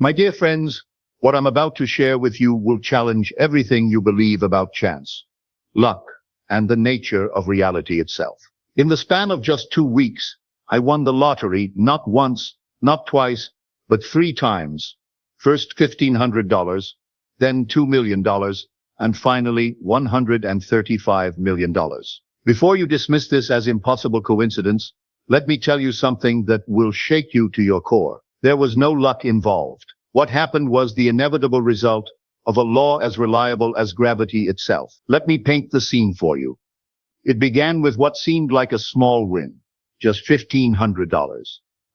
My dear friends, what I'm about to share with you will challenge everything you believe about chance, luck, and the nature of reality itself. In the span of just 2 weeks, I won the lottery not once, not twice, but 3 times. First $1,500, then $2 million, and finally $135 million. Before you dismiss this as impossible coincidence, let me tell you something that will shake you to your core. There was no luck involved. What happened was the inevitable result of a law as reliable as gravity itself. Let me paint the scene for you. It began with what seemed like a small win, just $1,500.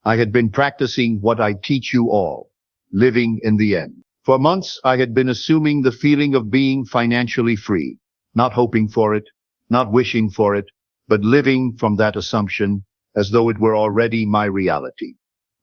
I had been practicing what I teach you all, living in the end. For months, I had been assuming the feeling of being financially free, not hoping for it, not wishing for it, but living from that assumption as though it were already my reality.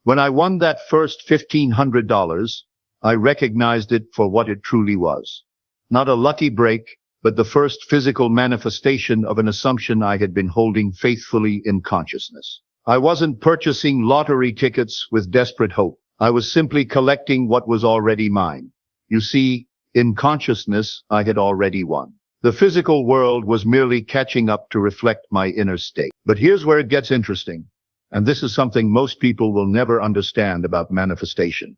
When I won that first $1,500, I recognized it for what it truly was. Not a lucky break, but the first physical manifestation of an assumption I had been holding faithfully in consciousness. I wasn't purchasing lottery tickets with desperate hope. I was simply collecting what was already mine. You see, in consciousness, I had already won. The physical world was merely catching up to reflect my inner state. But here's where it gets interesting. And this is something most people will never understand about manifestation.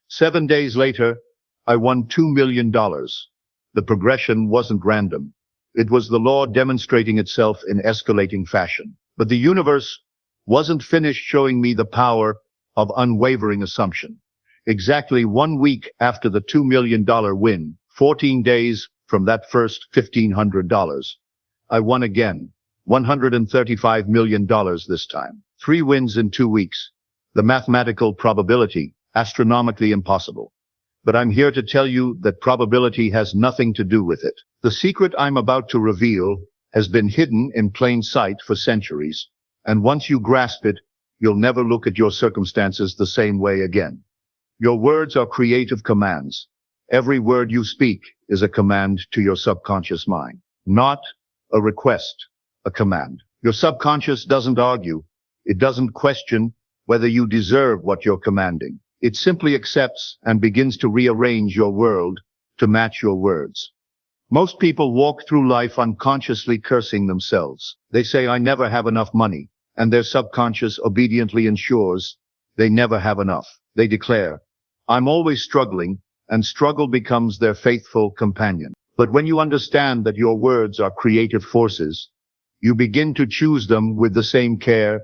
7 days later, I won $2 million. The progression wasn't random. It was the law demonstrating itself in escalating fashion. But the universe wasn't finished showing me the power of unwavering assumption. Exactly 1 week after the $2 million win, 14 days from that first $1,500, I won again, $135 million this time. 3 wins in 2 weeks. The mathematical probability, astronomically impossible. But I'm here to tell you that probability has nothing to do with it. The secret I'm about to reveal has been hidden in plain sight for centuries. And once you grasp it, you'll never look at your circumstances the same way again. Your words are creative commands. Every word you speak is a command to your subconscious mind. Not a request, a command. Your subconscious doesn't argue. It doesn't question whether you deserve what you're commanding. It simply accepts and begins to rearrange your world to match your words. Most people walk through life unconsciously cursing themselves. They say, I never have enough money, and their subconscious obediently ensures they never have enough. They declare, I'm always struggling, and struggle becomes their faithful companion. But when you understand that your words are creative forces, you begin to choose them with the same care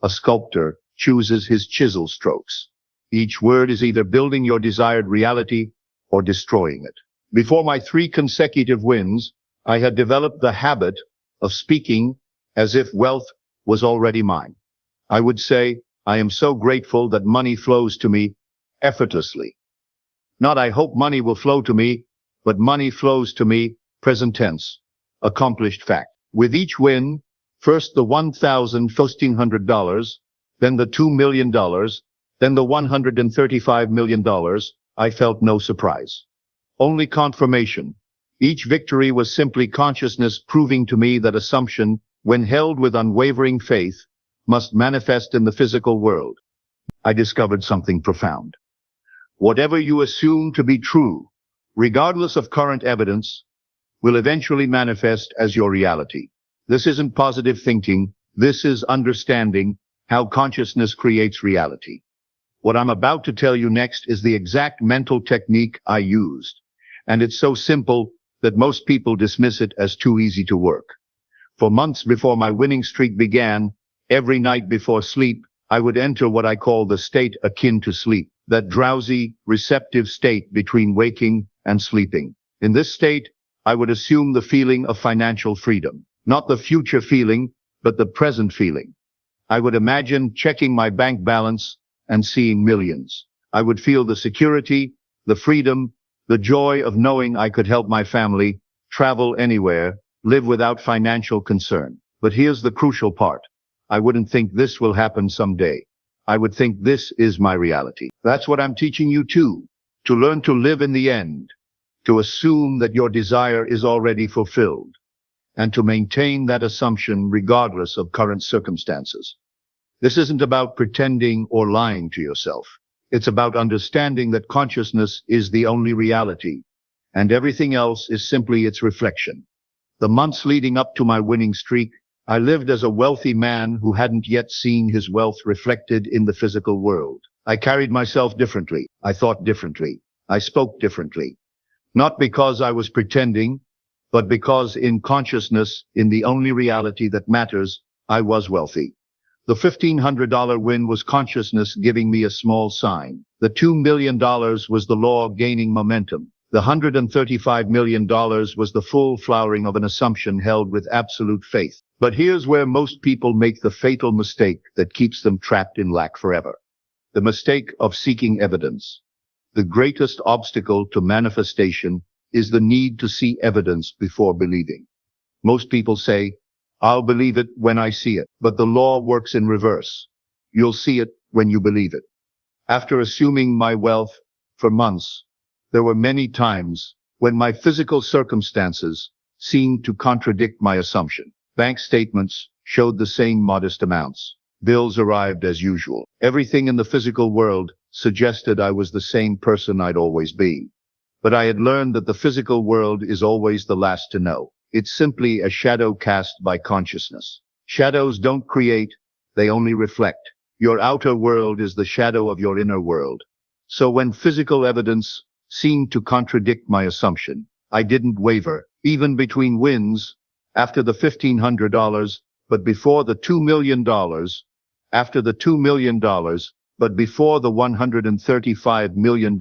a sculptor chooses his chisel strokes. Each word is either building your desired reality or destroying it. Before my 3 consecutive wins, I had developed the habit of speaking as if wealth was already mine. I would say, I am so grateful that money flows to me effortlessly. Not I hope money will flow to me, but money flows to me, present tense, accomplished fact. With each win, first the $1,500, then the $2 million, then the $135 million, I felt no surprise. Only confirmation. Each victory was simply consciousness proving to me that assumption, when held with unwavering faith, must manifest in the physical world. I discovered something profound. Whatever you assume to be true, regardless of current evidence, will eventually manifest as your reality. This isn't positive thinking. This is understanding how consciousness creates reality. What I'm about to tell you next is the exact mental technique I used. And it's so simple that most people dismiss it as too easy to work. For months before my winning streak began, every night before sleep, I would enter what I call the state akin to sleep, that drowsy, receptive state between waking and sleeping. In this state, I would assume the feeling of financial freedom. Not the future feeling, but the present feeling. I would imagine checking my bank balance and seeing millions. I would feel the security, the freedom, the joy of knowing I could help my family, travel anywhere, live without financial concern. But here's the crucial part. I wouldn't think this will happen someday. I would think this is my reality. That's what I'm teaching you too. To learn to live in the end. To assume that your desire is already fulfilled. And to maintain that assumption regardless of current circumstances. This isn't about pretending or lying to yourself. It's about understanding that consciousness is the only reality, and everything else is simply its reflection. The months leading up to my winning streak, I lived as a wealthy man who hadn't yet seen his wealth reflected in the physical world. I carried myself differently. I thought differently. I spoke differently. Not because I was pretending, but because in consciousness, in the only reality that matters, I was wealthy. The $1,500 win was consciousness giving me a small sign. The $2 million was the law gaining momentum. The $135 million was the full flowering of an assumption held with absolute faith. But here's where most people make the fatal mistake that keeps them trapped in lack forever. The mistake of seeking evidence. The greatest obstacle to manifestation is the need to see evidence before believing. Most people say, I'll believe it when I see it. But the law works in reverse. You'll see it when you believe it. After assuming my wealth for months, there were many times when my physical circumstances seemed to contradict my assumption. Bank statements showed the same modest amounts. Bills arrived as usual. Everything in the physical world suggested I was the same person I'd always been. But I had learned that the physical world is always the last to know. It's simply a shadow cast by consciousness. Shadows don't create, they only reflect. Your outer world is the shadow of your inner world. So when physical evidence seemed to contradict my assumption, I didn't waver, even between wins, after the $1,500, but before the $2 million, after the $2 million, but before the $135 million,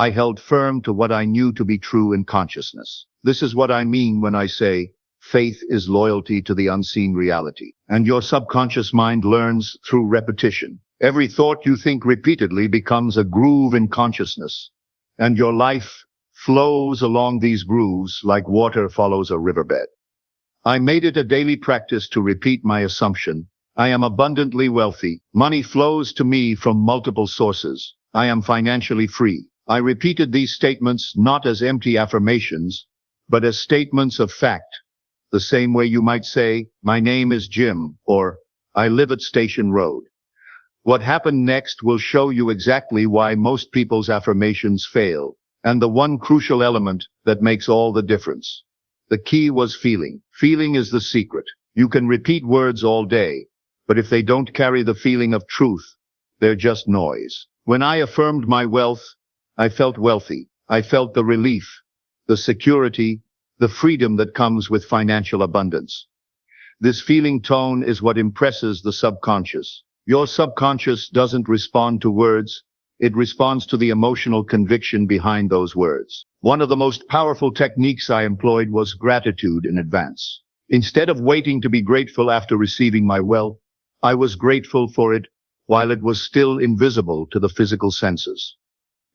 I held firm to what I knew to be true in consciousness. This is what I mean when I say, faith is loyalty to the unseen reality. And your subconscious mind learns through repetition. Every thought you think repeatedly becomes a groove in consciousness. And your life flows along these grooves like water follows a riverbed. I made it a daily practice to repeat my assumption. I am abundantly wealthy. Money flows to me from multiple sources. I am financially free. I repeated these statements not as empty affirmations, but as statements of fact. The same way you might say, my name is Jim, or I live at Station Road. What happened next will show you exactly why most people's affirmations fail, and the one crucial element that makes all the difference. The key was feeling. Feeling is the secret. You can repeat words all day, but if they don't carry the feeling of truth, they're just noise. When I affirmed my wealth, I felt wealthy. I felt the relief, the security, the freedom that comes with financial abundance. This feeling tone is what impresses the subconscious. Your subconscious doesn't respond to words, it responds to the emotional conviction behind those words. One of the most powerful techniques I employed was gratitude in advance. Instead of waiting to be grateful after receiving my wealth, I was grateful for it while it was still invisible to the physical senses.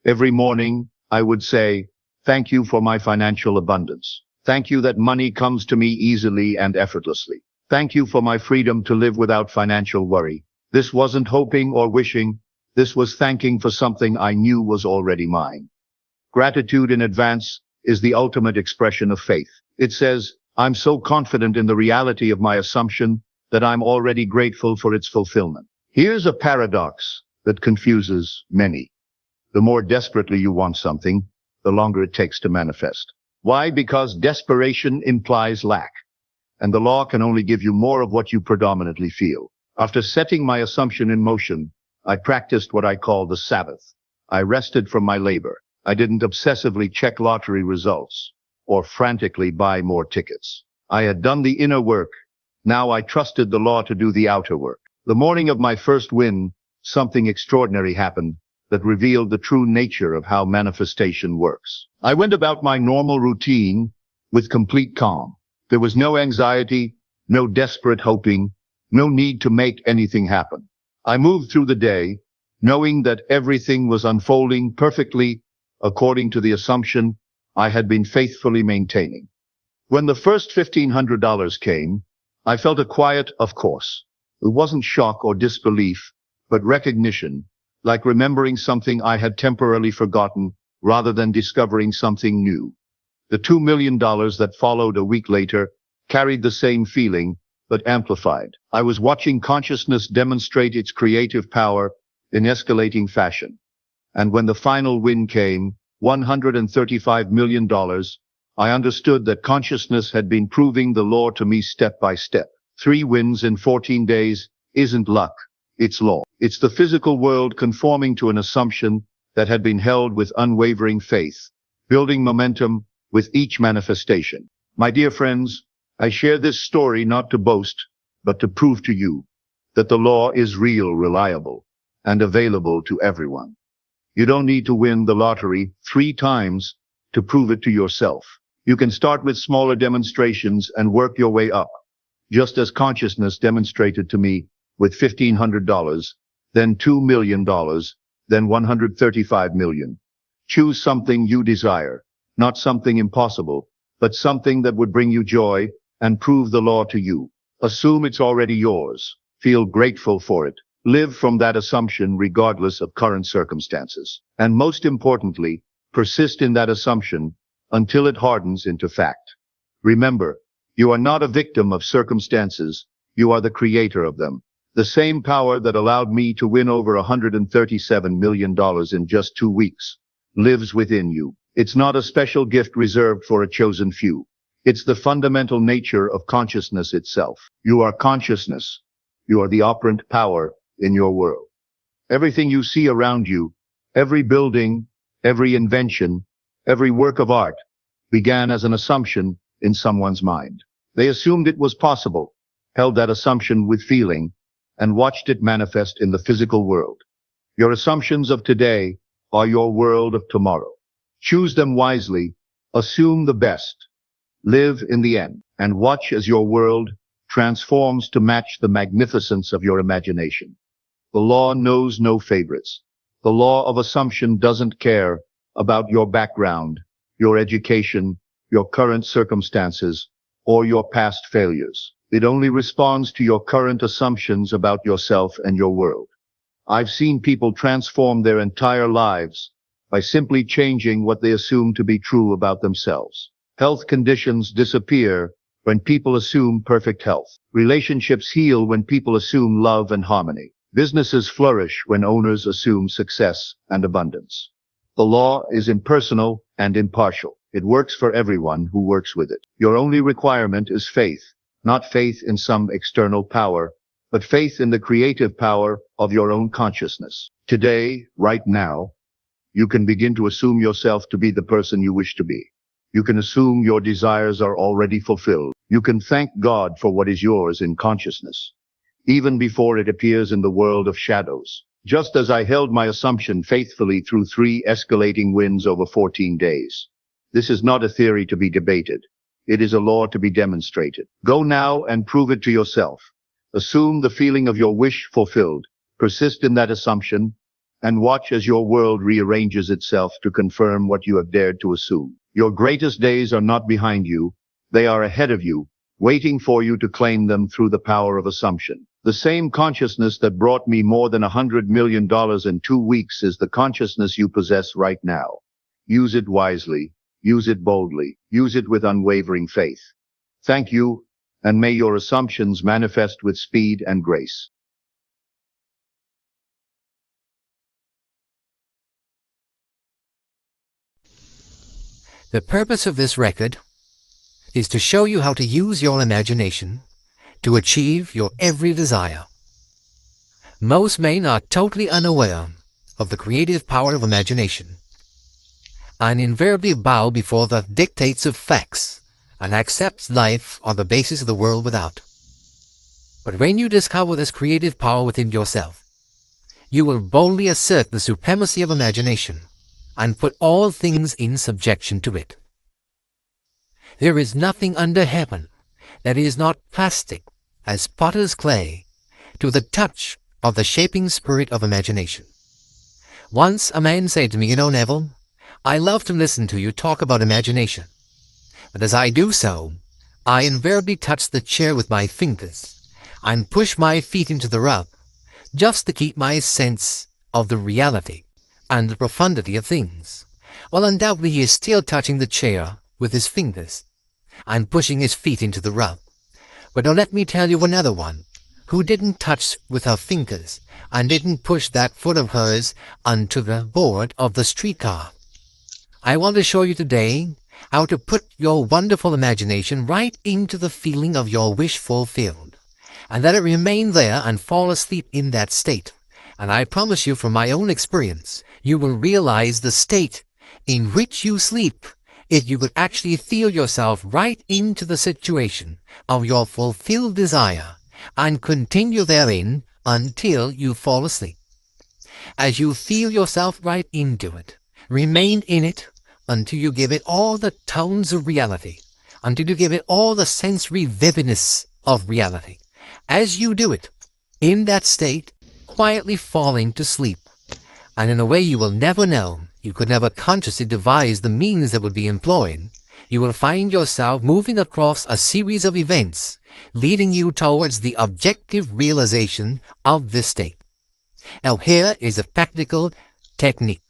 Every morning, I would say, thank you for my financial abundance. Thank you that money comes to me easily and effortlessly. Thank you for my freedom to live without financial worry. This wasn't hoping or wishing. This was thanking for something I knew was already mine. Gratitude in advance is the ultimate expression of faith. It says, I'm so confident in the reality of my assumption that I'm already grateful for its fulfillment. Here's a paradox that confuses many. The more desperately you want something, the longer it takes to manifest. Why? Because desperation implies lack, and the law can only give you more of what you predominantly feel. After setting my assumption in motion, I practiced what I call the Sabbath. I rested from my labor. I didn't obsessively check lottery results or frantically buy more tickets. I had done the inner work. Now I trusted the law to do the outer work. The morning of my first win, something extraordinary happened that revealed the true nature of how manifestation works. I went about my normal routine with complete calm. There was no anxiety, no desperate hoping, no need to make anything happen. I moved through the day, knowing that everything was unfolding perfectly according to the assumption I had been faithfully maintaining. When the first $1,500 came, I felt a quiet, of course. It wasn't shock or disbelief, but recognition, like remembering something I had temporarily forgotten rather than discovering something new. The $2 million that followed a week later carried the same feeling, but amplified. I was watching consciousness demonstrate its creative power in escalating fashion. And when the final win came, $135 million, I understood that consciousness had been proving the law to me step by step. 3 wins in 14 days isn't luck, it's law. It's the physical world conforming to an assumption that had been held with unwavering faith, building momentum with each manifestation. My dear friends, I share this story not to boast, but to prove to you that the law is real, reliable, and available to everyone. You don't need to win the lottery 3 times to prove it to yourself. You can start with smaller demonstrations and work your way up, just as consciousness demonstrated to me with $1,500, then $2 million, then $135 million. Choose something you desire, not something impossible, but something that would bring you joy and prove the law to you. Assume it's already yours. Feel grateful for it. Live from that assumption regardless of current circumstances. And most importantly, persist in that assumption until it hardens into fact. Remember, you are not a victim of circumstances, you are the creator of them. The same power that allowed me to win over $137 million in just 2 weeks lives within you. It's not a special gift reserved for a chosen few. It's the fundamental nature of consciousness itself. You are consciousness. You are the operant power in your world. Everything you see around you, every building, every invention, every work of art, began as an assumption in someone's mind. They assumed it was possible, held that assumption with feeling, and watched it manifest in the physical world. Your assumptions of today are your world of tomorrow. Choose them wisely, assume the best, live in the end, and watch as your world transforms to match the magnificence of your imagination. The law knows no favorites. The law of assumption doesn't care about your background, your education, your current circumstances, or your past failures. It only responds to your current assumptions about yourself and your world. I've seen people transform their entire lives by simply changing what they assume to be true about themselves. Health conditions disappear when people assume perfect health. Relationships heal when people assume love and harmony. Businesses flourish when owners assume success and abundance. The law is impersonal and impartial. It works for everyone who works with it. Your only requirement is faith, not faith in some external power, but faith in the creative power of your own consciousness. Today, right now, you can begin to assume yourself to be the person you wish to be. You can assume your desires are already fulfilled. You can thank God for what is yours in consciousness, even before it appears in the world of shadows. Just as I held my assumption faithfully through 3 escalating wins over 14 days. This is not a theory to be debated. It is a law to be demonstrated. Go now and prove it to yourself. Assume the feeling of your wish fulfilled. Persist in that assumption, and watch as your world rearranges itself to confirm what you have dared to assume. Your greatest days are not behind you. They are ahead of you, waiting for you to claim them through the power of assumption. The same consciousness that brought me more than $100 million in 2 weeks is the consciousness you possess right now. Use it wisely. Use it boldly. Use it with unwavering faith. Thank you, and may your assumptions manifest with speed and grace. The purpose of this record is to show you how to use your imagination to achieve your every desire. Most men are totally unaware of the creative power of imagination, and invariably bow before the dictates of facts and accept life on the basis of the world without. But when you discover this creative power within yourself, you will boldly assert the supremacy of imagination and put all things in subjection to it. There is nothing under heaven that is not plastic as potter's clay to the touch of the shaping spirit of imagination. Once a man said to me, "You know, Neville, I love to listen to you talk about imagination, but as I do so, I invariably touch the chair with my fingers and push my feet into the rug just to keep my sense of the reality and the profundity of things." Well, undoubtedly he is still touching the chair with his fingers and pushing his feet into the rug. But now let me tell you another one who didn't touch with her fingers and didn't push that foot of hers onto the board of the streetcar. I want to show you today how to put your wonderful imagination right into the feeling of your wish fulfilled, and let it remain there and fall asleep in that state. And I promise you, from my own experience, you will realize the state in which you sleep if you could actually feel yourself right into the situation of your fulfilled desire and continue therein until you fall asleep. As you feel yourself right into it, remain in it until you give it all the tones of reality, until you give it all the sensory vividness of reality. As you do it, in that state, quietly falling to sleep, and in a way you will never know, you could never consciously devise the means that would be employed, you will find yourself moving across a series of events, leading you towards the objective realization of this state. Now here is a practical technique.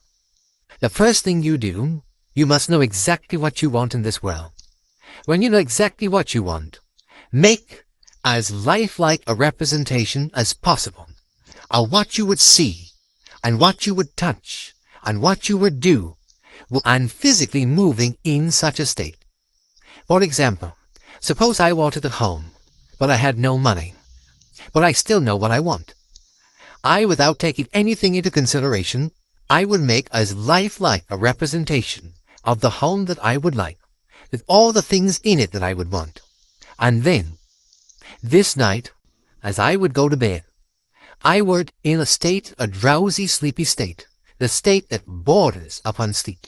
The first thing you do, you must know exactly what you want in this world. When you know exactly what you want, make as lifelike a representation as possible of what you would see, and what you would touch, and what you would do, and physically moving in such a state. For example, suppose I wanted a home, but I had no money, but I still know what I want. Without taking anything into consideration, I would make as lifelike a representation of the home that I would like, with all the things in it that I would want. And then, this night, as I would go to bed, I would in a drowsy, sleepy state, the state that borders upon sleep.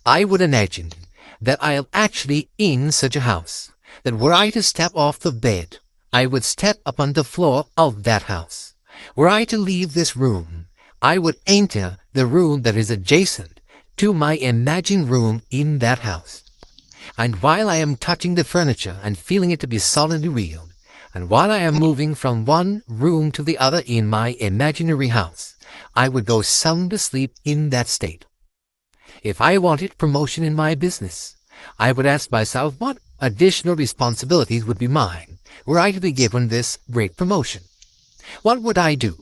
I would imagine that I am actually in such a house, that were I to step off the bed, I would step upon the floor of that house. Were I to leave this room, I would enter the room that is adjacent to my imagined room in that house. And while I am touching the furniture and feeling it to be solidly real, and while I am moving from one room to the other in my imaginary house, I would go sound asleep in that state. If I wanted promotion in my business, I would ask myself what additional responsibilities would be mine were I to be given this great promotion. What would I do?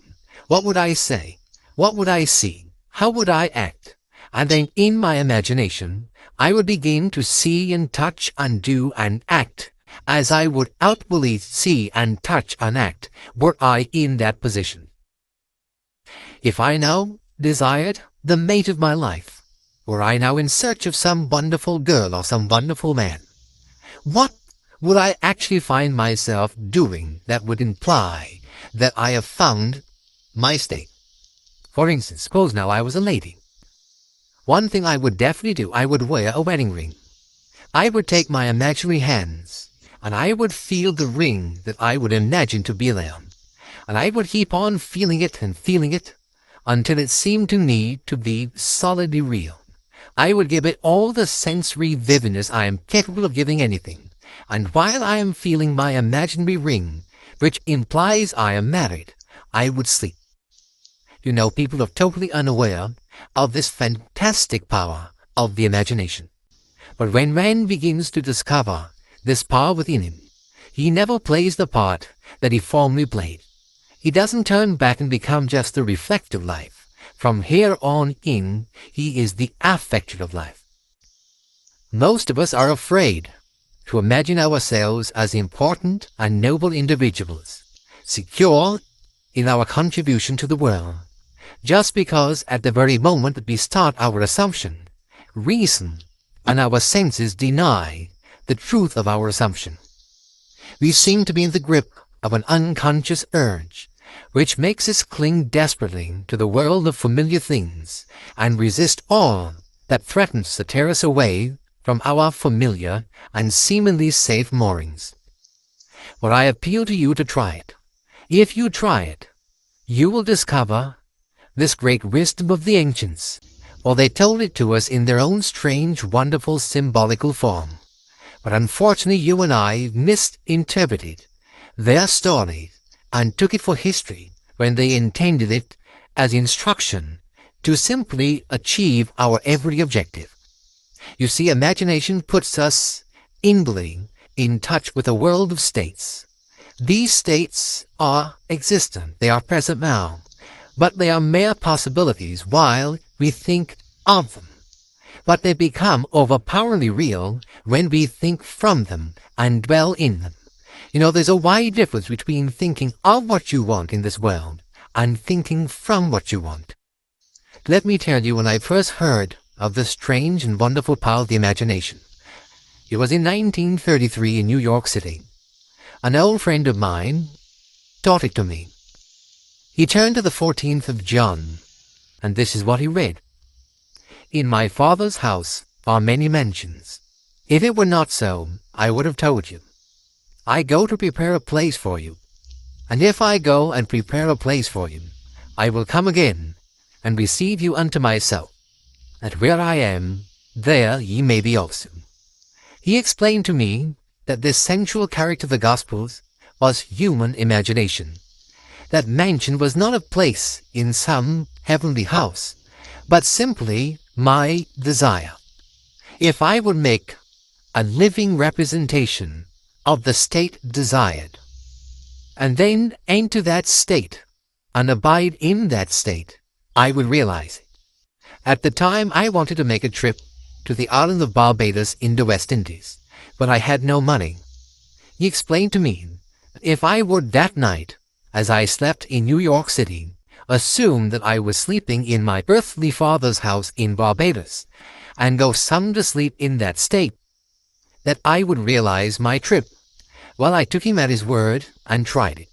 What would I say? What would I see? How would I act? And then in my imagination, I would begin to see and touch and do and act as I would outwardly see and touch and act were I in that position. If I now desired the mate of my life, were I now in search of some wonderful girl or some wonderful man, what would I actually find myself doing that would imply that I have found my state? For instance, suppose now I was a lady. One thing I would definitely do, I would wear a wedding ring. I would take my imaginary hands, and I would feel the ring that I would imagine to be there. And I would keep on feeling it and feeling it until it seemed to me to be solidly real. I would give it all the sensory vividness I am capable of giving anything. And while I am feeling my imaginary ring, which implies I am married, I would sleep. You know, people are totally unaware of this fantastic power of the imagination. But when man begins to discover this power within him, he never plays the part that he formerly played. He doesn't turn back and become just the reflective life. From here on in, he is the affective life. Most of us are afraid to imagine ourselves as important and noble individuals, secure in our contribution to the world, just because at the very moment that we start our assumption, reason and our senses deny the truth of our assumption. We seem to be in the grip of an unconscious urge, which makes us cling desperately to the world of familiar things and resist all that threatens to tear us away from our familiar and seemingly safe moorings. But I appeal to you to try it. If you try it, you will discover this great wisdom of the ancients, for they told it to us in their own strange, wonderful, symbolical form. But unfortunately, you and I misinterpreted their story and took it for history when they intended it as instruction to simply achieve our every objective. You see, imagination puts us inwardly in touch with a world of states, These states are existent, they are present now, but they are mere possibilities while we think of them. But they become overpoweringly real when we think from them and dwell in them. There's a wide difference between thinking of what you want in this world and thinking from what you want. Let me tell you, when I first heard of the strange and wonderful power of the imagination, it was in 1933 in New York City. An old friend of mine taught it to me. He turned to the 14th of John, and this is what he read. "In my Father's house are many mansions. If it were not so, I would have told you. I go to prepare a place for you. And if I go and prepare a place for you, I will come again and receive you unto myself, that where I am, there ye may be also." He explained to me that this central character of the Gospels was human imagination. That mansion was not a place in some heavenly house, but simply my desire. If I would make a living representation of the state desired, and then enter that state and abide in that state, I would realize it. At the time, I wanted to make a trip to the island of Barbados in the West Indies, but I had no money. He explained to me that if I would that night, as I slept in New York City, assume that I was sleeping in my earthly father's house in Barbados, and go some to sleep in that state, that I would realize my trip. Well, I took him at his word and tried it.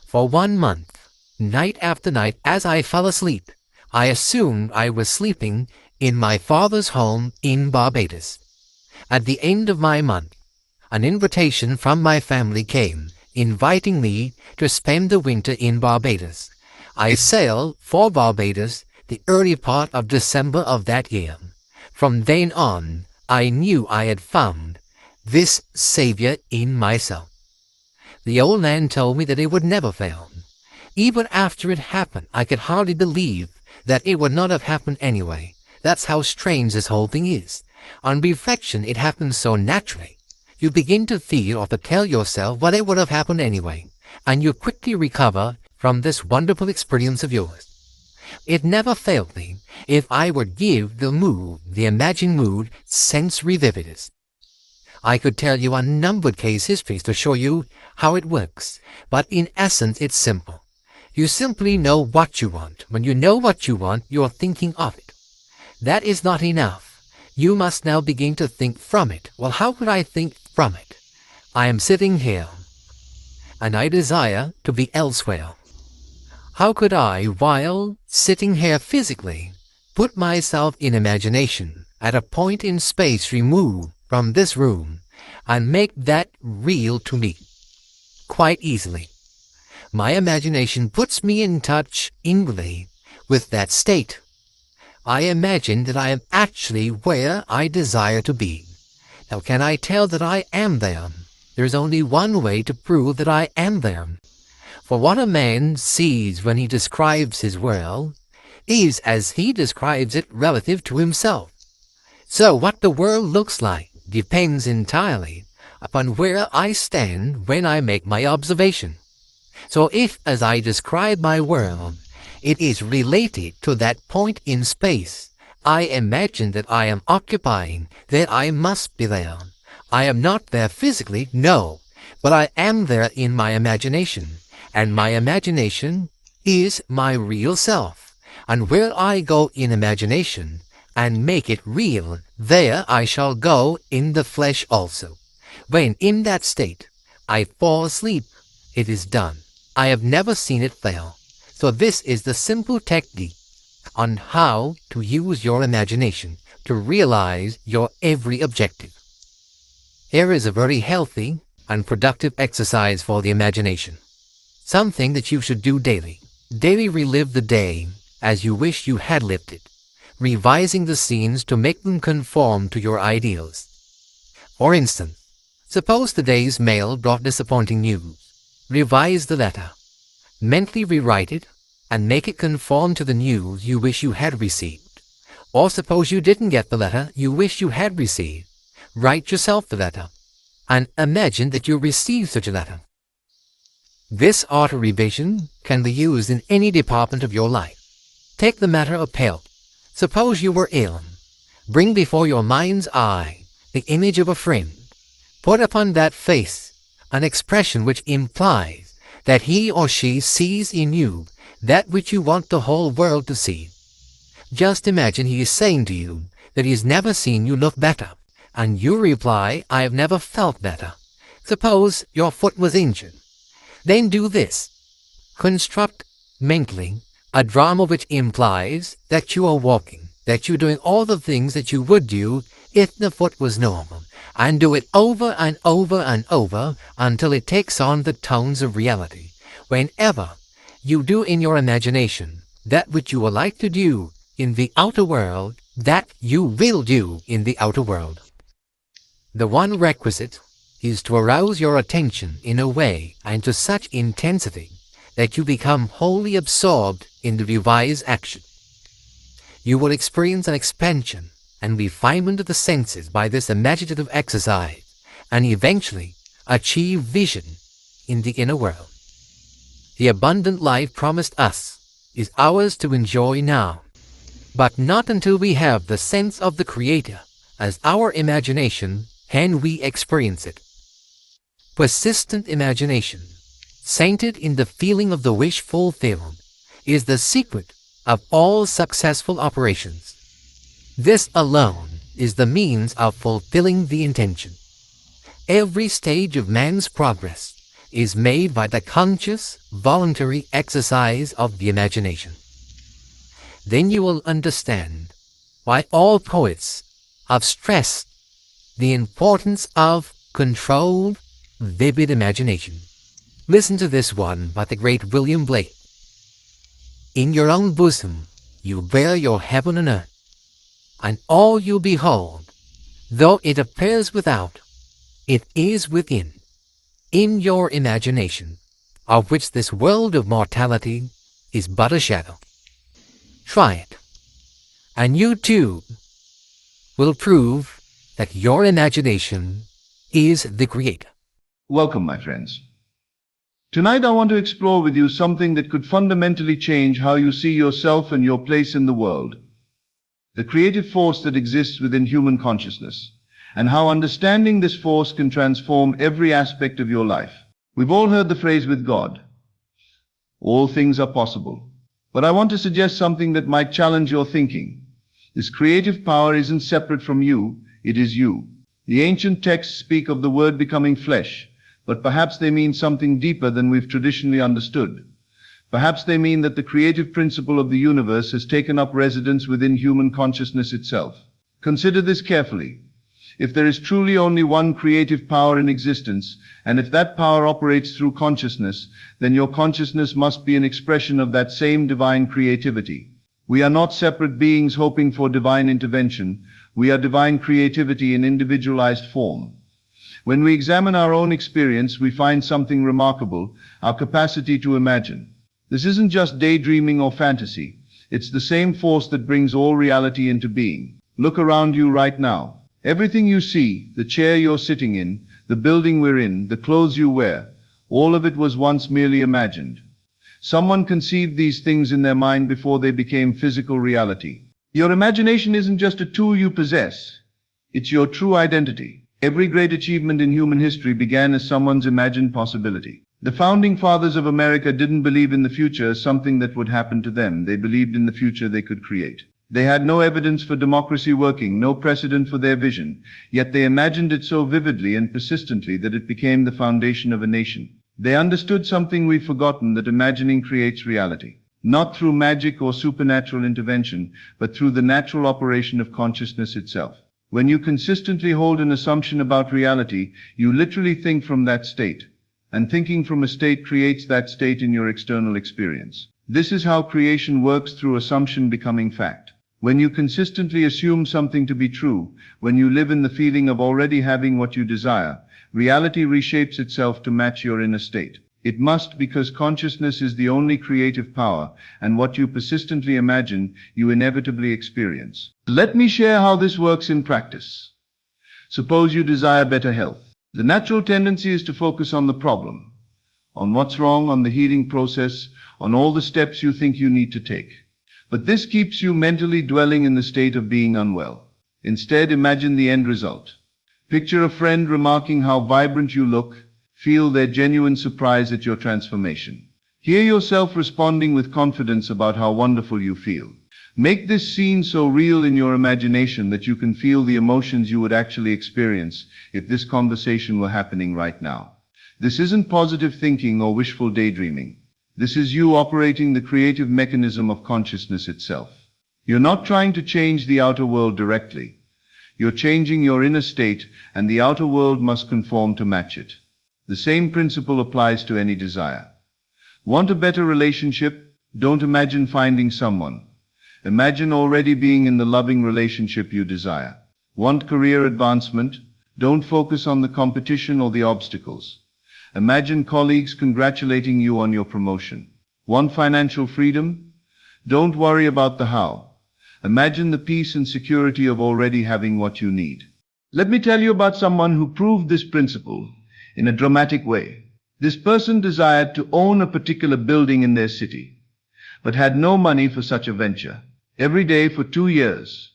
For 1 month, night after night, as I fell asleep, I assumed I was sleeping in my father's home in Barbados. At the end of my month, an invitation from my family came, inviting me to spend the winter in Barbados. I sailed for Barbados the early part of December of that year. From then on, I knew I had found this Savior in myself. The old man told me that it would never fail. Even after it happened, I could hardly believe that it would not have happened anyway. That's how strange this whole thing is. On reflection, it happens so naturally. You begin to feel or to tell yourself, well, it would have happened anyway, and you quickly recover from this wonderful experience of yours. It never failed me if I would give the imagined mood, sensory vividness. I could tell you unnumbered case histories to show you how it works, but in essence it's simple. You simply know what you want. When you know what you want, you are thinking of it. That is not enough. You must now begin to think from it. Well, how could I think from it? I am sitting here, and I desire to be elsewhere. How could I, while sitting here physically, put myself in imagination at a point in space removed from this room and make that real to me? Quite easily. My imagination puts me in touch inwardly with that state. I imagine that I am actually where I desire to be. Now, can I tell that I am there? There is only one way to prove that I am there. For what a man sees when he describes his world is as he describes it relative to himself. So what the world looks like depends entirely upon where I stand when I make my observation. So if, as I describe my world, it is related to that point in space, I imagine that I am occupying, that I must be there. I am not there physically, no, but I am there in my imagination, and my imagination is my real self. And where I go in imagination and make it real, there I shall go in the flesh also. When in that state I fall asleep, it is done. I have never seen it fail. So this is the simple technique on how to use your imagination to realize your every objective. Here is a very healthy and productive exercise for the imagination. Something that you should do daily. Daily relive the day as you wish you had lived it, revising the scenes to make them conform to your ideals. For instance, suppose today's mail brought disappointing news. Revise the letter. Mentally rewrite it and make it conform to the news you wish you had received. Or suppose you didn't get the letter you wish you had received. Write yourself the letter and imagine that you received such a letter. This auto-revision can be used in any department of your life. Take the matter of health. Suppose you were ill. Bring before your mind's eye the image of a friend. Put upon that face an expression which implies that he or she sees in you that which you want the whole world to see. Just imagine he is saying to you that he has never seen you look better, and you reply, I have never felt better. Suppose your foot was injured. Then do this. Construct mentally a drama which implies that you are walking, that you're doing all the things that you would do if the foot was normal, and do it over and over and over until it takes on the tones of reality. Whenever you do in your imagination that which you would like to do in the outer world, that you will do in the outer world. The one requisite is to arouse your attention in a way and to such intensity that you become wholly absorbed in the revised action. You will experience an expansion and refinement of the senses by this imaginative exercise, and eventually achieve vision in the inner world. The abundant life promised us is ours to enjoy now, but not until we have the sense of the Creator as our imagination can we experience it. Persistent imagination, centered in the feeling of the wish fulfilled, is the secret of all successful operations. This alone is the means of fulfilling the intention. Every stage of man's progress is made by the conscious, voluntary exercise of the imagination. Then you will understand why all poets have stressed the importance of controlled, vivid imagination. Listen to this one by the great William Blake. In your own bosom you bear your heaven and earth, and all you behold, though it appears without, it is within, in your imagination, of which this world of mortality is but a shadow. Try it, and you too will prove that your imagination is the Creator. Welcome, my friends. Tonight I want to explore with you something that could fundamentally change how you see yourself and your place in the world. The creative force that exists within human consciousness, and how understanding this force can transform every aspect of your life. We've all heard the phrase with God, all things are possible. But I want to suggest something that might challenge your thinking. This creative power isn't separate from you, it is you. The ancient texts speak of the Word becoming flesh, but perhaps they mean something deeper than we've traditionally understood. Perhaps they mean that the creative principle of the universe has taken up residence within human consciousness itself. Consider this carefully. If there is truly only one creative power in existence, and if that power operates through consciousness, then your consciousness must be an expression of that same divine creativity. We are not separate beings hoping for divine intervention. We are divine creativity in individualized form. When we examine our own experience, we find something remarkable, our capacity to imagine. This isn't just daydreaming or fantasy. It's the same force that brings all reality into being. Look around you right now. Everything you see, the chair you're sitting in, the building we're in, the clothes you wear, all of it was once merely imagined. Someone conceived these things in their mind before they became physical reality. Your imagination isn't just a tool you possess. It's your true identity. Every great achievement in human history began as someone's imagined possibility. The founding fathers of America didn't believe in the future as something that would happen to them. They believed in the future they could create. They had no evidence for democracy working, no precedent for their vision, yet they imagined it so vividly and persistently that it became the foundation of a nation. They understood something we've forgotten, that imagining creates reality. Not through magic or supernatural intervention, but through the natural operation of consciousness itself. When you consistently hold an assumption about reality, you literally think from that state. And thinking from a state creates that state in your external experience. This is how creation works, through assumption becoming fact. When you consistently assume something to be true, when you live in the feeling of already having what you desire, reality reshapes itself to match your inner state. It must, because consciousness is the only creative power, and what you persistently imagine, you inevitably experience. Let me share how this works in practice. Suppose you desire better health. The natural tendency is to focus on the problem. on what's wrong, on the healing process, on all the steps you think you need to take. But this keeps you mentally dwelling in the state of being unwell. Instead, imagine the end result. Picture a friend remarking how vibrant you look, feel their genuine surprise at your transformation. Hear yourself responding with confidence about how wonderful you feel. Make this scene so real in your imagination that you can feel the emotions you would actually experience if this conversation were happening right now. This isn't positive thinking or wishful daydreaming. This is you operating the creative mechanism of consciousness itself. You're not trying to change the outer world directly. You're changing your inner state, and the outer world must conform to match it. The same principle applies to any desire. Want a better relationship? Don't imagine finding someone. Imagine already being in the loving relationship you desire. Want career advancement? Don't focus on the competition or the obstacles. Imagine colleagues congratulating you on your promotion. Want financial freedom? Don't worry about the how. Imagine the peace and security of already having what you need. Let me tell you about someone who proved this principle in a dramatic way. This person desired to own a particular building in their city, but had no money for such a venture. Every day for 2 years,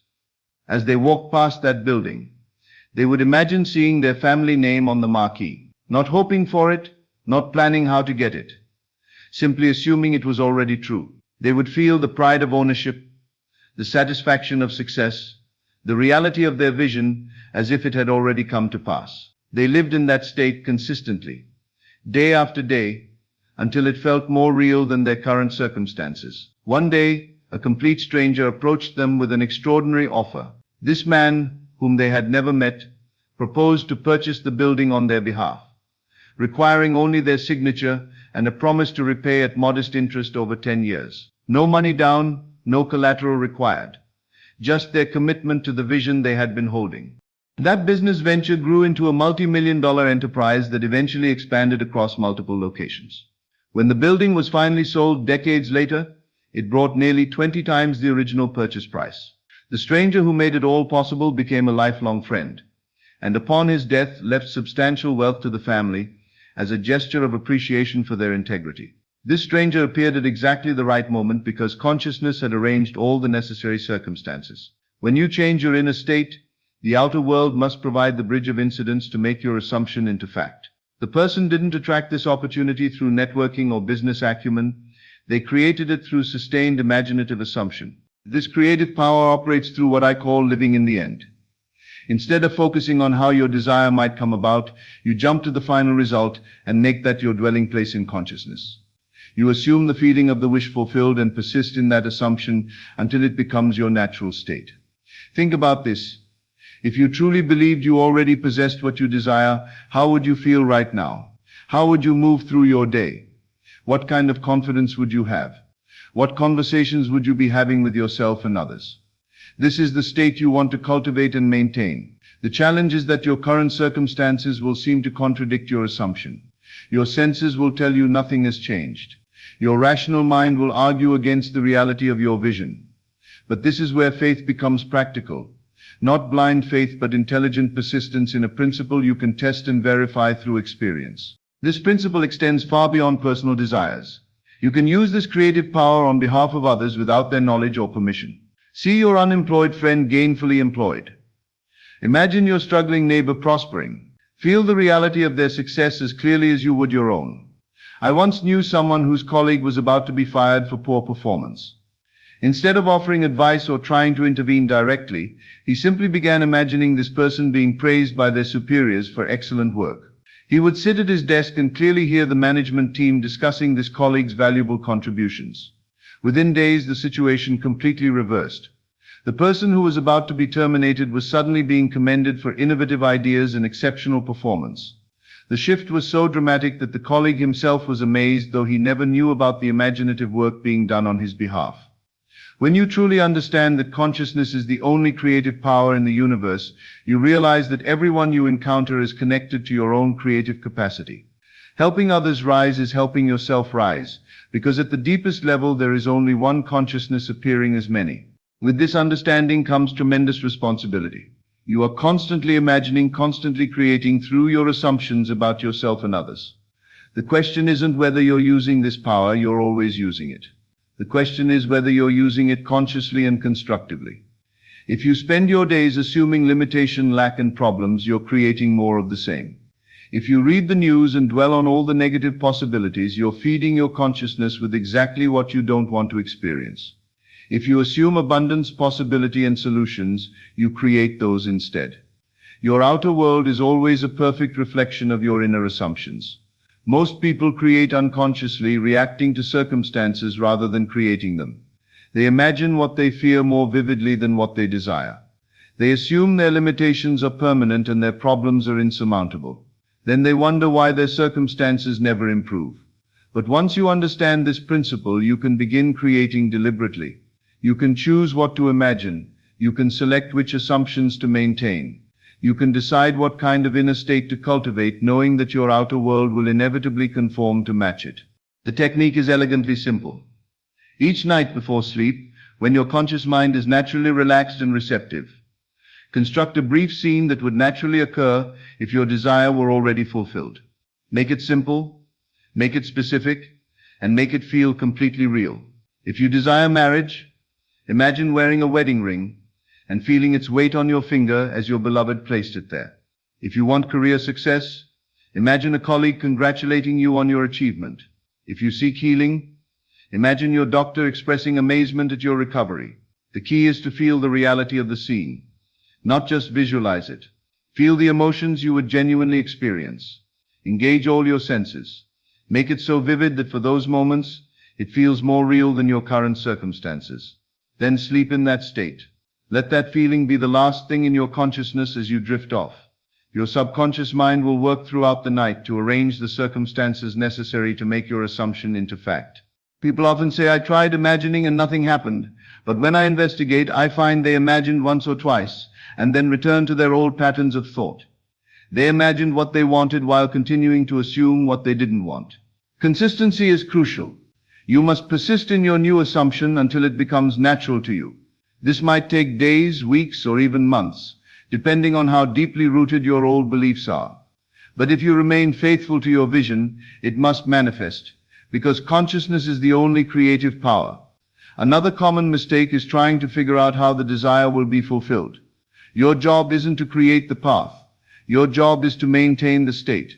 as they walked past that building, they would imagine seeing their family name on the marquee, not hoping for it, not planning how to get it, simply assuming it was already true. They would feel the pride of ownership, the satisfaction of success, the reality of their vision as if it had already come to pass. They lived in that state consistently, day after day, until it felt more real than their current circumstances. One day, a complete stranger approached them with an extraordinary offer. This man, whom they had never met, proposed to purchase the building on their behalf, requiring only their signature and a promise to repay at modest interest over 10 years. No money down, no collateral required, just their commitment to the vision they had been holding. That business venture grew into a multi-million-dollar enterprise that eventually expanded across multiple locations. When the building was finally sold decades later, it brought nearly 20 times the original purchase price. The stranger who made it all possible became a lifelong friend, and upon his death left substantial wealth to the family as a gesture of appreciation for their integrity. This stranger appeared at exactly the right moment because consciousness had arranged all the necessary circumstances. When you change your inner state, the outer world must provide the bridge of incidents to make your assumption into fact. The person didn't attract this opportunity through networking or business acumen. They created it through sustained imaginative assumption. This creative power operates through what I call living in the end. Instead of focusing on how your desire might come about, you jump to the final result and make that your dwelling place in consciousness. You assume the feeling of the wish fulfilled and persist in that assumption until it becomes your natural state. Think about this. If you truly believed you already possessed what you desire, how would you feel right now? How would you move through your day? What kind of confidence would you have? What conversations would you be having with yourself and others? This is the state you want to cultivate and maintain. The challenge is that your current circumstances will seem to contradict your assumption. Your senses will tell you nothing has changed. Your rational mind will argue against the reality of your vision. But this is where faith becomes practical. Not blind faith, but intelligent persistence in a principle you can test and verify through experience. This principle extends far beyond personal desires. You can use this creative power on behalf of others without their knowledge or permission. See your unemployed friend gainfully employed. Imagine your struggling neighbor prospering. Feel the reality of their success as clearly as you would your own. I once knew someone whose colleague was about to be fired for poor performance. Instead of offering advice or trying to intervene directly, he simply began imagining this person being praised by their superiors for excellent work. He would sit at his desk and clearly hear the management team discussing this colleague's valuable contributions. Within days, the situation completely reversed. The person who was about to be terminated was suddenly being commended for innovative ideas and exceptional performance. The shift was so dramatic that the colleague himself was amazed, though he never knew about the imaginative work being done on his behalf. When you truly understand that consciousness is the only creative power in the universe, you realize that everyone you encounter is connected to your own creative capacity. Helping others rise is helping yourself rise, because at the deepest level there is only one consciousness appearing as many. With this understanding comes tremendous responsibility. You are constantly imagining, constantly creating through your assumptions about yourself and others. The question isn't whether you're using this power, you're always using it. The question is whether you're using it consciously and constructively. If you spend your days assuming limitation, lack, and problems, you're creating more of the same. If you read the news and dwell on all the negative possibilities, you're feeding your consciousness with exactly what you don't want to experience. If you assume abundance, possibility, and solutions, you create those instead. Your outer world is always a perfect reflection of your inner assumptions. Most people create unconsciously, reacting to circumstances rather than creating them. They imagine what they fear more vividly than what they desire. They assume their limitations are permanent and their problems are insurmountable. Then they wonder why their circumstances never improve. But once you understand this principle, you can begin creating deliberately. You can choose what to imagine. You can select which assumptions to maintain. You can decide what kind of inner state to cultivate, knowing that your outer world will inevitably conform to match it. The technique is elegantly simple. Each night before sleep, when your conscious mind is naturally relaxed and receptive, construct a brief scene that would naturally occur if your desire were already fulfilled. Make it simple, make it specific, and make it feel completely real. If you desire marriage, imagine wearing a wedding ring and feeling its weight on your finger as your beloved placed it there. If you want career success, imagine a colleague congratulating you on your achievement. If you seek healing, imagine your doctor expressing amazement at your recovery. The key is to feel the reality of the scene, not just visualize it. Feel the emotions you would genuinely experience. Engage all your senses. Make it so vivid that for those moments, it feels more real than your current circumstances. Then sleep in that state. Let that feeling be the last thing in your consciousness as you drift off. Your subconscious mind will work throughout the night to arrange the circumstances necessary to make your assumption into fact. People often say, I tried imagining and nothing happened. But when I investigate, I find they imagined once or twice and then returned to their old patterns of thought. They imagined what they wanted while continuing to assume what they didn't want. Consistency is crucial. You must persist in your new assumption until it becomes natural to you. This might take days, weeks, or even months, depending on how deeply rooted your old beliefs are. But if you remain faithful to your vision, it must manifest, because consciousness is the only creative power. Another common mistake is trying to figure out how the desire will be fulfilled. Your job isn't to create the path. Your job is to maintain the state.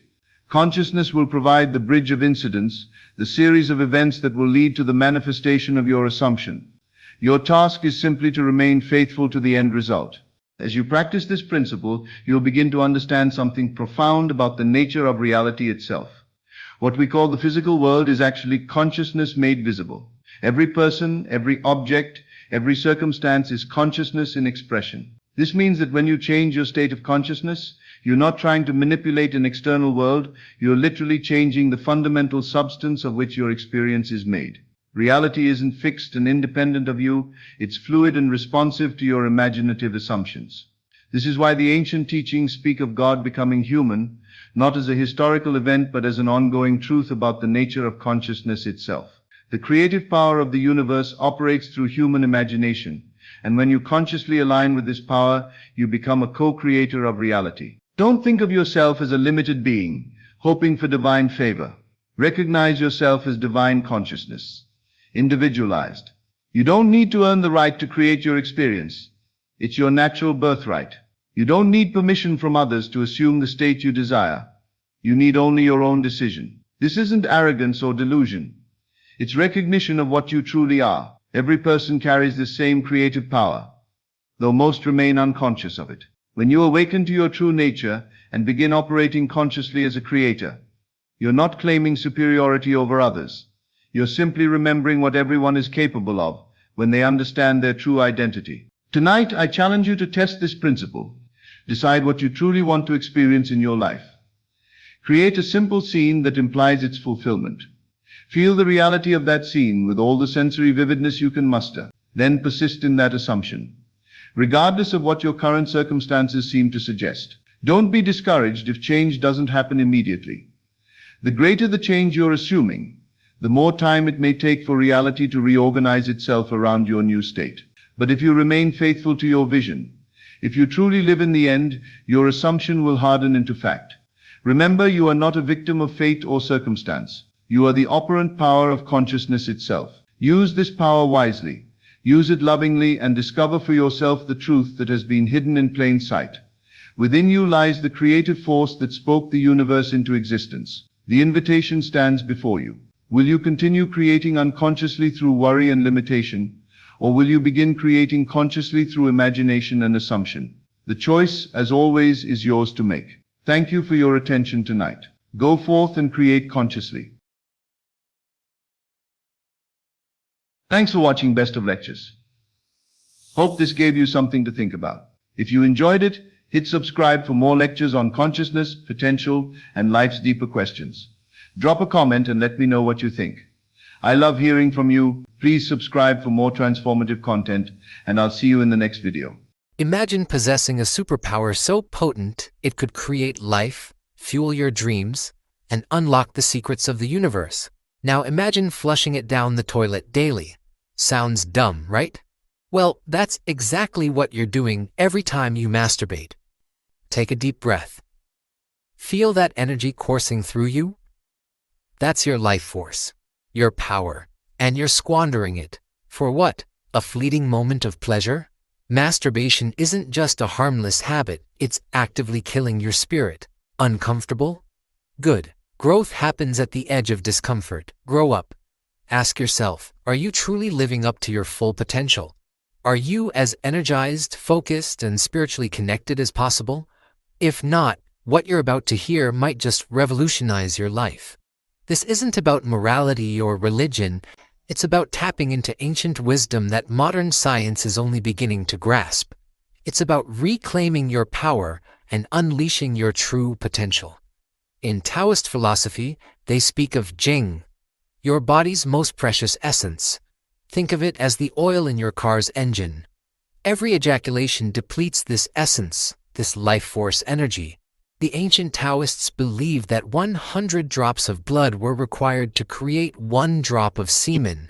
Consciousness will provide the bridge of incidents, the series of events that will lead to the manifestation of your assumption. Your task is simply to remain faithful to the end result. As you practice this principle, you'll begin to understand something profound about the nature of reality itself. What we call the physical world is actually consciousness made visible. Every person, every object, every circumstance is consciousness in expression. This means that when you change your state of consciousness, you're not trying to manipulate an external world, you're literally changing the fundamental substance of which your experience is made. Reality isn't fixed and independent of you, it's fluid and responsive to your imaginative assumptions. This is why the ancient teachings speak of God becoming human, not as a historical event but as an ongoing truth about the nature of consciousness itself. The creative power of the universe operates through human imagination, and when you consciously align with this power, you become a co-creator of reality. Don't think of yourself as a limited being, hoping for divine favor. Recognize yourself as divine consciousness, individualized. You don't need to earn the right to create your experience. It's your natural birthright. You don't need permission from others to assume the state you desire. You need only your own decision. This isn't arrogance or delusion. It's recognition of what you truly are. Every person carries this same creative power, though most remain unconscious of it. When you awaken to your true nature and begin operating consciously as a creator, you're not claiming superiority over others. You're simply remembering what everyone is capable of when they understand their true identity. Tonight, I challenge you to test this principle. Decide what you truly want to experience in your life. Create a simple scene that implies its fulfillment. Feel the reality of that scene with all the sensory vividness you can muster. Then persist in that assumption, regardless of what your current circumstances seem to suggest. Don't be discouraged if change doesn't happen immediately. The greater the change you're assuming, the more time it may take for reality to reorganize itself around your new state. But if you remain faithful to your vision, if you truly live in the end, your assumption will harden into fact. Remember, you are not a victim of fate or circumstance. You are the operant power of consciousness itself. Use this power wisely. Use it lovingly and discover for yourself the truth that has been hidden in plain sight. Within you lies the creative force that spoke the universe into existence. The invitation stands before you. Will you continue creating unconsciously through worry and limitation, or will you begin creating consciously through imagination and assumption? The choice, as always, is yours to make. Thank you for your attention tonight. Go forth and create consciously. Thanks for watching Best of Lectures. Hope this gave you something to think about. If you enjoyed it, hit subscribe for more lectures on consciousness, potential, and life's deeper questions. Drop a comment and let me know what you think. I love hearing from you. Please subscribe for more transformative content, and I'll see you in the next video. Imagine possessing a superpower so potent it could create life, fuel your dreams, and unlock the secrets of the universe. Now imagine flushing it down the toilet daily. Sounds dumb, right? Well, that's exactly what you're doing every time you masturbate. Take a deep breath. Feel that energy coursing through you? That's your life force, your power, and you're squandering it. For what? A fleeting moment of pleasure? Masturbation isn't just a harmless habit, it's actively killing your spirit. Uncomfortable? Good. Growth happens at the edge of discomfort. Grow up. Ask yourself, are you truly living up to your full potential? Are you as energized, focused, and spiritually connected as possible? If not, what you're about to hear might just revolutionize your life. This isn't about morality or religion. It's about tapping into ancient wisdom that modern science is only beginning to grasp. It's about reclaiming your power and unleashing your true potential. In Taoist philosophy, they speak of Jing, your body's most precious essence. Think of it as the oil in your car's engine. Every ejaculation depletes this essence, this life force energy. The ancient Taoists believed that 100 drops of blood were required to create 1 drop of semen.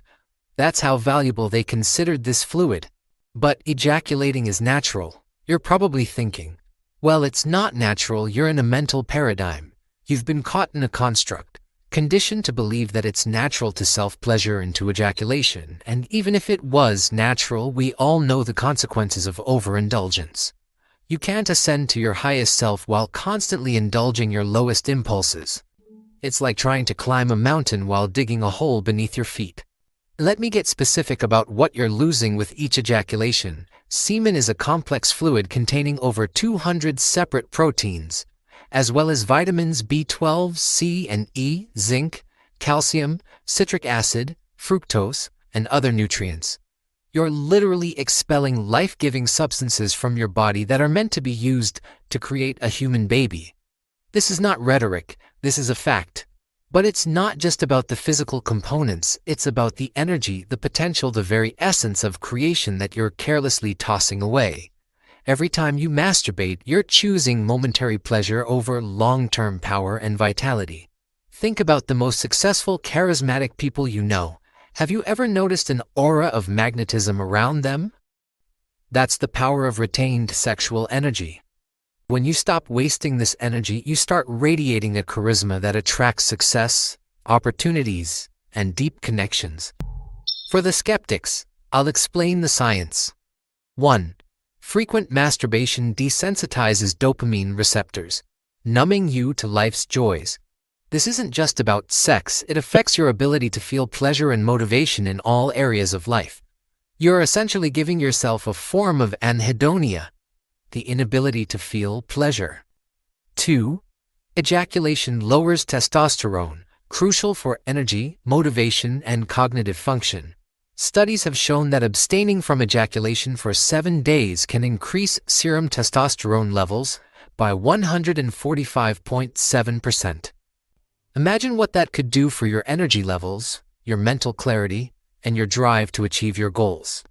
That's how valuable they considered this fluid. But ejaculating is natural. You're probably thinking, well, it's not natural, you're in a mental paradigm. You've been caught in a construct, conditioned to believe that it's natural to self-pleasure and to ejaculation, and even if it was natural, we all know the consequences of overindulgence. You can't ascend to your highest self while constantly indulging your lowest impulses. It's like trying to climb a mountain while digging a hole beneath your feet. Let me get specific about what you're losing with each ejaculation. Semen is a complex fluid containing over 200 separate proteins, as well as vitamins B12, C and E, zinc, calcium, citric acid, fructose, and other nutrients. You're literally expelling life-giving substances from your body that are meant to be used to create a human baby. This is not rhetoric, this is a fact. But it's not just about the physical components, it's about the energy, the potential, the very essence of creation that you're carelessly tossing away. Every time you masturbate, you're choosing momentary pleasure over long-term power and vitality. Think about the most successful, charismatic people you know. Have you ever noticed an aura of magnetism around them? That's the power of retained sexual energy. When you stop wasting this energy, you start radiating a charisma that attracts success, opportunities, and deep connections. For the skeptics, I'll explain the science. 1. Frequent masturbation desensitizes dopamine receptors, numbing you to life's joys. This isn't just about sex, it affects your ability to feel pleasure and motivation in all areas of life. You're essentially giving yourself a form of anhedonia, the inability to feel pleasure. 2. Ejaculation lowers testosterone, crucial for energy, motivation, and cognitive function. Studies have shown that abstaining from ejaculation for 7 days can increase serum testosterone levels by 145.7%. Imagine what that could do for your energy levels, your mental clarity, and your drive to achieve your goals.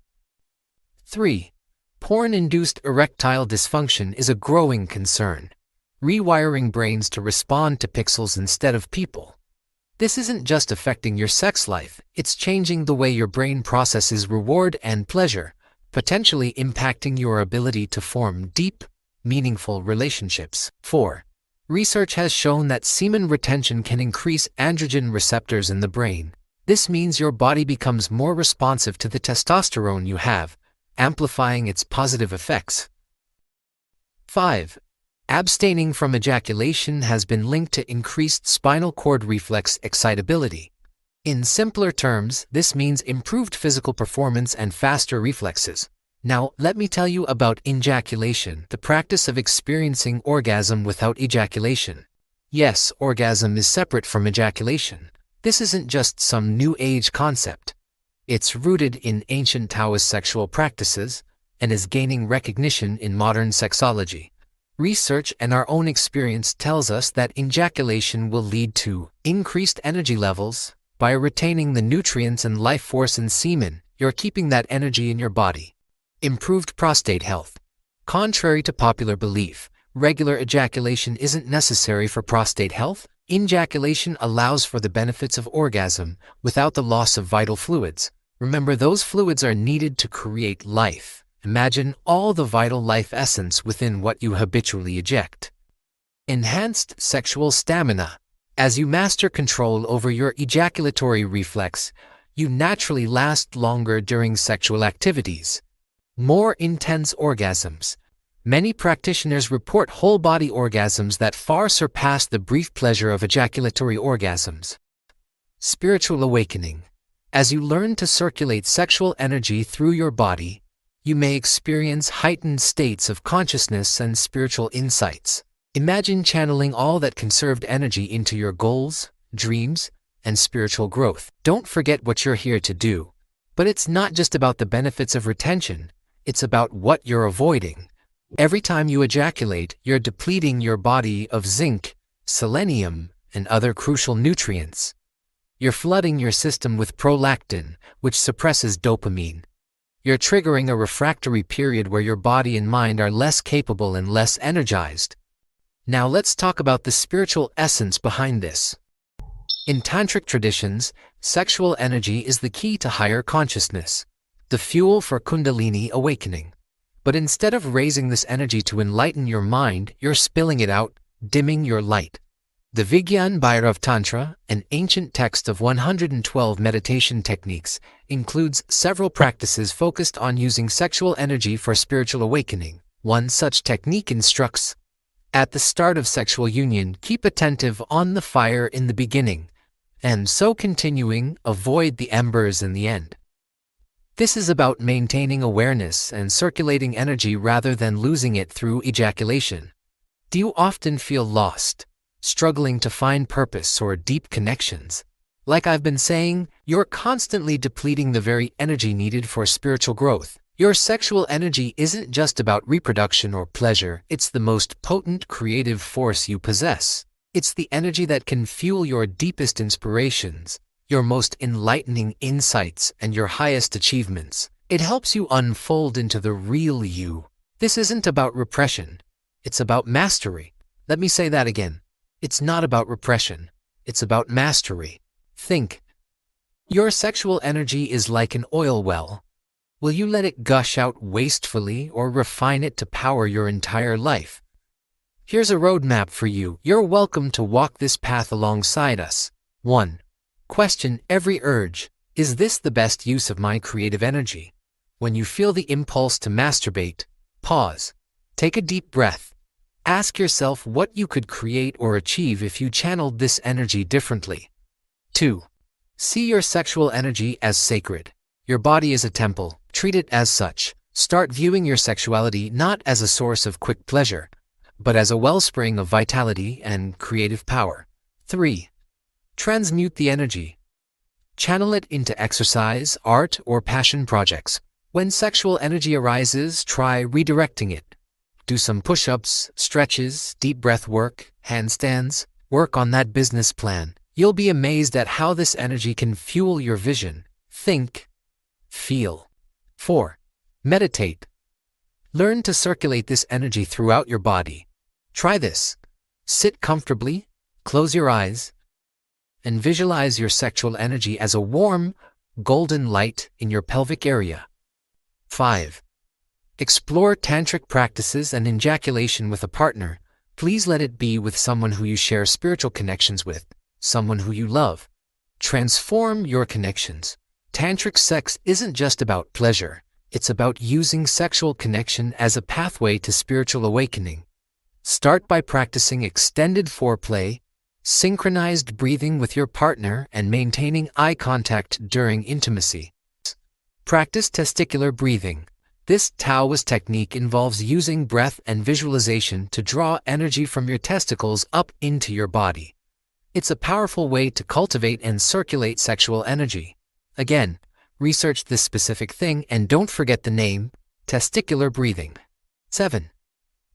3. Porn-induced erectile dysfunction is a growing concern, rewiring brains to respond to pixels instead of people. This isn't just affecting your sex life, it's changing the way your brain processes reward and pleasure, potentially impacting your ability to form deep, meaningful relationships. 4. Research has shown that semen retention can increase androgen receptors in the brain. This means your body becomes more responsive to the testosterone you have, amplifying its positive effects. 5. Abstaining from ejaculation has been linked to increased spinal cord reflex excitability. In simpler terms, this means improved physical performance and faster reflexes. Now, let me tell you about injaculation, the practice of experiencing orgasm without ejaculation. Yes, orgasm is separate from ejaculation. This isn't just some new age concept. It's rooted in ancient Taoist sexual practices and is gaining recognition in modern sexology. Research and our own experience tells us that ejaculation will lead to increased energy levels. By retaining the nutrients and life force in semen, you're keeping that energy in your body. Improved prostate health. Contrary to popular belief, regular ejaculation isn't necessary for prostate health. Ejaculation allows for the benefits of orgasm without the loss of vital fluids. Remember, those fluids are needed to create life. Imagine all the vital life essence within what you habitually eject. Enhanced sexual stamina. As you master control over your ejaculatory reflex, you naturally last longer during sexual activities. More intense orgasms. Many practitioners report whole-body orgasms that far surpass the brief pleasure of ejaculatory orgasms. Spiritual awakening. As you learn to circulate sexual energy through your body, you may experience heightened states of consciousness and spiritual insights. Imagine channeling all that conserved energy into your goals, dreams, and spiritual growth. Don't forget what you're here to do. But it's not just about the benefits of retention, it's about what you're avoiding. Every time you ejaculate, you're depleting your body of zinc, selenium, and other crucial nutrients. You're flooding your system with prolactin, which suppresses dopamine. You're triggering a refractory period where your body and mind are less capable and less energized. Now let's talk about the spiritual essence behind this. In tantric traditions, sexual energy is the key to higher consciousness, the fuel for kundalini awakening. But instead of raising this energy to enlighten your mind, you're spilling it out, dimming your light. The Vigyan Bhairav Tantra, an ancient text of 112 meditation techniques, includes several practices focused on using sexual energy for spiritual awakening. One such technique instructs, at the start of sexual union, keep attentive on the fire in the beginning, and so continuing, avoid the embers in the end. This is about maintaining awareness and circulating energy rather than losing it through ejaculation. Do you often feel lost, struggling to find purpose or deep connections? Like I've been saying, you're constantly depleting the very energy needed for spiritual growth. Your sexual energy isn't just about reproduction or pleasure, it's the most potent creative force you possess. It's the energy that can fuel your deepest inspirations, your most enlightening insights, and your highest achievements. It helps you unfold into the real you. This isn't about repression, it's about mastery. Let me say that again. It's not about repression, it's about mastery. Think. Your sexual energy is like an oil well. Will you let it gush out wastefully or refine it to power your entire life? Here's a roadmap for you. You're welcome to walk this path alongside us. 1. Question every urge. Is this the best use of my creative energy? When you feel the impulse to masturbate, pause. Take a deep breath. Ask yourself what you could create or achieve if you channeled this energy differently. 2. See your sexual energy as sacred. Your body is a temple. Treat it as such. Start viewing your sexuality not as a source of quick pleasure, but as a wellspring of vitality and creative power. 3. Transmute the energy. Channel it into exercise, art, or passion projects. When sexual energy arises, try redirecting it. Do some push-ups, stretches, deep breath work, handstands. Work on that business plan. You'll be amazed at how this energy can fuel your vision. Think. Feel. 4. Meditate. Learn to circulate this energy throughout your body. Try this. Sit comfortably, close your eyes, and visualize your sexual energy as a warm, golden light in your pelvic area. 5. Explore tantric practices and ejaculation with a partner. Please let it be with someone who you share spiritual connections with, someone who you love. Transform your connections. Tantric sex isn't just about pleasure. It's about using sexual connection as a pathway to spiritual awakening. Start by practicing extended foreplay, synchronized breathing with your partner, and maintaining eye contact during intimacy. Practice testicular breathing. This Taoist technique involves using breath and visualization to draw energy from your testicles up into your body. It's a powerful way to cultivate and circulate sexual energy. Again, research this specific thing and don't forget the name, testicular breathing. 7.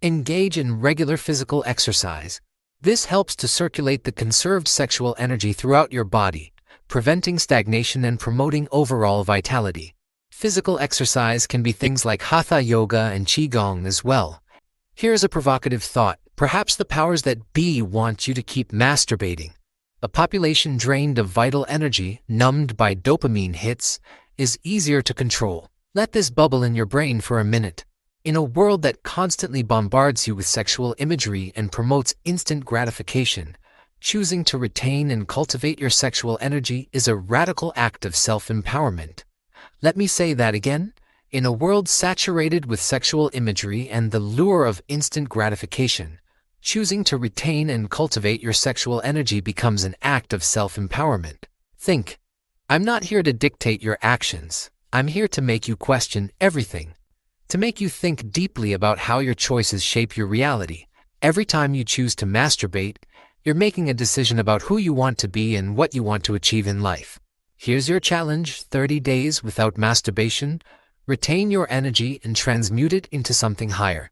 Engage in regular physical exercise. This helps to circulate the conserved sexual energy throughout your body, preventing stagnation and promoting overall vitality. Physical exercise can be things like hatha yoga and qigong as well. Here's a provocative thought. Perhaps the powers that be want you to keep masturbating. A population drained of vital energy, numbed by dopamine hits, is easier to control. Let this bubble in your brain for a minute. In a world that constantly bombards you with sexual imagery and promotes instant gratification, choosing to retain and cultivate your sexual energy is a radical act of self-empowerment. Let me say that again. In a world saturated with sexual imagery and the lure of instant gratification, choosing to retain and cultivate your sexual energy becomes an act of self-empowerment. Think, I'm not here to dictate your actions. I'm here to make you question everything. To make you think deeply about how your choices shape your reality. Every time you choose to masturbate, you're making a decision about who you want to be and what you want to achieve in life. Here's your challenge: 30 days without masturbation. Retain your energy and transmute it into something higher.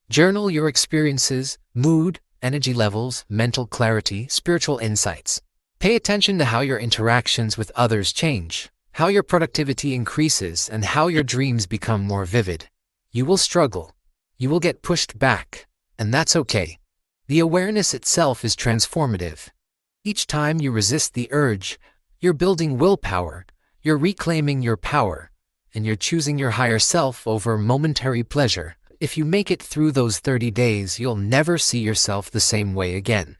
Journal your experiences, mood, energy levels, mental clarity, spiritual insights. Pay attention to how your interactions with others change, how your productivity increases, and how your dreams become more vivid. You will struggle. You will get pushed back, and that's okay. The awareness itself is transformative. Each time you resist the urge, you're building willpower, you're reclaiming your power, and you're choosing your higher self over momentary pleasure. If you make it through those 30 days, you'll never see yourself the same way again.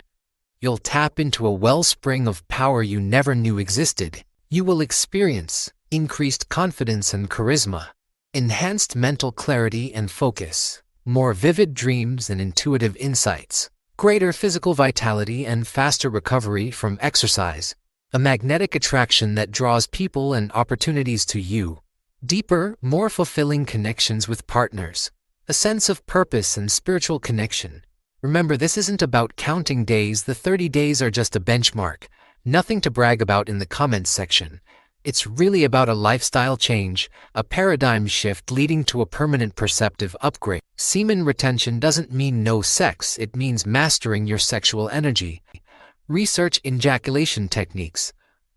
You'll tap into a wellspring of power you never knew existed. You will experience increased confidence and charisma, enhanced mental clarity and focus, more vivid dreams and intuitive insights, greater physical vitality and faster recovery from exercise, a magnetic attraction that draws people and opportunities to you, deeper, more fulfilling connections with partners, a sense of purpose and spiritual connection. Remember, this isn't about counting days. The 30 days are just a benchmark, nothing to brag about in the comments section. It's really about a lifestyle change, a paradigm shift leading to a permanent perceptive upgrade. Semen retention doesn't mean no sex, it means mastering your sexual energy. Research ejaculation techniques.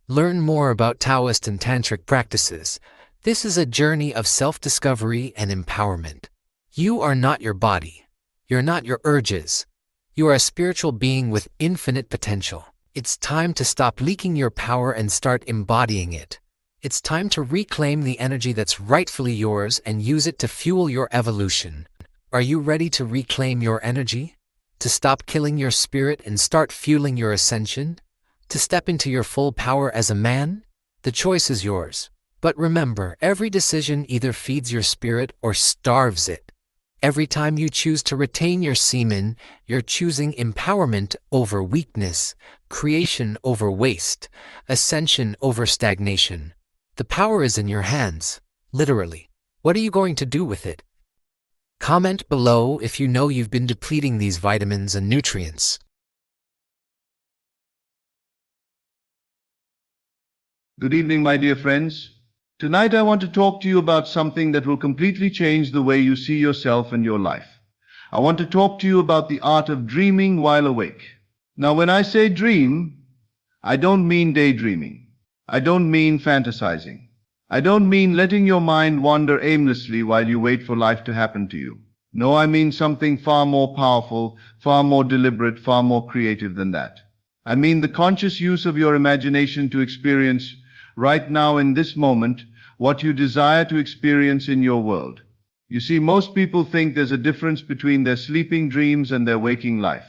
Learn more about Taoist and Tantric practices. This is a journey of self-discovery and empowerment. You are not your body. You're not your urges. You are a spiritual being with infinite potential. It's time to stop leaking your power and start embodying it. It's time to reclaim the energy that's rightfully yours and use it to fuel your evolution. Are you ready to reclaim your energy? To stop killing your spirit and start fueling your ascension? To step into your full power as a man? The choice is yours. But remember, every decision either feeds your spirit or starves it. Every time you choose to retain your semen, you're choosing empowerment over weakness, creation over waste, ascension over stagnation. The power is in your hands, literally. What are you going to do with it? Comment below if you know you've been depleting these vitamins and nutrients. Good evening, my dear friends. Tonight I want to talk to you about something that will completely change the way you see yourself and your life. I want to talk to you about the art of dreaming while awake. Now, when I say dream, I don't mean daydreaming. I don't mean fantasizing. I don't mean letting your mind wander aimlessly while you wait for life to happen to you. No, I mean something far more powerful, far more deliberate, far more creative than that. I mean the conscious use of your imagination to experience right now in this moment what you desire to experience in your world. You see, most people think there's a difference between their sleeping dreams and their waking life.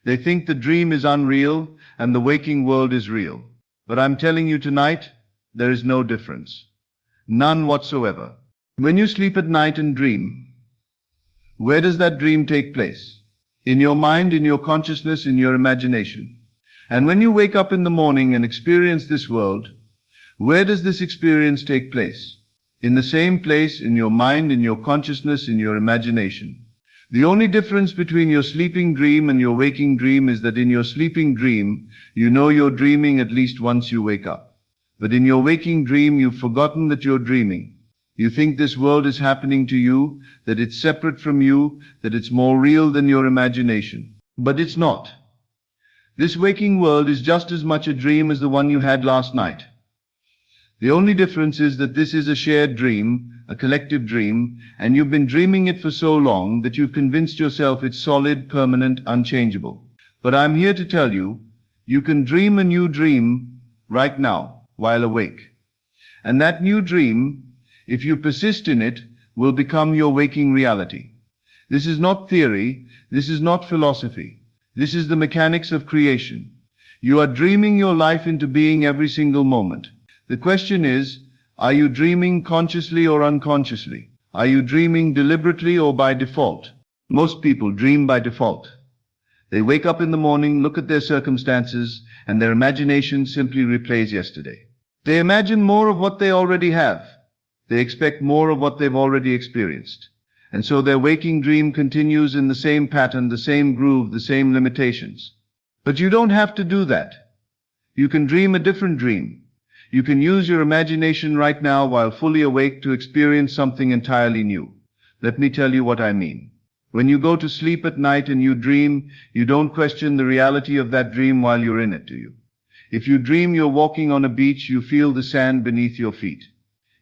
They think the dream is unreal and the waking world is real. But I'm telling you tonight, there is no difference. None whatsoever. When you sleep at night and dream, where does that dream take place? In your mind, in your consciousness, in your imagination. And when you wake up in the morning and experience this world, where does this experience take place? In the same place, in your mind, in your consciousness, in your imagination. The only difference between your sleeping dream and your waking dream is that in your sleeping dream, you know you're dreaming at least once you wake up. But in your waking dream, you've forgotten that you're dreaming. You think this world is happening to you, that it's separate from you, that it's more real than your imagination. But it's not. This waking world is just as much a dream as the one you had last night. The only difference is that this is a shared dream, a collective dream, and you've been dreaming it for so long that you've convinced yourself it's solid, permanent, unchangeable. But I'm here to tell you, you can dream a new dream right now, while awake. And that new dream, if you persist in it, will become your waking reality. This is not theory, this is not philosophy. This is the mechanics of creation. You are dreaming your life into being every single moment. The question is, are you dreaming consciously or unconsciously? Are you dreaming deliberately or by default? Most people dream by default. They wake up in the morning, look at their circumstances, and their imagination simply replays yesterday. They imagine more of what they already have. They expect more of what they've already experienced. And so their waking dream continues in the same pattern, the same groove, the same limitations. But you don't have to do that. You can dream a different dream. You can use your imagination right now while fully awake to experience something entirely new. Let me tell you what I mean. When you go to sleep at night and you dream, you don't question the reality of that dream while you're in it, do you? If you dream you're walking on a beach, you feel the sand beneath your feet.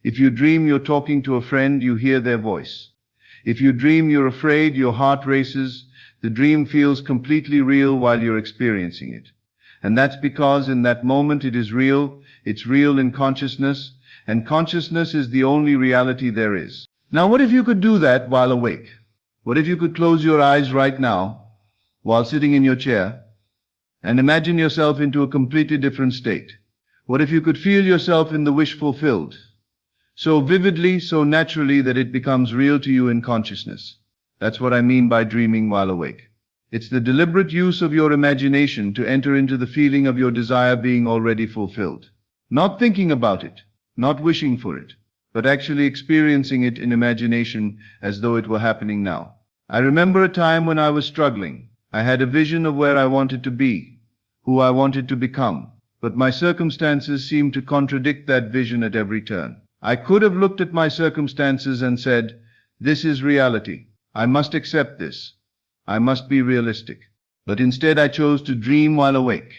If you dream you're talking to a friend, you hear their voice. If you dream you're afraid, your heart races. The dream feels completely real while you're experiencing it. And that's because in that moment it is real. It's real in consciousness, and consciousness is the only reality there is. Now what if you could do that while awake? What if you could close your eyes right now, while sitting in your chair, and imagine yourself into a completely different state? What if you could feel yourself in the wish fulfilled, so vividly, so naturally that it becomes real to you in consciousness? That's what I mean by dreaming while awake. It's the deliberate use of your imagination to enter into the feeling of your desire being already fulfilled. Not thinking about it, not wishing for it, but actually experiencing it in imagination as though it were happening now. I remember a time when I was struggling. I had a vision of where I wanted to be, who I wanted to become, but my circumstances seemed to contradict that vision at every turn. I could have looked at my circumstances and said, this is reality. I must accept this. I must be realistic. But instead I chose to dream while awake.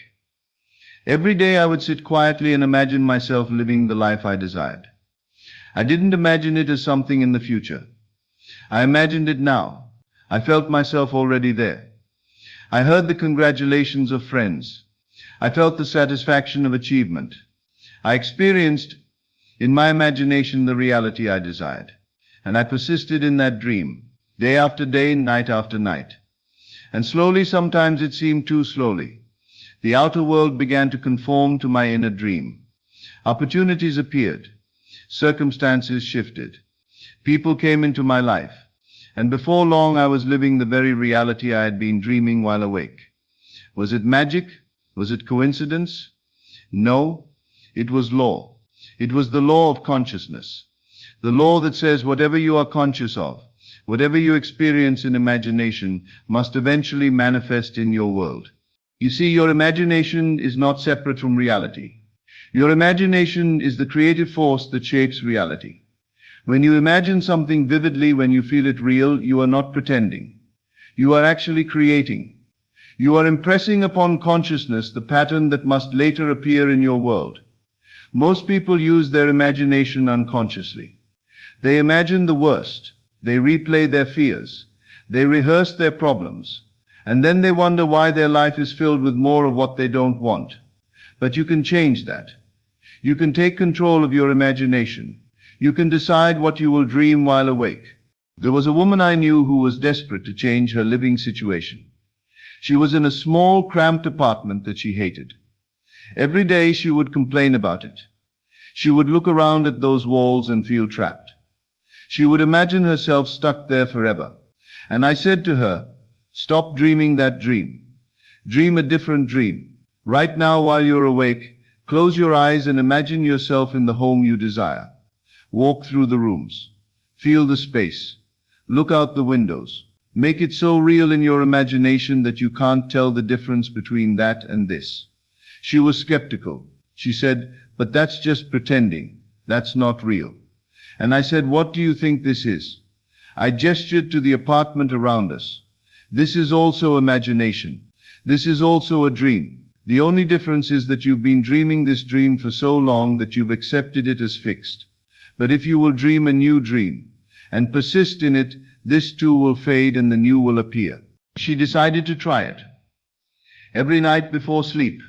Every day I would sit quietly and imagine myself living the life I desired. I didn't imagine it as something in the future. I imagined it now. I felt myself already there. I heard the congratulations of friends. I felt the satisfaction of achievement. I experienced in my imagination the reality I desired. And I persisted in that dream, day after day, night after night. And slowly, sometimes it seemed too slowly, the outer world began to conform to my inner dream. Opportunities appeared. Circumstances shifted. People came into my life. And before long I was living the very reality I had been dreaming while awake. Was it magic? Was it coincidence? No, it was law. It was the law of consciousness. The law that says whatever you are conscious of, whatever you experience in imagination, must eventually manifest in your world. You see, your imagination is not separate from reality. Your imagination is the creative force that shapes reality. When you imagine something vividly, when you feel it real, you are not pretending. You are actually creating. You are impressing upon consciousness the pattern that must later appear in your world. Most people use their imagination unconsciously. They imagine the worst. They replay their fears. They rehearse their problems. And then they wonder why their life is filled with more of what they don't want. But you can change that. You can take control of your imagination. You can decide what you will dream while awake. There was a woman I knew who was desperate to change her living situation. She was in a small, cramped apartment that she hated. Every day she would complain about it. She would look around at those walls and feel trapped. She would imagine herself stuck there forever. And I said to her, "Stop dreaming that dream. Dream a different dream. Right now, while you're awake, close your eyes and imagine yourself in the home you desire. Walk through the rooms. Feel the space. Look out the windows. Make it so real in your imagination that you can't tell the difference between that and this." She was skeptical. She said, "But that's just pretending. That's not real." And I said, "What do you think this is?" I gestured to the apartment around us. "This is also imagination. This is also a dream. The only difference is that you've been dreaming this dream for so long that you've accepted it as fixed. But if you will dream a new dream and persist in it, this too will fade and the new will appear." She decided to try it. Every night before sleep,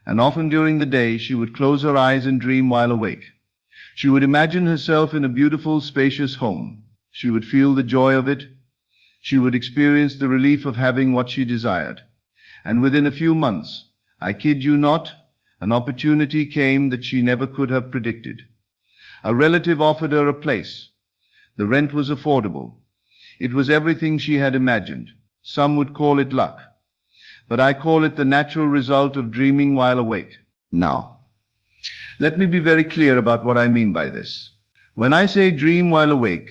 and often during the day, she would close her eyes and dream while awake. She would imagine herself in a beautiful, spacious home. She would feel the joy of it. She would experience the relief of having what she desired. And within a few months, I kid you not, an opportunity came that she never could have predicted. A relative offered her a place. The rent was affordable. It was everything she had imagined. Some would call it luck, but I call it the natural result of dreaming while awake. Now, let me be very clear about what I mean by this. When I say dream while awake,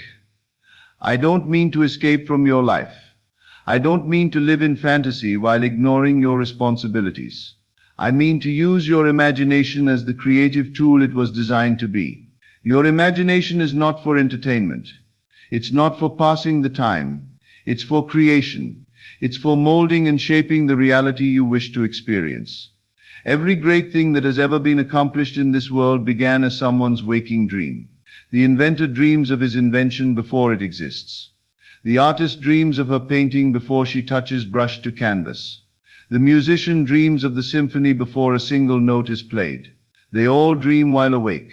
I don't mean to escape from your life. I don't mean to live in fantasy while ignoring your responsibilities. I mean to use your imagination as the creative tool it was designed to be. Your imagination is not for entertainment. It's not for passing the time. It's for creation. It's for molding and shaping the reality you wish to experience. Every great thing that has ever been accomplished in this world began as someone's waking dream. The inventor dreams of his invention before it exists. The artist dreams of her painting before she touches brush to canvas. The musician dreams of the symphony before a single note is played. They all dream while awake.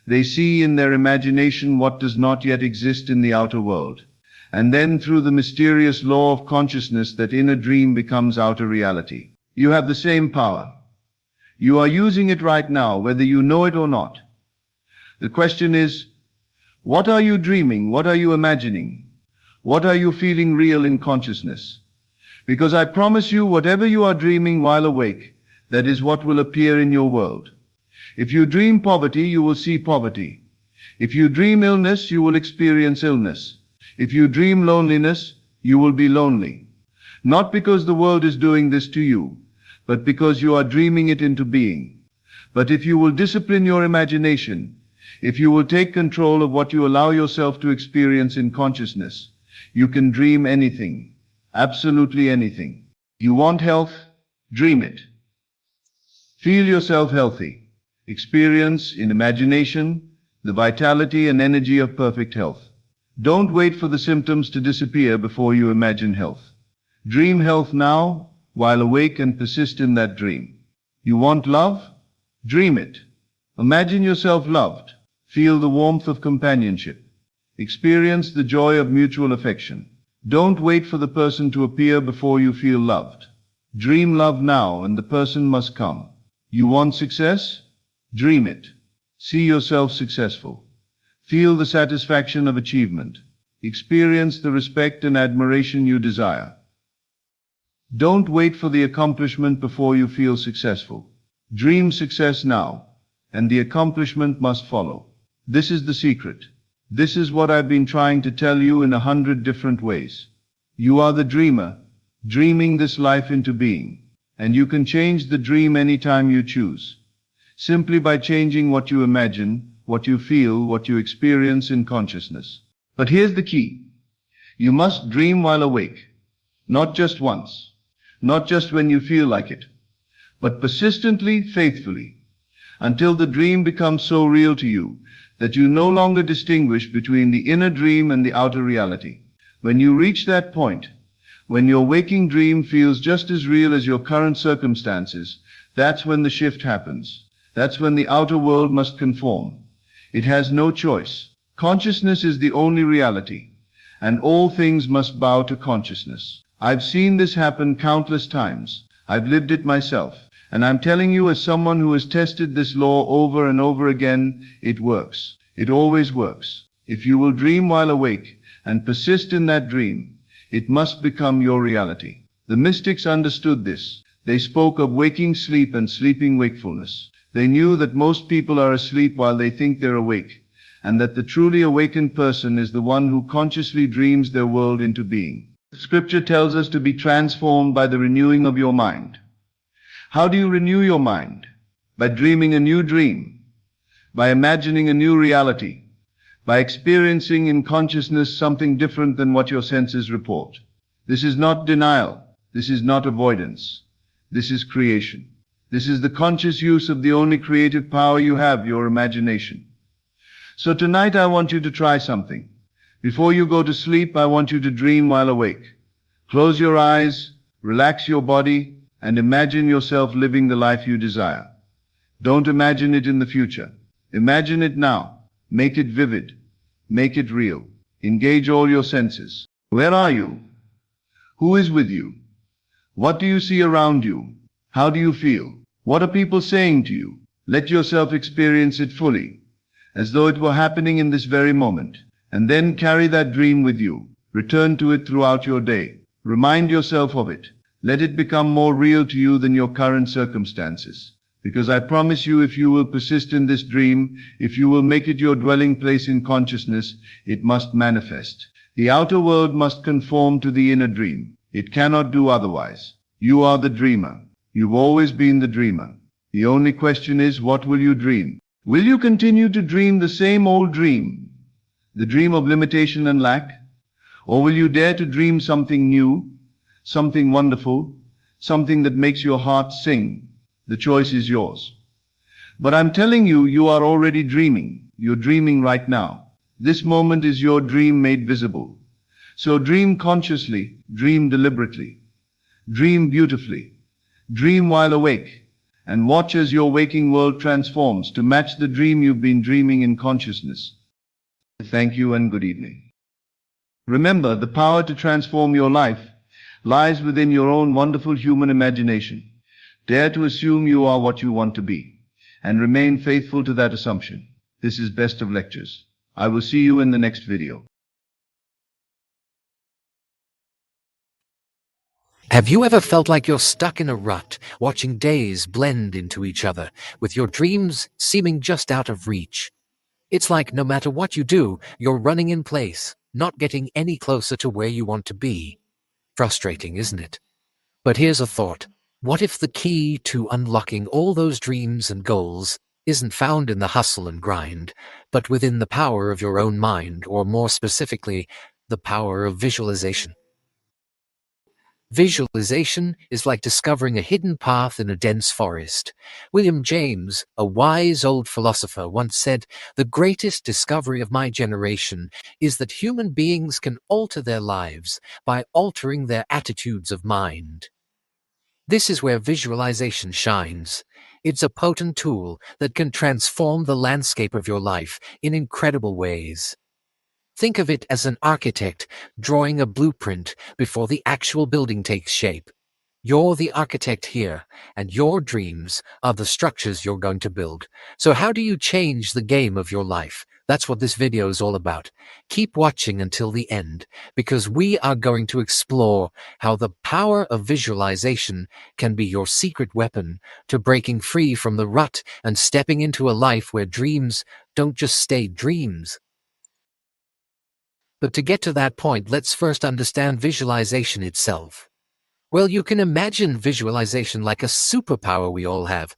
They see in their imagination what does not yet exist in the outer world. And then through the mysterious law of consciousness, that inner dream becomes outer reality. You have the same power. You are using it right now, whether you know it or not. The question is, what are you dreaming? What are you imagining? What are you feeling real in consciousness? Because I promise you, whatever you are dreaming while awake, that is what will appear in your world. If you dream poverty, you will see poverty. If you dream illness, you will experience illness. If you dream loneliness, you will be lonely. Not because the world is doing this to you, but because you are dreaming it into being. But if you will discipline your imagination, if you will take control of what you allow yourself to experience in consciousness, you can dream anything, absolutely anything. You want health? Dream it. Feel yourself healthy. Experience in imagination the vitality and energy of perfect health. Don't wait for the symptoms to disappear before you imagine health. Dream health now, while awake, and persist in that dream. You want love? Dream it. Imagine yourself loved. Feel the warmth of companionship. Experience the joy of mutual affection. Don't wait for the person to appear before you feel loved. Dream love now, and the person must come. You want success? Dream it. See yourself successful. Feel the satisfaction of achievement. Experience the respect and admiration you desire. Don't wait for the accomplishment before you feel successful. Dream success now, and the accomplishment must follow. This is the secret. This is what I've been trying to tell you in 100 different ways. You are the dreamer, dreaming this life into being, and you can change the dream anytime you choose. Simply by changing what you imagine, what you feel, what you experience in consciousness. But here's the key. You must dream while awake. Not just once. Not just when you feel like it. But persistently, faithfully. Until the dream becomes so real to you that you no longer distinguish between the inner dream and the outer reality. When you reach that point, when your waking dream feels just as real as your current circumstances, that's when the shift happens. That's when the outer world must conform. It has no choice. Consciousness is the only reality. and all things must bow to consciousness. I've seen this happen countless times. I've lived it myself. And I'm telling you, as someone who has tested this law over and over again, it works. It always works. If you will dream while awake and persist in that dream, it must become your reality. The mystics understood this. They spoke of waking sleep and sleeping wakefulness. They knew that most people are asleep while they think they're awake, and that the truly awakened person is the one who consciously dreams their world into being. Scripture tells us to be transformed by the renewing of your mind. How do you renew your mind? By dreaming a new dream, by imagining a new reality, by experiencing in consciousness something different than what your senses report. This is not denial. This is not avoidance. This is creation. This is the conscious use of the only creative power you have, your imagination. So tonight I want you to try something. Before you go to sleep, I want you to dream while awake. Close your eyes, relax your body, and imagine yourself living the life you desire. Don't imagine it in the future. Imagine it now. Make it vivid. Make it real. Engage all your senses. Where are you? Who is with you? What do you see around you? How do you feel? What are people saying to you? Let yourself experience it fully, as though it were happening in this very moment. And then carry that dream with you. Return to it throughout your day. Remind yourself of it. Let it become more real to you than your current circumstances. Because I promise you, if you will persist in this dream, if you will make it your dwelling place in consciousness, it must manifest. The outer world must conform to the inner dream. It cannot do otherwise. You are the dreamer. You've always been the dreamer. The only question is, what will you dream? Will you continue to dream the same old dream? The dream of limitation and lack? Or will you dare to dream something new, something wonderful, something that makes your heart sing? The choice is yours. But I'm telling you, you are already dreaming. You're dreaming right now. This moment is your dream made visible. So dream consciously, dream deliberately, dream beautifully, dream while awake, and watch as your waking world transforms to match the dream you've been dreaming in consciousness. Thank you and good evening. Remember, the power to transform your life lies within your own wonderful human imagination. Dare to assume you are what you want to be, and remain faithful to that assumption. This is Best of Lectures. I will see you in the next video. Have you ever felt like you're stuck in a rut, watching days blend into each other, with your dreams seeming just out of reach? It's like no matter what you do, you're running in place, not getting any closer to where you want to be. Frustrating, isn't it? But here's a thought. What if the key to unlocking all those dreams and goals isn't found in the hustle and grind, but within the power of your own mind, or more specifically, the power of visualization? Visualization is like discovering a hidden path in a dense forest. William James, a wise old philosopher, once said, "The greatest discovery of my generation is that human beings can alter their lives by altering their attitudes of mind." This is where visualization shines. It's a potent tool that can transform the landscape of your life in incredible ways. Think of it as an architect drawing a blueprint before the actual building takes shape. You're the architect here, and your dreams are the structures you're going to build. So how do you change the game of your life? That's what this video is all about. Keep watching until the end, because we are going to explore how the power of visualization can be your secret weapon to breaking free from the rut and stepping into a life where dreams don't just stay dreams. But to get to that point, let's first understand visualization itself. Well, you can imagine visualization like a superpower we all have,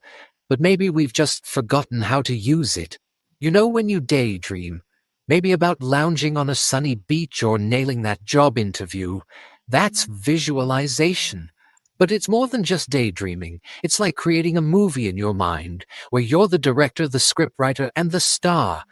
but maybe we've just forgotten how to use it. You know, when you daydream, maybe about lounging on a sunny beach or nailing that job interview, that's visualization. But it's more than just daydreaming. It's like creating a movie in your mind, where you're the director, the scriptwriter, and the star.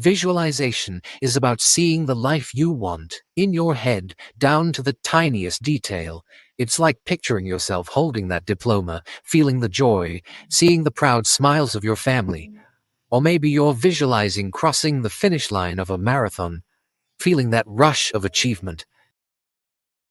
Visualization is about seeing the life you want in your head down to the tiniest detail. It's like picturing yourself holding that diploma, feeling the joy, seeing the proud smiles of your family. Or maybe you're visualizing crossing the finish line of a marathon. feeling that rush of achievement.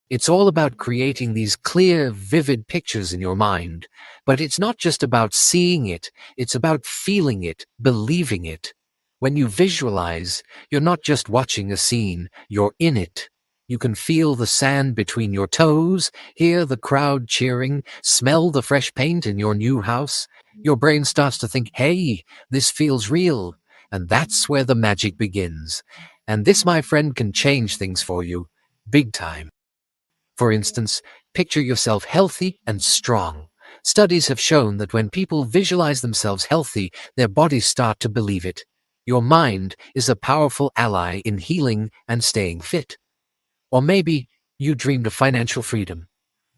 It's all about creating these clear, vivid pictures in your mind. But it's not just about seeing it, it's about feeling it, believing it. When you visualize, you're not just watching a scene, you're in it. You can feel the sand between your toes, hear the crowd cheering, smell the fresh paint in your new house. Your brain starts to think, hey, this feels real. And that's where the magic begins. And this, my friend, can change things for you, big time. For instance, picture yourself healthy and strong. Studies have shown that when people visualize themselves healthy, their bodies start to believe it. Your mind is a powerful ally in healing and staying fit. Or maybe you dreamed of financial freedom.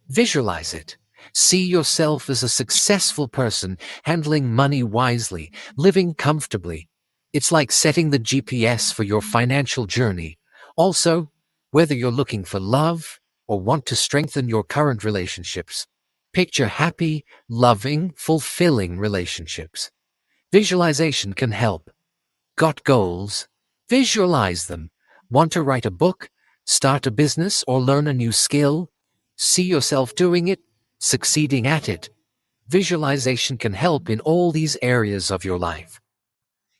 Visualize it. See yourself as a successful person, handling money wisely, living comfortably. It's like setting the GPS for your financial journey. Also, whether you're looking for love or want to strengthen your current relationships, picture happy, loving, fulfilling relationships. Visualization can help. Got goals? Visualize them. Want to write a book, start a business, or learn a new skill? See yourself doing it, succeeding at it. Visualization can help in all these areas of your life.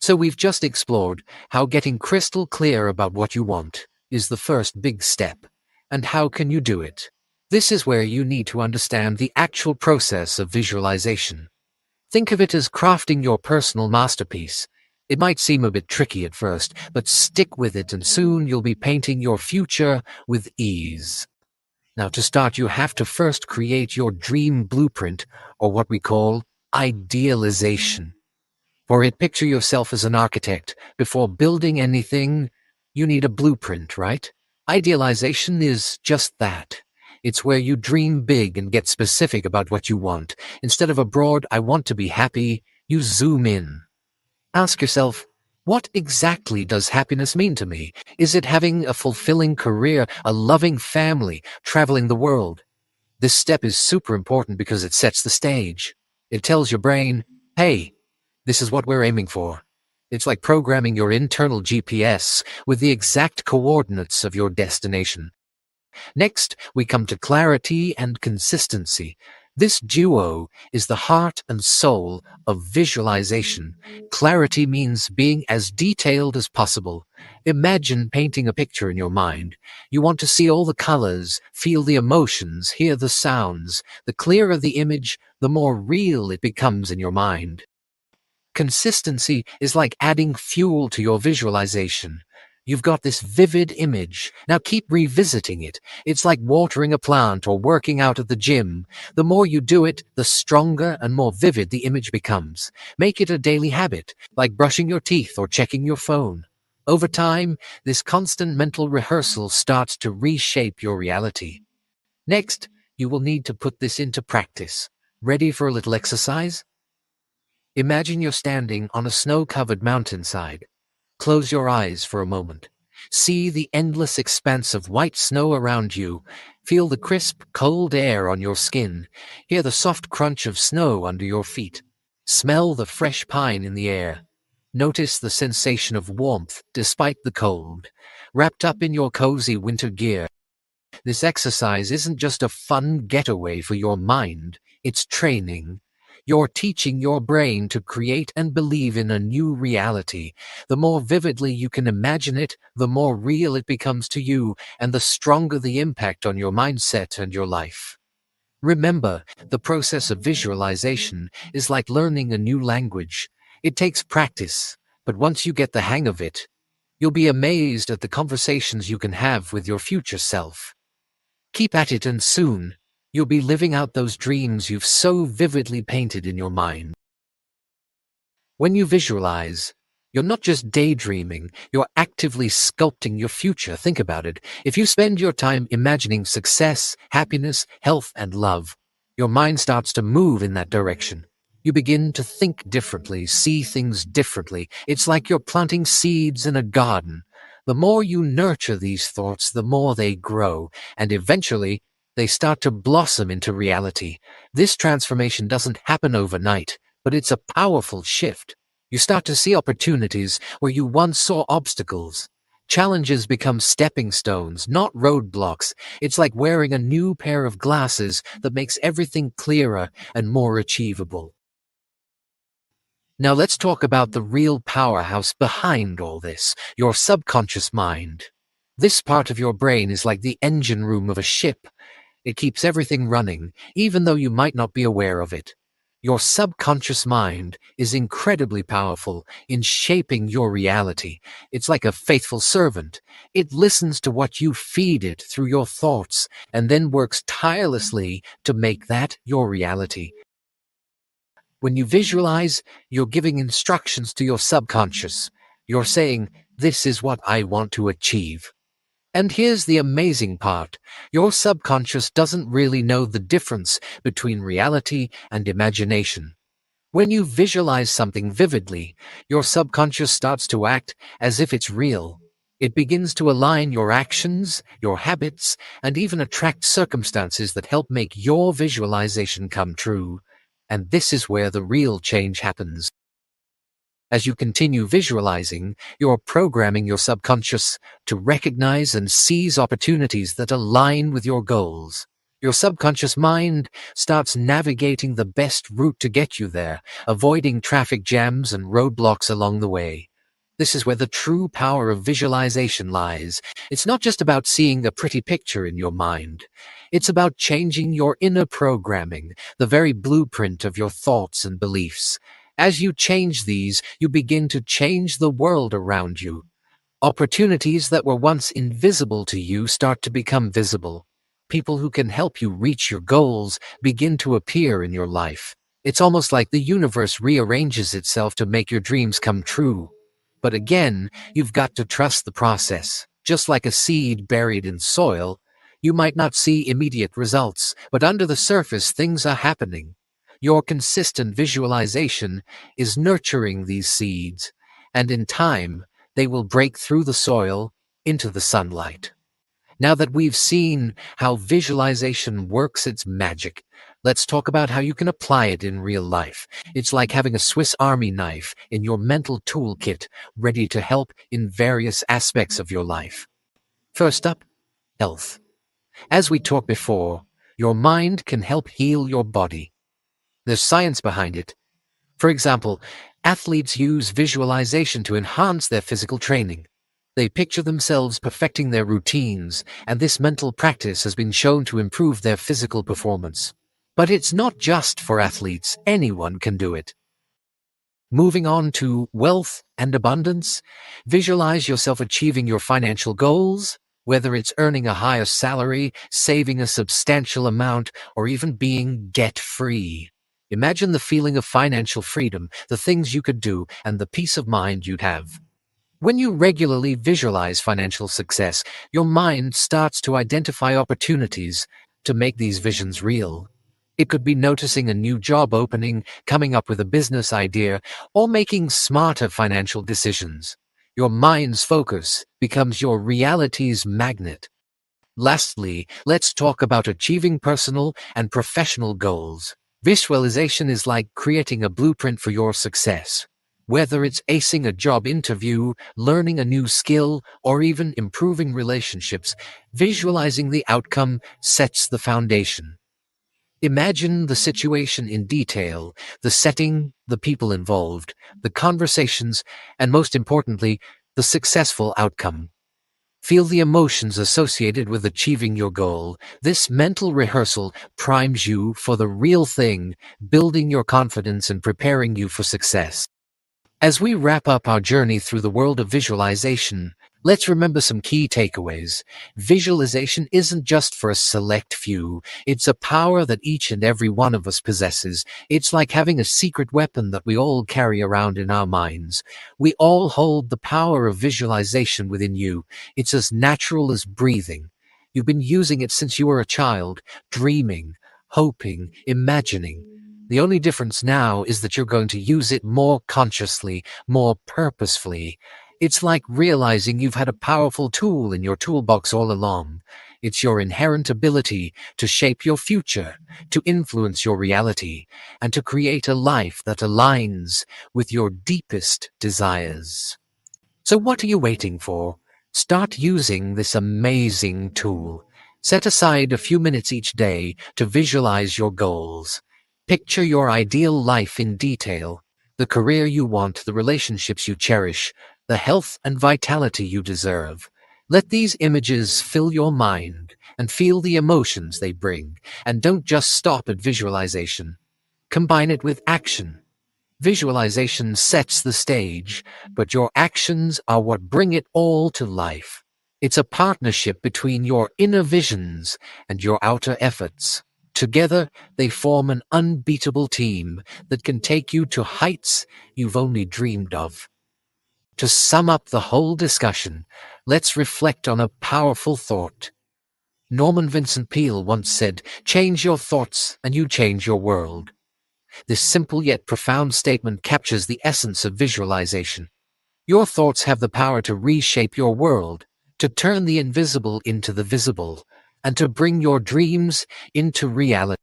So we've just explored how getting crystal clear about what you want is the first big step. And how can you do it? This is where you need to understand the actual process of visualization. Think of it as crafting your personal masterpiece. It might seem a bit tricky at first, but stick with it and soon you'll be painting your future with ease. Now, to start, you have to first create your dream blueprint, or what we call idealization. For it, picture yourself as an architect. Before building anything, you need a blueprint, right? Idealization is just that. It's where you dream big and get specific about what you want. Instead of a broad, I want to be happy, you zoom in. Ask yourself, what exactly does happiness mean to me? Is it having a fulfilling career, a loving family, traveling the world? This step is super important because it sets the stage. It tells your brain, hey, this is what we're aiming for. It's like programming your internal GPS with the exact coordinates of your destination. Next, we come to clarity and consistency. This duo is the heart and soul of visualization. Clarity means being as detailed as possible. Imagine painting a picture in your mind. You want to see all the colors, feel the emotions, hear the sounds. The clearer the image, the more real it becomes in your mind. Consistency is like adding fuel to your visualization. You've got this vivid image. Now keep revisiting it. It's like watering a plant or working out at the gym. The more you do it, the stronger and more vivid the image becomes. Make it a daily habit, like brushing your teeth or checking your phone. Over time, this constant mental rehearsal starts to reshape your reality. Next, you will need to put this into practice. Ready for a little exercise? Imagine you're standing on a snow-covered mountainside. Close your eyes for a moment. See the endless expanse of white snow around you. Feel the crisp, cold air on your skin. Hear the soft crunch of snow under your feet. Smell the fresh pine in the air. Notice the sensation of warmth despite the cold. Wrapped up in your cozy winter gear. This exercise isn't just a fun getaway for your mind. It's training. You're teaching your brain to create and believe in a new reality. The more vividly you can imagine it, the more real it becomes to you, and the stronger the impact on your mindset and your life. Remember, the process of visualization is like learning a new language. It takes practice, but once you get the hang of it, you'll be amazed at the conversations you can have with your future self. Keep at it, and soon, you'll be living out those dreams you've so vividly painted in your mind. When you visualize, you're not just daydreaming, you're actively sculpting your future. Think about it. If you spend your time imagining success, happiness, health, and love, your mind starts to move in that direction. You begin to think differently, see things differently. It's like you're planting seeds in a garden. The more you nurture these thoughts, the more they grow, and eventually, they start to blossom into reality. This transformation doesn't happen overnight, but it's a powerful shift. You start to see opportunities where you once saw obstacles. Challenges become stepping stones, not roadblocks. It's like wearing a new pair of glasses that makes everything clearer and more achievable. Now let's talk about the real powerhouse behind all this, your subconscious mind. This part of your brain is like the engine room of a ship. It keeps everything running, even though you might not be aware of it. Your subconscious mind is incredibly powerful in shaping your reality. It's like a faithful servant. It listens to what you feed it through your thoughts and then works tirelessly to make that your reality. When you visualize, you're giving instructions to your subconscious. You're saying, "This is what I want to achieve." And here's the amazing part. Your subconscious doesn't really know the difference between reality and imagination. When you visualize something vividly, your subconscious starts to act as if it's real. It begins to align your actions, your habits, and even attract circumstances that help make your visualization come true. And this is where the real change happens. As you continue visualizing, you're programming your subconscious to recognize and seize opportunities that align with your goals. Your subconscious mind starts navigating the best route to get you there, avoiding traffic jams and roadblocks along the way. This is where the true power of visualization lies. It's not just about seeing a pretty picture in your mind. It's about changing your inner programming, the very blueprint of your thoughts and beliefs. As you change these, you begin to change the world around you. Opportunities that were once invisible to you start to become visible. People who can help you reach your goals begin to appear in your life. It's almost like the universe rearranges itself to make your dreams come true. But again, you've got to trust the process. Just like a seed buried in soil, you might not see immediate results, but under the surface things are happening. Your consistent visualization is nurturing these seeds, and in time, they will break through the soil into the sunlight. Now that we've seen how visualization works its magic, let's talk about how you can apply it in real life. It's like having a Swiss Army knife in your mental toolkit, ready to help in various aspects of your life. First up, health. As we talked before, your mind can help heal your body. There's science behind it. For example, athletes use visualization to enhance their physical training. They picture themselves perfecting their routines, and this mental practice has been shown to improve their physical performance. But it's not just for athletes. Anyone can do it. Moving on to wealth and abundance, visualize yourself achieving your financial goals, whether it's earning a higher salary, saving a substantial amount, or even being debt-free. Imagine the feeling of financial freedom, the things you could do, and the peace of mind you'd have. When you regularly visualize financial success, your mind starts to identify opportunities to make these visions real. It could be noticing a new job opening, coming up with a business idea, or making smarter financial decisions. Your mind's focus becomes your reality's magnet. Lastly, let's talk about achieving personal and professional goals. Visualization is like creating a blueprint for your success. Whether it's acing a job interview, learning a new skill, or even improving relationships, visualizing the outcome sets the foundation. Imagine the situation in detail, the setting, the people involved, the conversations, and most importantly, the successful outcome. Feel the emotions associated with achieving your goal. This mental rehearsal primes you for the real thing, building your confidence and preparing you for success. As we wrap up our journey through the world of visualization, let's remember some key takeaways. Visualization isn't just for a select few. It's a power that each and every one of us possesses. It's like having a secret weapon that we all carry around in our minds. We all hold the power of visualization within you. It's as natural as breathing. You've been using it since you were a child, dreaming, hoping, imagining. The only difference now is that you're going to use it more consciously, more purposefully. It's like realizing you've had a powerful tool in your toolbox all along. It's your inherent ability to shape your future, to influence your reality, and to create a life that aligns with your deepest desires. So what are you waiting for? Start using this amazing tool. Set aside a few minutes each day to visualize your goals. Picture your ideal life in detail, the career you want, the relationships you cherish, the health and vitality you deserve. Let these images fill your mind and feel the emotions they bring, and don't just stop at visualization. Combine it with action. Visualization sets the stage, but your actions are what bring it all to life. It's a partnership between your inner visions and your outer efforts. Together, they form an unbeatable team that can take you to heights you've only dreamed of. To sum up the whole discussion, let's reflect on a powerful thought. Norman Vincent Peale once said, "Change your thoughts and you change your world." This simple yet profound statement captures the essence of visualization. Your thoughts have the power to reshape your world, to turn the invisible into the visible, and to bring your dreams into reality.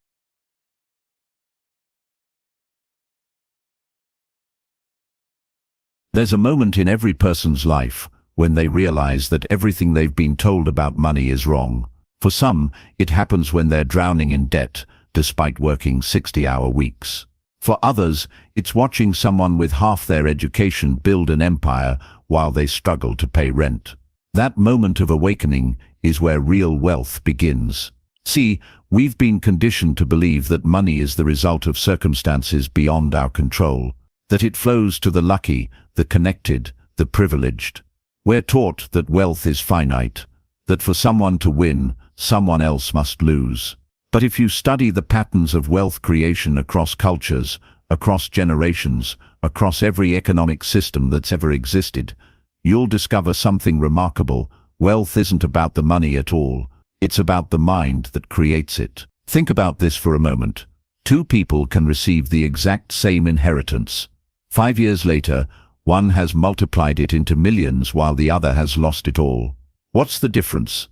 There's a moment in every person's life when they realize that everything they've been told about money is wrong. For some, it happens when they're drowning in debt, despite working 60-hour weeks. For others, it's watching someone with half their education build an empire while they struggle to pay rent. That moment of awakening is where real wealth begins. See, we've been conditioned to believe that money is the result of circumstances beyond our control, that it flows to the lucky, the connected, the privileged. We're taught that wealth is finite, that for someone to win, someone else must lose. But if you study the patterns of wealth creation across cultures, across generations, across every economic system that's ever existed, you'll discover something remarkable. Wealth isn't about the money at all. It's about the mind that creates it. Think about this for a moment. Two people can receive the exact same inheritance. 5 years later, one has multiplied it into millions while the other has lost it all. What's the difference?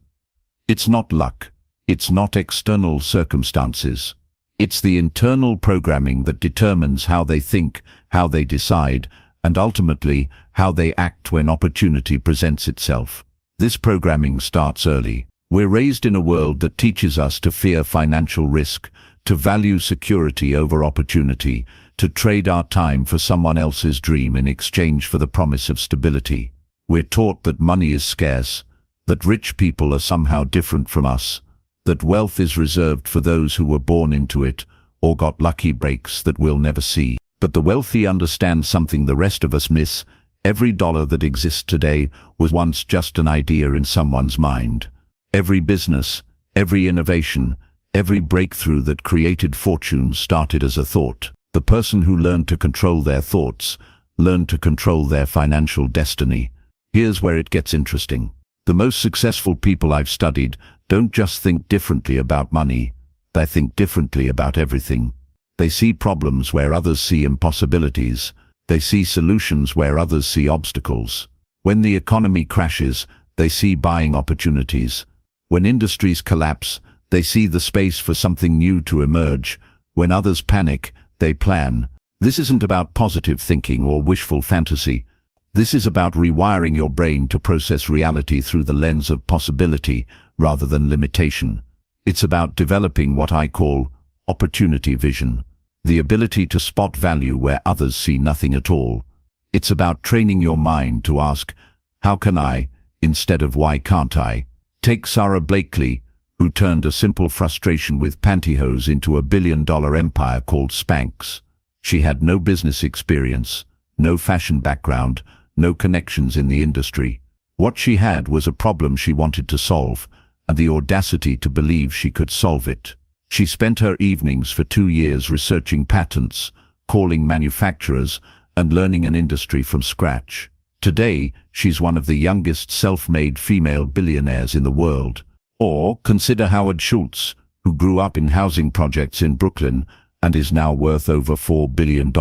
It's not luck. It's not external circumstances. It's the internal programming that determines how they think, how they decide, and ultimately, how they act when opportunity presents itself. This programming starts early. We're raised in a world that teaches us to fear financial risk, to value security over opportunity, to trade our time for someone else's dream in exchange for the promise of stability. We're taught that money is scarce, that rich people are somehow different from us, that wealth is reserved for those who were born into it or got lucky breaks that we'll never see. But the wealthy understand something the rest of us miss. Every dollar that exists today was once just an idea in someone's mind. Every business, every innovation, every breakthrough that created fortune started as a thought. The person who learned to control their thoughts learned to control their financial destiny. Here's where it gets interesting. The most successful people I've studied don't just think differently about money, they think differently about everything. They see problems where others see impossibilities. They see solutions where others see obstacles. When the economy crashes, they see buying opportunities. When industries collapse, they see the space for something new to emerge. When others panic, they plan. This isn't about positive thinking or wishful fantasy. This is about rewiring your brain to process reality through the lens of possibility rather than limitation. It's about developing what I call opportunity vision, the ability to spot value where others see nothing at all. It's about training your mind to ask, how can I, instead of why can't I? Take Sarah Blakely, who turned a simple frustration with pantyhose into a billion-dollar empire called Spanx. She had no business experience, no fashion background, no connections in the industry. What she had was a problem she wanted to solve, and the audacity to believe she could solve it. She spent her evenings for 2 years researching patents, calling manufacturers, and learning an industry from scratch. Today, she's one of the youngest self-made female billionaires in the world. Or consider Howard Schultz, who grew up in housing projects in Brooklyn and is now worth over $4 billion.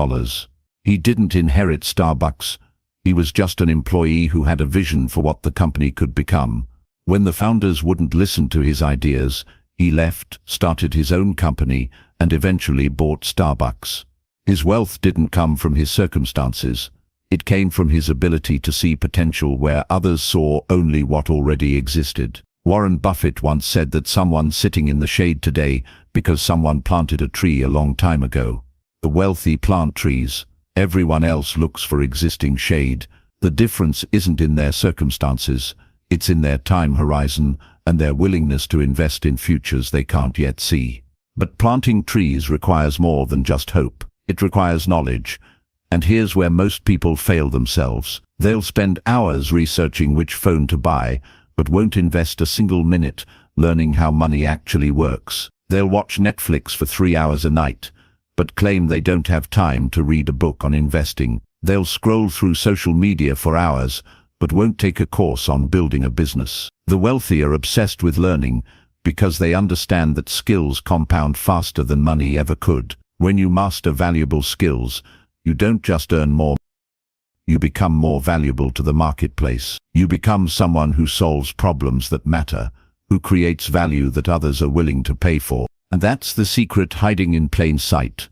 He didn't inherit Starbucks. He was just an employee who had a vision for what the company could become. When the founders wouldn't listen to his ideas, he left, started his own company, and eventually bought Starbucks. His wealth didn't come from his circumstances. It came from his ability to see potential where others saw only what already existed. Warren Buffett once said that someone's sitting in the shade today because someone planted a tree a long time ago. The wealthy plant trees. Everyone else looks for existing shade. The difference isn't in their circumstances, it's in their time horizon and their willingness to invest in futures they can't yet see. But planting trees requires more than just hope. It requires knowledge. And here's where most people fail themselves. They'll spend hours researching which phone to buy, but won't invest a single minute learning how money actually works. They'll watch Netflix for 3 hours a night, but claim they don't have time to read a book on investing. They'll scroll through social media for hours, but won't take a course on building a business. The wealthy are obsessed with learning because they understand that skills compound faster than money ever could. When you master valuable skills, you don't just earn more. You become more valuable to the marketplace. You become someone who solves problems that matter, who creates value that others are willing to pay for. And that's the secret hiding in plain sight.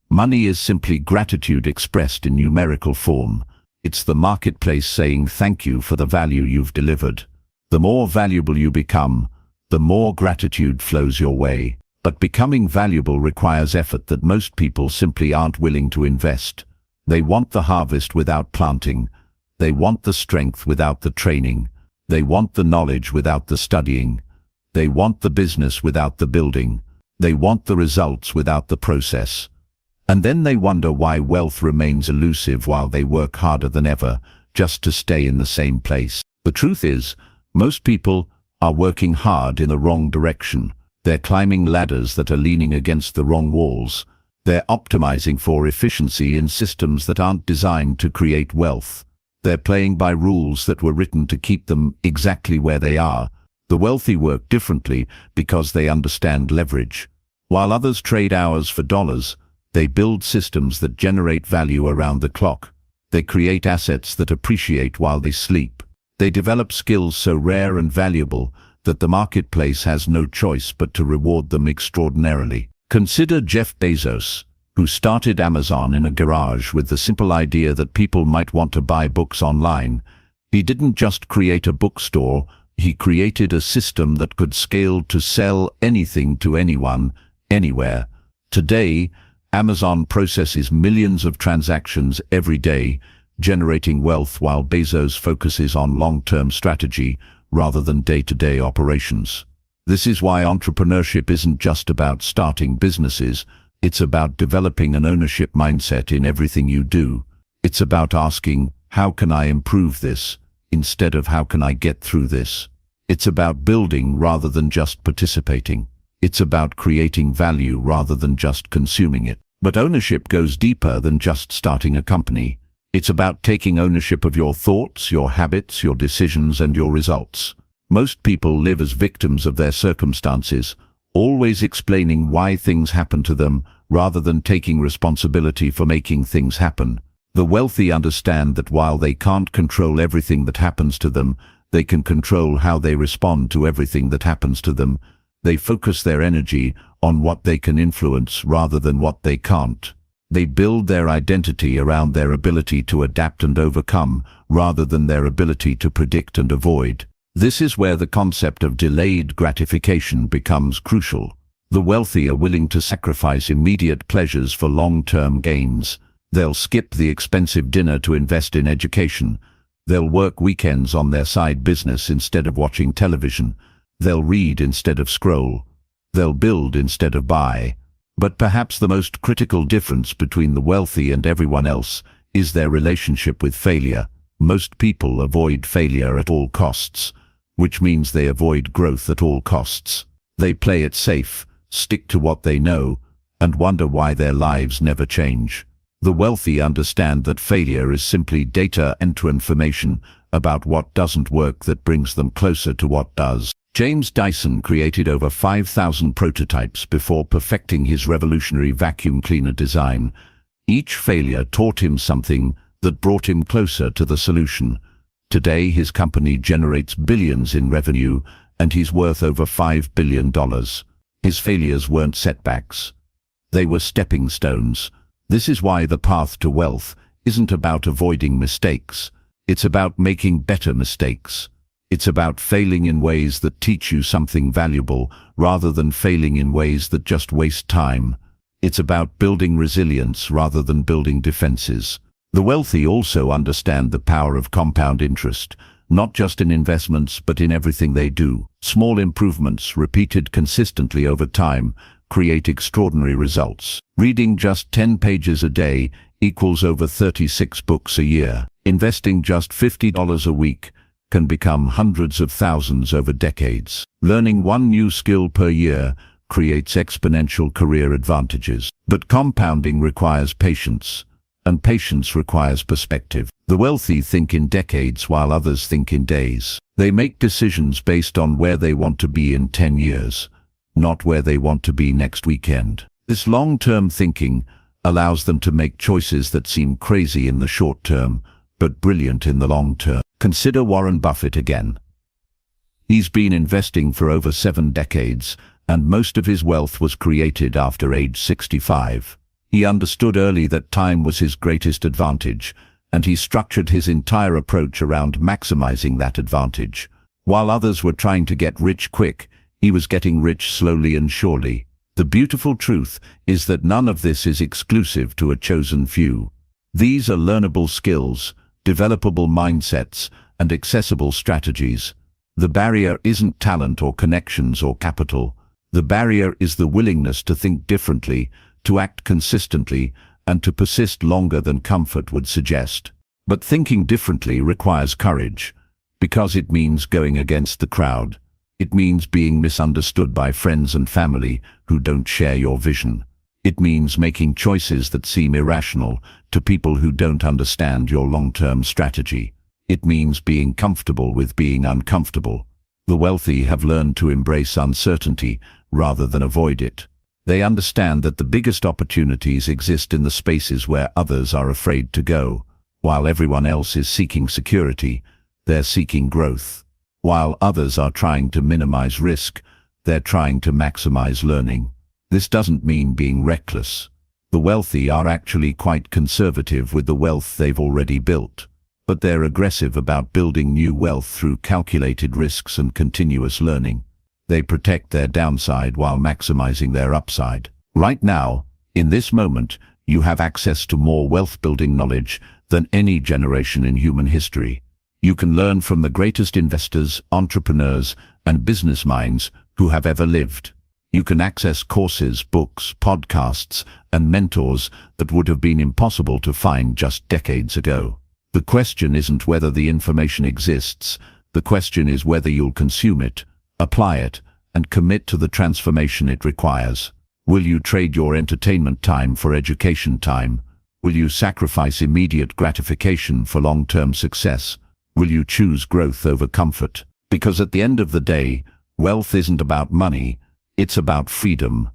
Money is simply gratitude expressed in numerical form. It's the marketplace saying thank you for the value you've delivered. The more valuable you become, the more gratitude flows your way. But becoming valuable requires effort that most people simply aren't willing to invest. They want the harvest without planting. They want the strength without the training. They want the knowledge without the studying. They want the business without the building. They want the results without the process. And then they wonder why wealth remains elusive while they work harder than ever, just to stay in the same place. The truth is, most people are working hard in the wrong direction. They're climbing ladders that are leaning against the wrong walls. They're optimizing for efficiency in systems that aren't designed to create wealth. They're playing by rules that were written to keep them exactly where they are. The wealthy work differently because they understand leverage. While others trade hours for dollars, they build systems that generate value around the clock. They create assets that appreciate while they sleep. They develop skills so rare and valuable that the marketplace has no choice but to reward them extraordinarily. Consider Jeff Bezos, who started Amazon in a garage with the simple idea that people might want to buy books online. He didn't just create a bookstore, he created a system that could scale to sell anything to anyone, anywhere. Today, Amazon processes millions of transactions every day, generating wealth while Bezos focuses on long-term strategy rather than day-to-day operations. This is why entrepreneurship isn't just about starting businesses, it's about developing an ownership mindset in everything you do. It's about asking, how can I improve this, instead of how can I get through this? It's about building rather than just participating. It's about creating value rather than just consuming it. But ownership goes deeper than just starting a company. It's about taking ownership of your thoughts, your habits, your decisions, and your results. Most people live as victims of their circumstances, always explaining why things happen to them rather than taking responsibility for making things happen. The wealthy understand that while they can't control everything that happens to them, they can control how they respond to everything that happens to them. They focus their energy on what they can influence rather than what they can't. They build their identity around their ability to adapt and overcome, rather than their ability to predict and avoid. This is where the concept of delayed gratification becomes crucial. The wealthy are willing to sacrifice immediate pleasures for long-term gains. They'll skip the expensive dinner to invest in education. They'll work weekends on their side business instead of watching television. They'll read instead of scroll. They'll build instead of buy. But perhaps the most critical difference between the wealthy and everyone else is their relationship with failure. Most people avoid failure at all costs, which means they avoid growth at all costs. They play it safe, stick to what they know, and wonder why their lives never change. The wealthy understand that failure is simply data into information about what doesn't work that brings them closer to what does. James Dyson created over 5,000 prototypes before perfecting his revolutionary vacuum cleaner design. Each failure taught him something that brought him closer to the solution. Today, his company generates billions in revenue, and he's worth over $5 billion. His failures weren't setbacks. They were stepping stones. This is why the path to wealth isn't about avoiding mistakes. It's about making better mistakes. It's about failing in ways that teach you something valuable rather than failing in ways that just waste time. It's about building resilience rather than building defenses. The wealthy also understand the power of compound interest, not just in investments but in everything they do. Small improvements, repeated consistently over time, create extraordinary results. Reading just 10 pages a day equals over 36 books a year. Investing just $50 a week can become hundreds of thousands over decades. Learning one new skill per year creates exponential career advantages. But compounding requires patience, and patience requires perspective. The wealthy think in decades while others think in days. They make decisions based on where they want to be in 10 years, not where they want to be next weekend. This long-term thinking allows them to make choices that seem crazy in the short term, but brilliant in the long term. Consider Warren Buffett again. He's been investing for over 7 decades, and most of his wealth was created after age 65. He understood early that time was his greatest advantage, and he structured his entire approach around maximizing that advantage. While others were trying to get rich quick, he was getting rich slowly and surely. The beautiful truth is that none of this is exclusive to a chosen few. These are learnable skills, developable mindsets, and accessible strategies. The barrier isn't talent or connections or capital. The barrier is the willingness to think differently, to act consistently, and to persist longer than comfort would suggest. But thinking differently requires courage, because it means going against the crowd. It means being misunderstood by friends and family who don't share your vision. It means making choices that seem irrational to people who don't understand your long-term strategy. It means being comfortable with being uncomfortable. The wealthy have learned to embrace uncertainty rather than avoid it. They understand that the biggest opportunities exist in the spaces where others are afraid to go. While everyone else is seeking security, they're seeking growth. While others are trying to minimize risk, they're trying to maximize learning. This doesn't mean being reckless. The wealthy are actually quite conservative with the wealth they've already built, but they're aggressive about building new wealth through calculated risks and continuous learning. They protect their downside while maximizing their upside. Right now, in this moment, you have access to more wealth-building knowledge than any generation in human history. You can learn from the greatest investors, entrepreneurs, and business minds who have ever lived. You can access courses, books, podcasts, and mentors that would have been impossible to find just decades ago. The question isn't whether the information exists. The question is whether you'll consume it, apply it, and commit to the transformation it requires. Will you trade your entertainment time for education time? Will you sacrifice immediate gratification for long-term success? Will you choose growth over comfort? Because at the end of the day, wealth isn't about money, it's about freedom.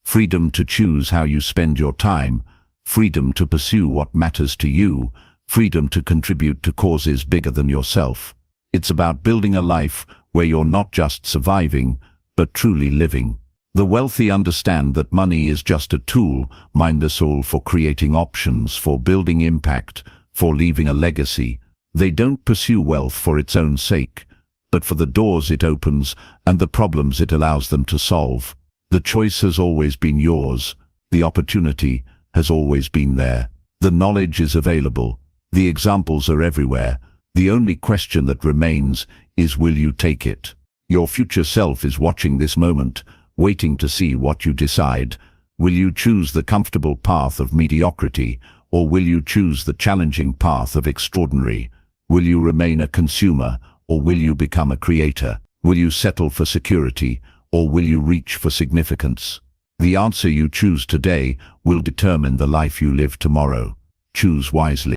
Freedom to choose how you spend your time, freedom to pursue what matters to you, freedom to contribute to causes bigger than yourself. It's about building a life where you're not just surviving, but truly living. The wealthy understand that money is just a tool, mindless all for creating options, for building impact, for leaving a legacy. They don't pursue wealth for its own sake, but for the doors it opens and the problems it allows them to solve. The choice has always been yours. The opportunity has always been there. The knowledge is available. The examples are everywhere. The only question that remains is, will you take it? Your future self is watching this moment, waiting to see what you decide. Will you choose the comfortable path of mediocrity, or will you choose the challenging path of extraordinary? Will you remain a consumer, or will you become a creator? Will you settle for security, or will you reach for significance? The answer you choose today will determine the life you live tomorrow. Choose wisely.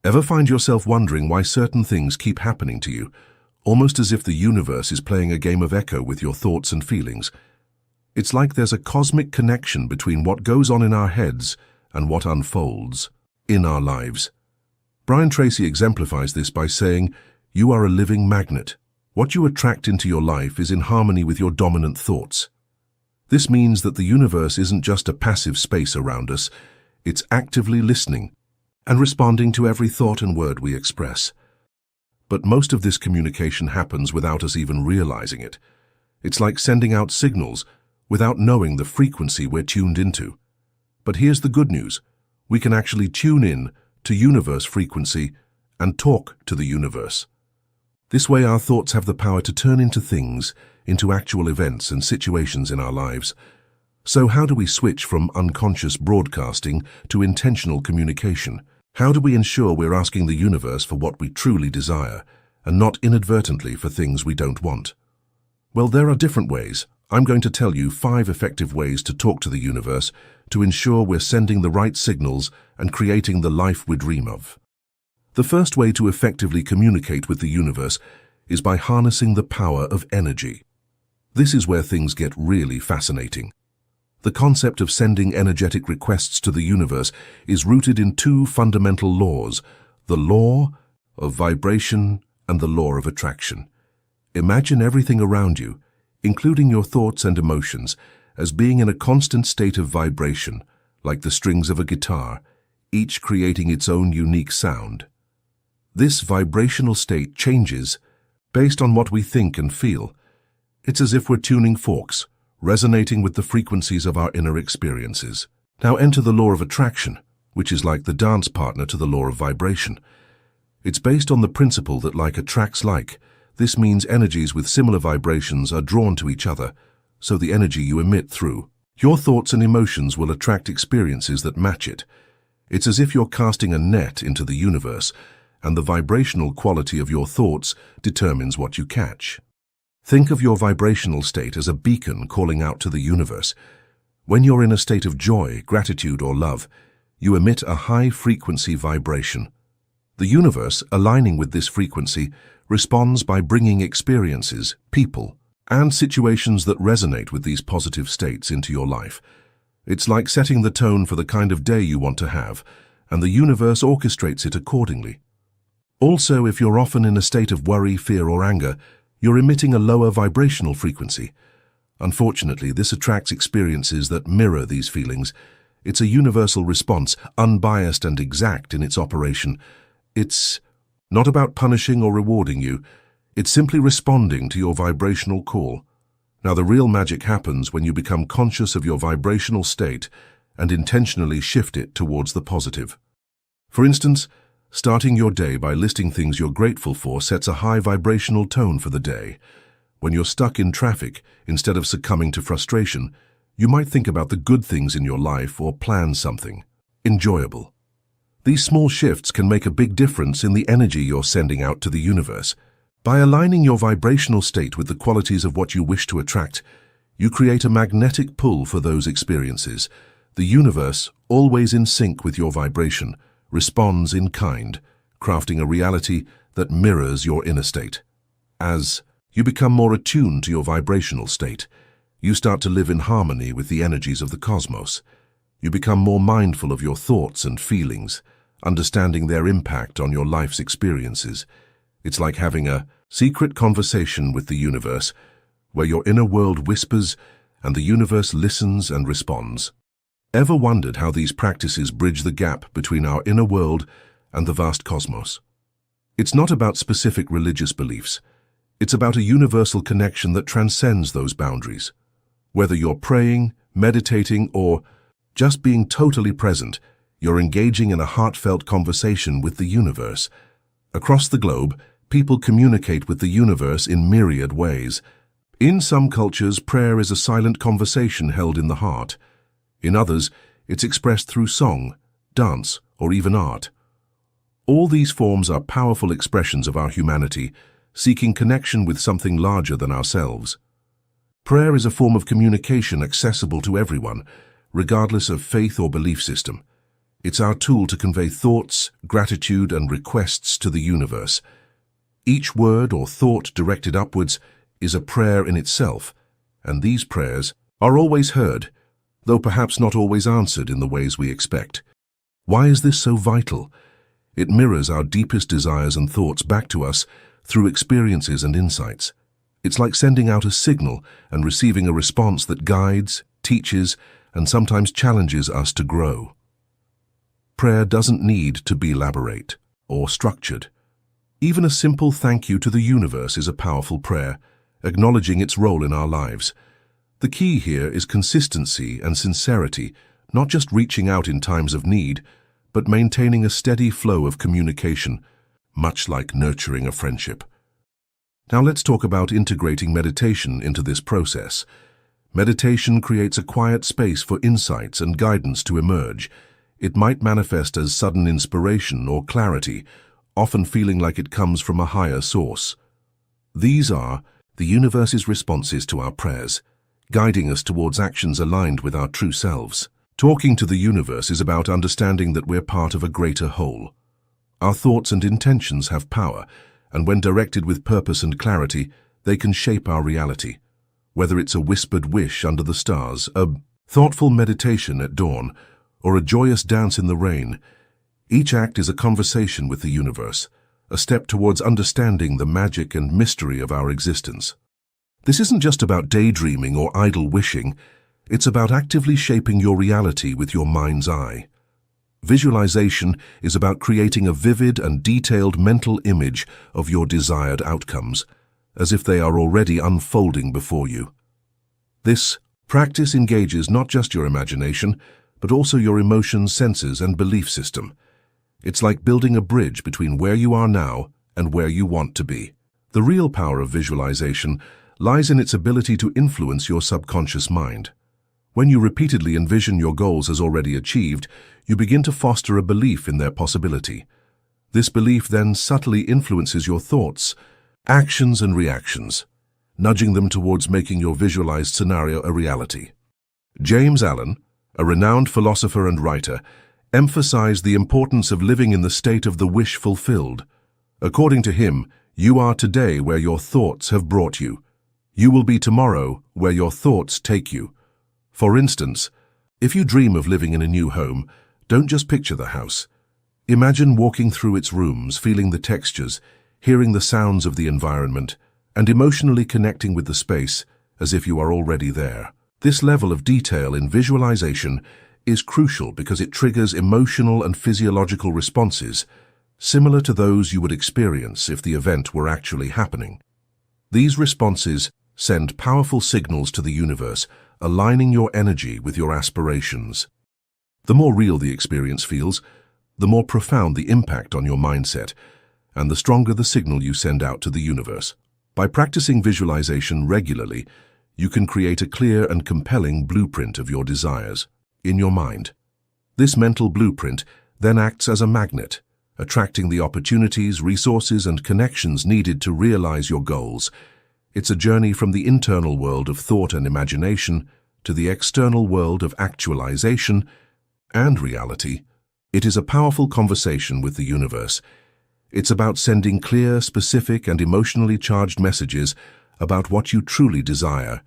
Ever find yourself wondering why certain things keep happening to you, almost as if the universe is playing a game of echo with your thoughts and feelings? It's like there's a cosmic connection between what goes on in our heads and what unfolds in our lives. Brian Tracy exemplifies this by saying, "You are a living magnet. What you attract into your life is in harmony with your dominant thoughts." This means that the universe isn't just a passive space around us, it's actively listening and responding to every thought and word we express. But most of this communication happens without us even realizing it. It's like sending out signals without knowing the frequency we're tuned into. But here's the good news. We can actually tune in to universe frequency and talk to the universe. This way our thoughts have the power to turn into things, into actual events and situations in our lives. So how do we switch from unconscious broadcasting to intentional communication? How do we ensure we're asking the universe for what we truly desire and not inadvertently for things we don't want? Well, there are different ways. I'm going to tell you 5 effective ways to talk to the universe to ensure we're sending the right signals and creating the life we dream of. The first way to effectively communicate with the universe is by harnessing the power of energy. This is where things get really fascinating. The concept of sending energetic requests to the universe is rooted in 2 fundamental laws, the law of vibration and the law of attraction. Imagine everything around you, including your thoughts and emotions, as being in a constant state of vibration, like the strings of a guitar, each creating its own unique sound. This vibrational state changes based on what we think and feel. It's as if we're tuning forks, resonating with the frequencies of our inner experiences. Now enter the law of attraction, which is like the dance partner to the law of vibration. It's based on the principle that like attracts like. This means energies with similar vibrations are drawn to each other, so the energy you emit through your thoughts and emotions will attract experiences that match it. It's as if you're casting a net into the universe, and the vibrational quality of your thoughts determines what you catch. Think of your vibrational state as a beacon calling out to the universe. When you're in a state of joy, gratitude, or love, you emit a high-frequency vibration. The universe, aligning with this frequency, responds by bringing experiences, people, and situations that resonate with these positive states into your life. It's like setting the tone for the kind of day you want to have, and the universe orchestrates it accordingly. Also, if you're often in a state of worry, fear, or anger, you're emitting a lower vibrational frequency. Unfortunately, this attracts experiences that mirror these feelings. It's a universal response, unbiased and exact in its operation. It's not about punishing or rewarding you. It's simply responding to your vibrational call. Now, the real magic happens when you become conscious of your vibrational state and intentionally shift it towards the positive. For instance, starting your day by listing things you're grateful for sets a high vibrational tone for the day. When you're stuck in traffic, instead of succumbing to frustration, you might think about the good things in your life or plan something enjoyable. These small shifts can make a big difference in the energy you're sending out to the universe. By aligning your vibrational state with the qualities of what you wish to attract, you create a magnetic pull for those experiences. The universe, always in sync with your vibration, responds in kind, crafting a reality that mirrors your inner state. As you become more attuned to your vibrational state, you start to live in harmony with the energies of the cosmos. You become more mindful of your thoughts and feelings, understanding their impact on your life's experiences. It's like having a secret conversation with the universe, where your inner world whispers and the universe listens and responds. Ever wondered how these practices bridge the gap between our inner world and the vast cosmos? It's not about specific religious beliefs. It's about a universal connection that transcends those boundaries. Whether you're praying, meditating, or just being totally present, you're engaging in a heartfelt conversation with the universe. Across the globe, people communicate with the universe in myriad ways. In some cultures, prayer is a silent conversation held in the heart. In others, it's expressed through song, dance, or even art. All these forms are powerful expressions of our humanity, seeking connection with something larger than ourselves. Prayer is a form of communication accessible to everyone, regardless of faith or belief system. It's our tool to convey thoughts, gratitude, and requests to the universe. Each word or thought directed upwards is a prayer in itself, and these prayers are always heard, though perhaps not always answered in the ways we expect. Why is this so vital? It mirrors our deepest desires and thoughts back to us through experiences and insights. It's like sending out a signal and receiving a response that guides, teaches, and sometimes challenges us to grow. Prayer doesn't need to be elaborate or structured. Even a simple thank you to the universe is a powerful prayer, acknowledging its role in our lives. The key here is consistency and sincerity, not just reaching out in times of need, but maintaining a steady flow of communication, much like nurturing a friendship. Now let's talk about integrating meditation into this process. Meditation creates a quiet space for insights and guidance to emerge. It might manifest as sudden inspiration or clarity, often feeling like it comes from a higher source. These are the universe's responses to our prayers, guiding us towards actions aligned with our true selves. Talking to the universe is about understanding that we're part of a greater whole. Our thoughts and intentions have power, and when directed with purpose and clarity, they can shape our reality. Whether it's a whispered wish under the stars, a thoughtful meditation at dawn, or a joyous dance in the rain, each act is a conversation with the universe, a step towards understanding the magic and mystery of our existence. This isn't just about daydreaming or idle wishing. It's about actively shaping your reality with your mind's eye. Visualization is about creating a vivid and detailed mental image of your desired outcomes, as if they are already unfolding before you. This practice engages not just your imagination, but also your emotions, senses, and belief system. It's like building a bridge between where you are now and where you want to be. The real power of visualization lies in its ability to influence your subconscious mind. When you repeatedly envision your goals as already achieved, you begin to foster a belief in their possibility. This belief then subtly influences your thoughts, actions, and reactions, nudging them towards making your visualized scenario a reality. James Allen, a renowned philosopher and writer, emphasized the importance of living in the state of the wish fulfilled. According to him, you are today where your thoughts have brought you. You will be tomorrow where your thoughts take you. For instance, if you dream of living in a new home, don't just picture the house. Imagine walking through its rooms, feeling the textures, hearing the sounds of the environment, and emotionally connecting with the space as if you are already there. This level of detail in visualization is crucial because it triggers emotional and physiological responses, similar to those you would experience if the event were actually happening. These responses send powerful signals to the universe, aligning your energy with your aspirations. The more real the experience feels, the more profound the impact on your mindset, and the stronger the signal you send out to the universe. By practicing visualization regularly, you can create a clear and compelling blueprint of your desires in your mind. This mental blueprint then acts as a magnet, attracting the opportunities, resources, and connections needed to realize your goals. It's a journey from the internal world of thought and imagination to the external world of actualization and reality. It is a powerful conversation with the universe. It's about sending clear, specific, and emotionally charged messages about what you truly desire.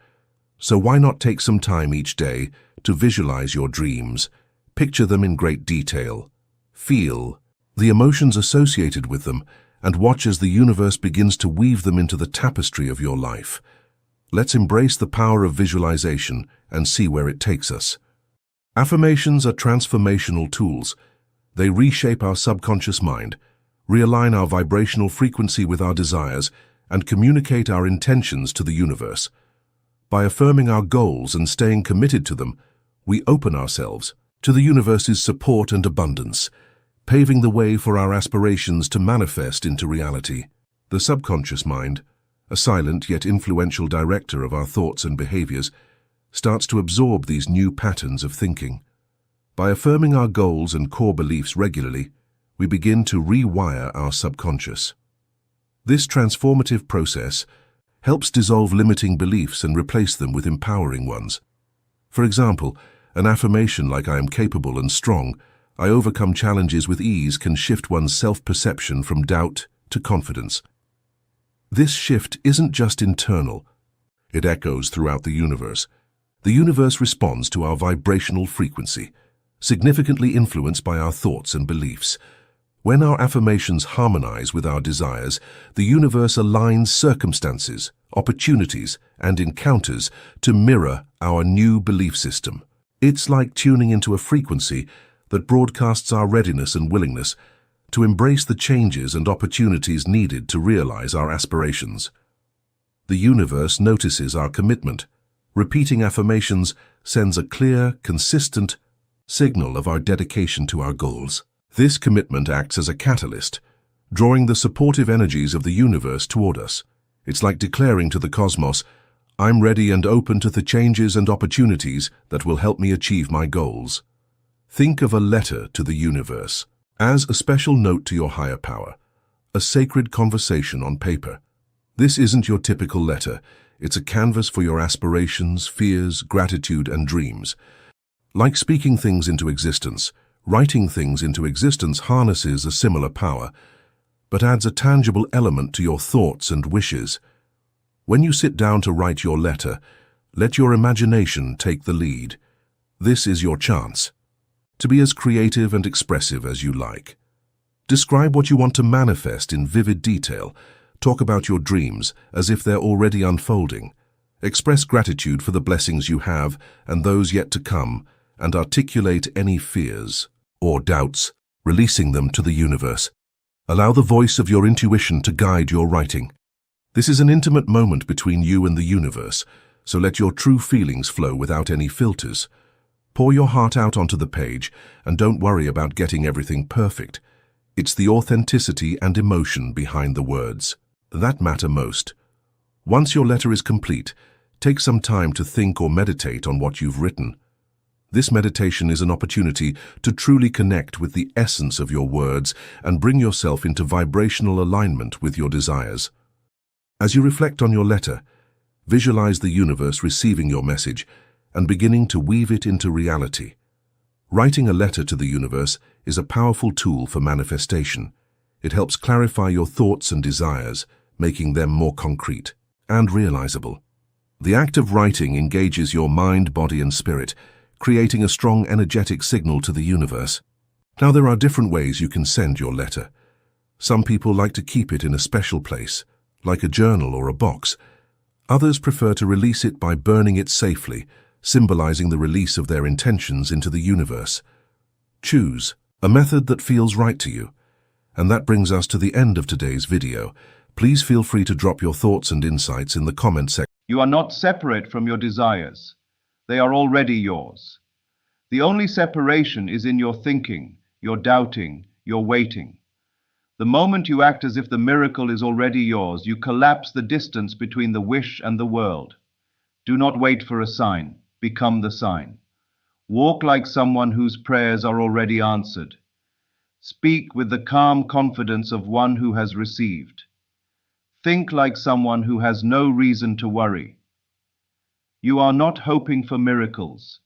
So why not take some time each day to visualize your dreams, picture them in great detail, feel the emotions associated with them, and watch as the universe begins to weave them into the tapestry of your life. Let's embrace the power of visualization and see where it takes us. Affirmations are transformational tools. They reshape our subconscious mind, realign our vibrational frequency with our desires, and communicate our intentions to the universe. By affirming our goals and staying committed to them, we open ourselves to the universe's support and abundance, paving the way for our aspirations to manifest into reality. The subconscious mind, a silent yet influential director of our thoughts and behaviors, starts to absorb these new patterns of thinking. By affirming our goals and core beliefs regularly, we begin to rewire our subconscious. This transformative process helps dissolve limiting beliefs and replace them with empowering ones. For example, an affirmation like "I am capable and strong, I overcome challenges with ease" can shift one's self-perception from doubt to confidence. This shift isn't just internal. It echoes throughout the universe. The universe responds to our vibrational frequency, significantly influenced by our thoughts and beliefs. When our affirmations harmonize with our desires, the universe aligns circumstances, opportunities, and encounters to mirror our new belief system. It's like tuning into a frequency that broadcasts our readiness and willingness to embrace the changes and opportunities needed to realize our aspirations. The universe notices our commitment. Repeating affirmations sends a clear, consistent signal of our dedication to our goals. This commitment acts as a catalyst, drawing the supportive energies of the universe toward us. It's like declaring to the cosmos, "I'm ready and open to the changes and opportunities that will help me achieve my goals." Think of a letter to the universe as a special note to your higher power, a sacred conversation on paper. This isn't your typical letter. It's a canvas for your aspirations, fears, gratitude, and dreams. Like speaking things into existence, writing things into existence harnesses a similar power, but adds a tangible element to your thoughts and wishes. When you sit down to write your letter, let your imagination take the lead. This is your chance to be as creative and expressive as you like. Describe what you want to manifest in vivid detail. Talk about your dreams as if they're already unfolding. Express gratitude for the blessings you have and those yet to come, and articulate any fears or doubts, releasing them to the universe. Allow the voice of your intuition to guide your writing. This is an intimate moment between you and the universe, so let your true feelings flow without any filters. Pour your heart out onto the page and don't worry about getting everything perfect. It's the authenticity and emotion behind the words that matter most. Once your letter is complete, take some time to think or meditate on what you've written. This meditation is an opportunity to truly connect with the essence of your words and bring yourself into vibrational alignment with your desires. As you reflect on your letter, visualize the universe receiving your message and beginning to weave it into reality. Writing a letter to the universe is a powerful tool for manifestation. It helps clarify your thoughts and desires, making them more concrete and realizable. The act of writing engages your mind, body, and spirit, creating a strong energetic signal to the universe. Now, there are different ways you can send your letter. Some people like to keep it in a special place, like a journal or a box. Others prefer to release it by burning it safely, symbolizing the release of their intentions into the universe. Choose a method that feels right to you. And that brings us to the end of today's video. Please feel free to drop your thoughts and insights in the comment section. You are not separate from your desires. They are already yours. The only separation is in your thinking, your doubting, your waiting. The moment you act as if the miracle is already yours, you collapse the distance between the wish and the world. Do not wait for a sign. Become the sign. Walk like someone whose prayers are already answered. Speak with the calm confidence of one who has received. Think like someone who has no reason to worry. You are not hoping for miracles.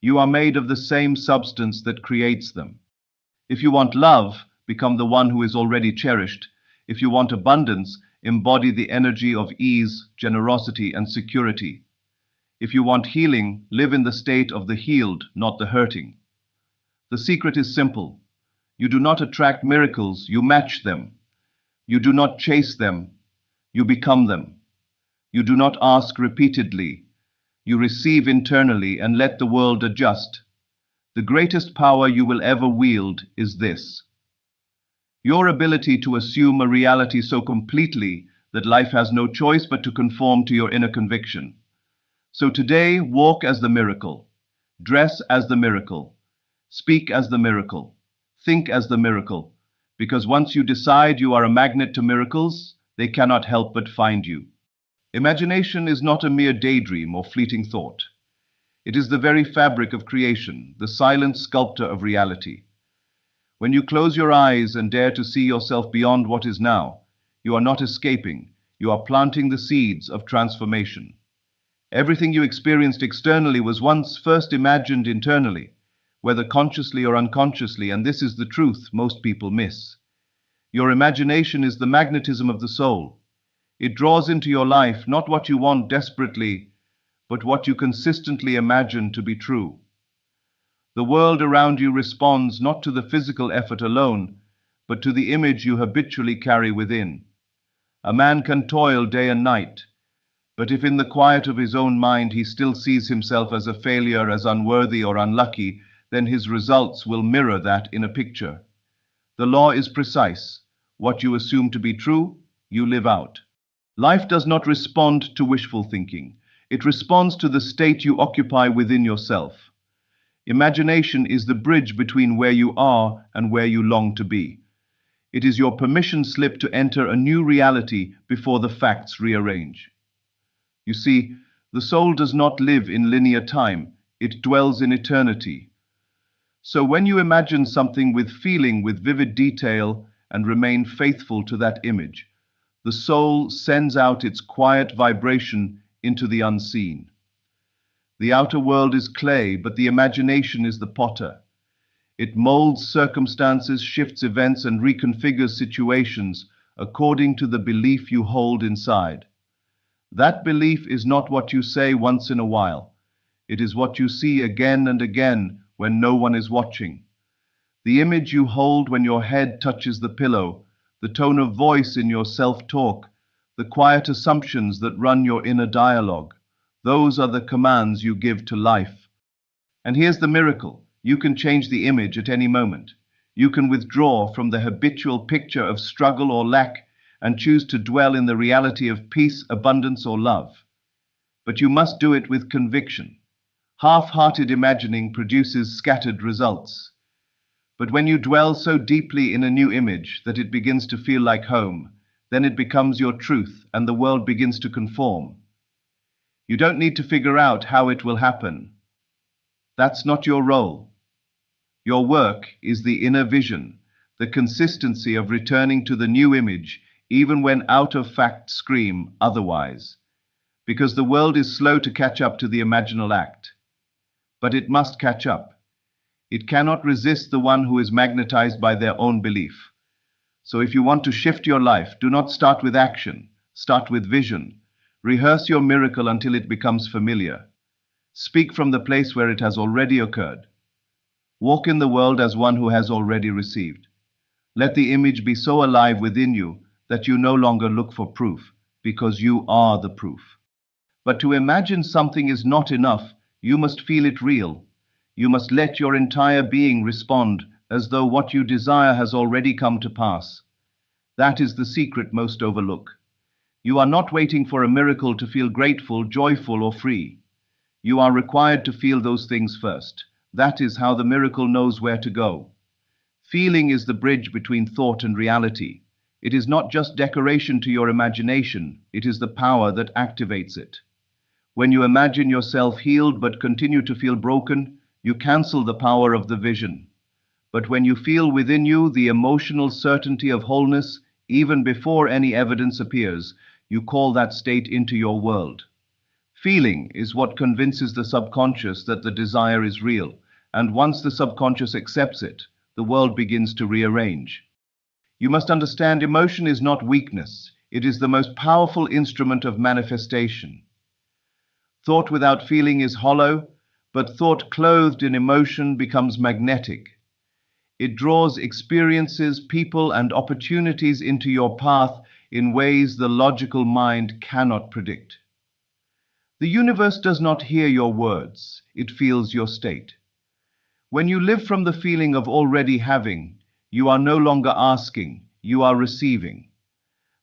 You are made of the same substance that creates them. If you want love, become the one who is already cherished. If you want abundance, embody the energy of ease, generosity, and security. If you want healing, live in the state of the healed, not the hurting. The secret is simple. You do not attract miracles, you match them. You do not chase them, you become them. You do not ask repeatedly, you receive internally and let the world adjust. The greatest power you will ever wield is this: your ability to assume a reality so completely that life has no choice but to conform to your inner conviction. So today, walk as the miracle, dress as the miracle, speak as the miracle, think as the miracle, because once you decide you are a magnet to miracles, they cannot help but find you. Imagination is not a mere daydream or fleeting thought. It is the very fabric of creation, the silent sculptor of reality. When you close your eyes and dare to see yourself beyond what is now, you are not escaping, you are planting the seeds of transformation. Everything you experienced externally was once first imagined internally, whether consciously or unconsciously, and this is the truth most people miss. Your imagination is the magnetism of the soul. It draws into your life not what you want desperately, but what you consistently imagine to be true. The world around you responds not to the physical effort alone, but to the image you habitually carry within. A man can toil day and night, but if in the quiet of his own mind he still sees himself as a failure, as unworthy or unlucky, then his results will mirror that in a picture. The law is precise. What you assume to be true, you live out. Life does not respond to wishful thinking. It responds to the state you occupy within yourself. Imagination is the bridge between where you are and where you long to be. It is your permission slip to enter a new reality before the facts rearrange. You see, the soul does not live in linear time. It dwells in eternity. So when you imagine something with feeling, with vivid detail, and remain faithful to that image, the soul sends out its quiet vibration into the unseen. The outer world is clay, but the imagination is the potter. It molds circumstances, shifts events, and reconfigures situations according to the belief you hold inside. That belief is not what you say once in a while. It is what you see again and again when no one is watching. The image you hold when your head touches the pillow, the tone of voice in your self-talk, the quiet assumptions that run your inner dialogue, those are the commands you give to life. And here's the miracle. You can change the image at any moment. You can withdraw from the habitual picture of struggle or lack and choose to dwell in the reality of peace, abundance, or love. But you must do it with conviction. Half-hearted imagining produces scattered results. But when you dwell so deeply in a new image that it begins to feel like home, then it becomes your truth and the world begins to conform. You don't need to figure out how it will happen. That's not your role. Your work is the inner vision, the consistency of returning to the new image even when outer facts scream otherwise. Because the world is slow to catch up to the imaginal act. But it must catch up. It cannot resist the one who is magnetized by their own belief. So if you want to shift your life, do not start with action. Start with vision. Rehearse your miracle until it becomes familiar. Speak from the place where it has already occurred. Walk in the world as one who has already received. Let the image be so alive within you that you no longer look for proof, because you are the proof. But to imagine something is not enough. You must feel it real. You must let your entire being respond as though what you desire has already come to pass. That is the secret most overlook. You are not waiting for a miracle to feel grateful, joyful, or free. You are required to feel those things first. That is how the miracle knows where to go. Feeling is the bridge between thought and reality. It is not just decoration to your imagination, it is the power that activates it. When you imagine yourself healed but continue to feel broken, you cancel the power of the vision. But when you feel within you the emotional certainty of wholeness, even before any evidence appears, you call that state into your world. Feeling is what convinces the subconscious that the desire is real, and once the subconscious accepts it, the world begins to rearrange. You must understand, emotion is not weakness. It is the most powerful instrument of manifestation. Thought without feeling is hollow, but thought clothed in emotion becomes magnetic. It draws experiences, people, and opportunities into your path in ways the logical mind cannot predict. The universe does not hear your words, it feels your state. When you live from the feeling of already having, you are no longer asking, you are receiving.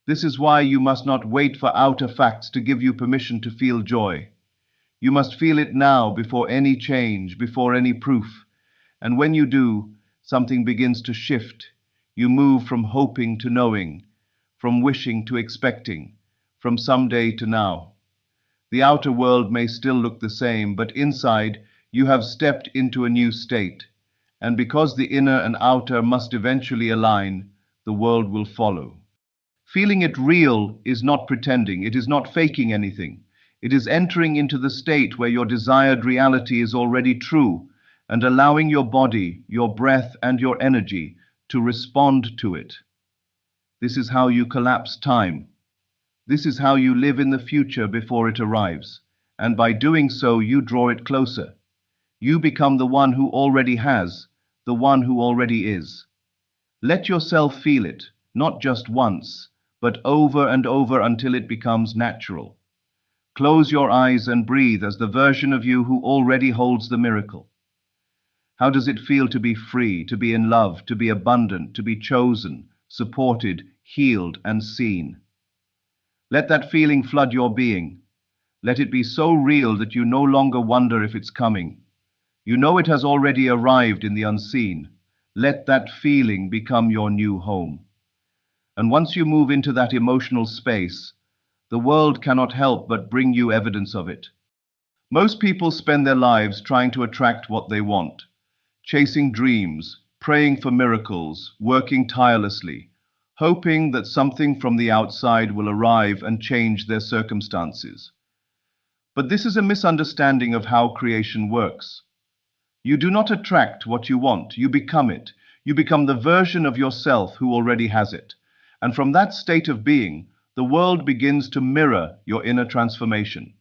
This is why you must not wait for outer facts to give you permission to feel joy. You must feel it now before any change, before any proof. And when you do, something begins to shift. You move from hoping to knowing, from wishing to expecting, from someday to now. The outer world may still look the same, but inside you have stepped into a new state. And because the inner and outer must eventually align, the world will follow. Feeling it real is not pretending, it is not faking anything. It is entering into the state where your desired reality is already true and allowing your body, your breath, and your energy to respond to it. This is how you collapse time. This is how you live in the future before it arrives. And by doing so, you draw it closer. You become the one who already has, the one who already is. Let yourself feel it, not just once, but over and over until it becomes natural. Close your eyes and breathe as the version of you who already holds the miracle. How does it feel to be free, to be in love, to be abundant, to be chosen, supported, healed, and seen? Let that feeling flood your being. Let it be so real that you no longer wonder if it's coming. You know it has already arrived in the unseen. Let that feeling become your new home. And once you move into that emotional space, the world cannot help but bring you evidence of it. Most people spend their lives trying to attract what they want, chasing dreams, praying for miracles, working tirelessly, hoping that something from the outside will arrive and change their circumstances. But this is a misunderstanding of how creation works. You do not attract what you want, you become it. You become the version of yourself who already has it. And from that state of being, the world begins to mirror your inner transformation.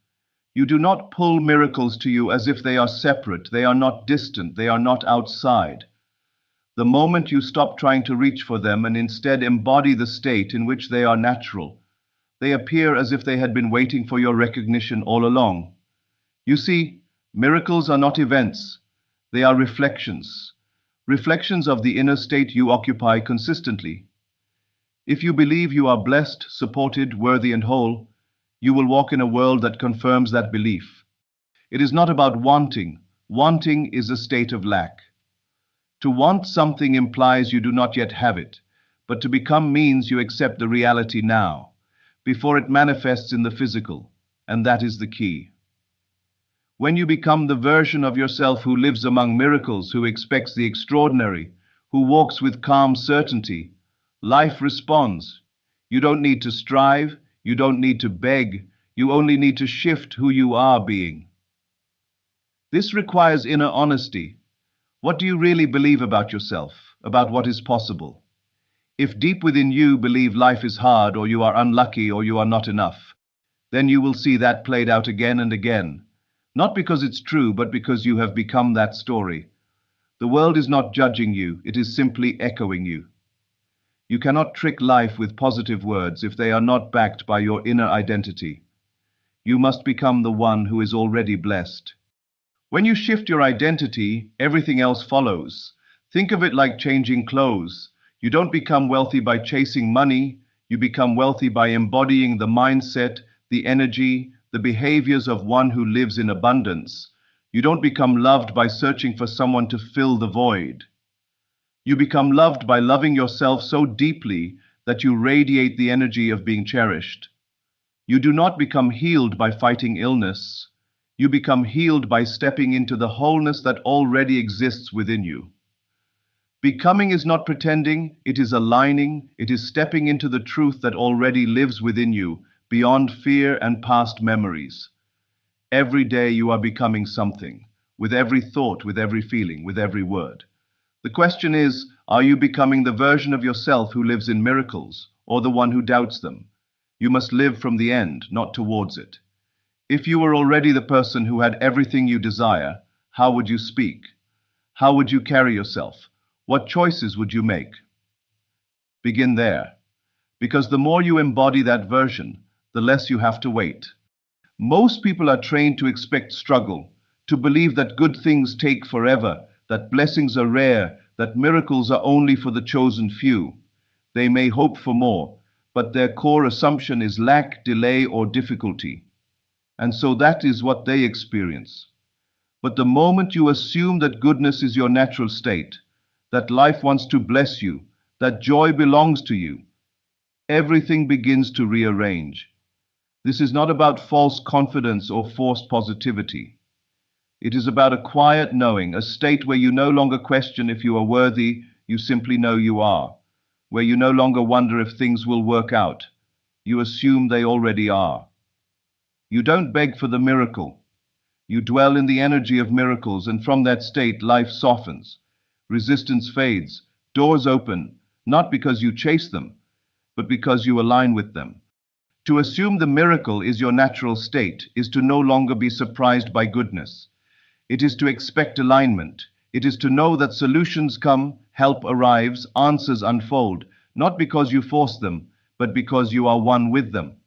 You do not pull miracles to you as if they are separate, they are not distant, they are not outside. The moment you stop trying to reach for them and instead embody the state in which they are natural, they appear as if they had been waiting for your recognition all along. You see, miracles are not events, they are reflections. Reflections of the inner state you occupy consistently. If you believe you are blessed, supported, worthy, and whole, you will walk in a world that confirms that belief. It is not about wanting. Wanting is a state of lack. To want something implies you do not yet have it, but to become means you accept the reality now, before it manifests in the physical, and that is the key. When you become the version of yourself who lives among miracles, who expects the extraordinary, who walks with calm certainty, life responds. You don't need to strive, you don't need to beg, you only need to shift who you are being. This requires inner honesty. What do you really believe about yourself, about what is possible? If deep within you believe life is hard, or you are unlucky, or you are not enough, then you will see that played out again and again. Not because it's true, but because you have become that story. The world is not judging you, it is simply echoing you. You cannot trick life with positive words if they are not backed by your inner identity. You must become the one who is already blessed. When you shift your identity, everything else follows. Think of it like changing clothes. You don't become wealthy by chasing money, you become wealthy by embodying the mindset, the energy, the behaviors of one who lives in abundance. You don't become loved by searching for someone to fill the void. You become loved by loving yourself so deeply that you radiate the energy of being cherished. You do not become healed by fighting illness. You become healed by stepping into the wholeness that already exists within you. Becoming is not pretending, it is aligning, it is stepping into the truth that already lives within you, beyond fear and past memories. Every day you are becoming something, with every thought, with every feeling, with every word. The question is, are you becoming the version of yourself who lives in miracles, or the one who doubts them? You must live from the end, not towards it. If you were already the person who had everything you desire, how would you speak? How would you carry yourself? What choices would you make? Begin there, because the more you embody that version, the less you have to wait. Most people are trained to expect struggle, to believe that good things take forever, that blessings are rare, that miracles are only for the chosen few. They may hope for more, but their core assumption is lack, delay, or difficulty. And so that is what they experience. But the moment you assume that goodness is your natural state, that life wants to bless you, that joy belongs to you, everything begins to rearrange. This is not about false confidence or forced positivity. It is about a quiet knowing, a state where you no longer question if you are worthy, you simply know you are, where you no longer wonder if things will work out. You assume they already are. You don't beg for the miracle. You dwell in the energy of miracles, and from that state life softens. Resistance fades, doors open, not because you chase them, but because you align with them. To assume the miracle is your natural state is to no longer be surprised by goodness. It is to expect alignment. It is to know that solutions come, help arrives, answers unfold, not because you force them, but because you are one with them.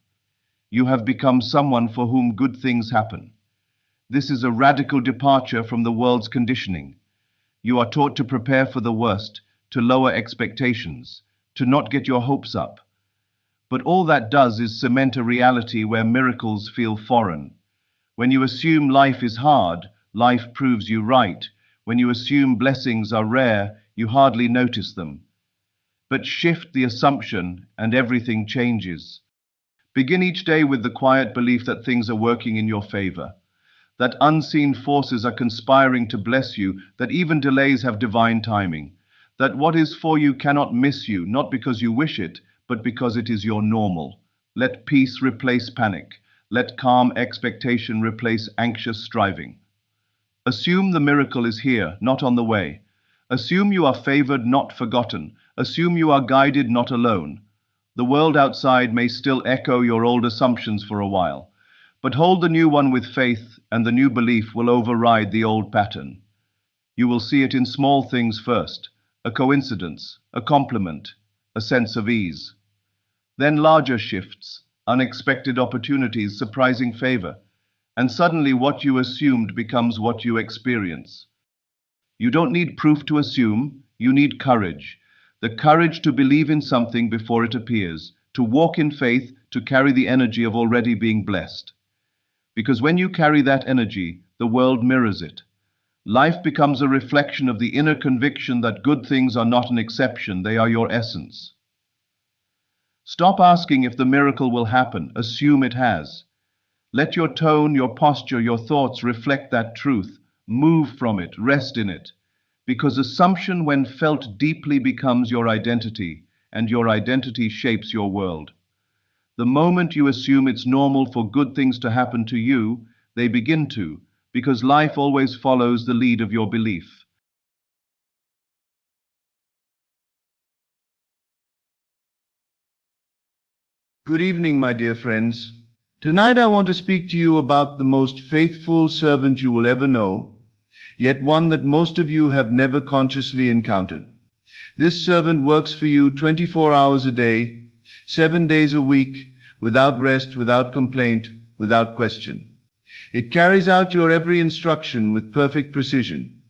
You have become someone for whom good things happen. This is a radical departure from the world's conditioning. You are taught to prepare for the worst, to lower expectations, to not get your hopes up. But all that does is cement a reality where miracles feel foreign. When you assume life is hard, life proves you right. When you assume blessings are rare, you hardly notice them. But shift the assumption and everything changes. Begin each day with the quiet belief that things are working in your favor, that unseen forces are conspiring to bless you, that even delays have divine timing, that what is for you cannot miss you, not because you wish it, but because it is your normal. Let peace replace panic. Let calm expectation replace anxious striving. Assume the miracle is here, not on the way. Assume you are favored, not forgotten. Assume you are guided, not alone. The world outside may still echo your old assumptions for a while, but hold the new one with faith, and the new belief will override the old pattern. You will see it in small things first, a coincidence, a compliment, a sense of ease. Then larger shifts, unexpected opportunities, surprising favor, and suddenly what you assumed becomes what you experience. You don't need proof to assume, you need courage. The courage to believe in something before it appears, to walk in faith, to carry the energy of already being blessed. Because when you carry that energy, the world mirrors it. Life becomes a reflection of the inner conviction that good things are not an exception, they are your essence. Stop asking if the miracle will happen, assume it has. Let your tone, your posture, your thoughts reflect that truth. Move from it, rest in it. Because assumption, when felt deeply, becomes your identity, and your identity shapes your world. The moment you assume it's normal for good things to happen to you, they begin to, because life always follows the lead of your belief. Good evening, my dear friends. Tonight I want to speak to you about the most faithful servant you will ever know, yet one that most of you have never consciously encountered. This servant works for you 24 hours a day, 7 days a week, without rest, without complaint, without question. It carries out your every instruction with perfect precision,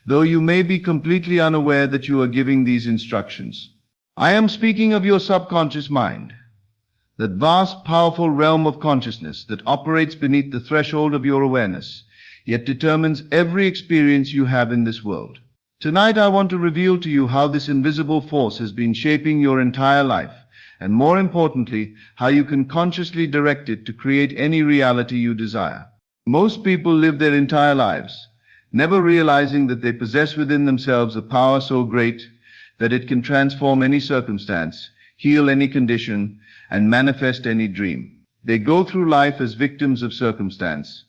though you may be completely unaware that you are giving these instructions. I am speaking of your subconscious mind, that vast, powerful realm of consciousness that operates beneath the threshold of your awareness, yet determines every experience you have in this world. Tonight I want to reveal to you how this invisible force has been shaping your entire life, and more importantly, how you can consciously direct it to create any reality you desire. Most people live their entire lives, never realizing that they possess within themselves a power so great that it can transform any circumstance, heal any condition, and manifest any dream. They go through life as victims of circumstance,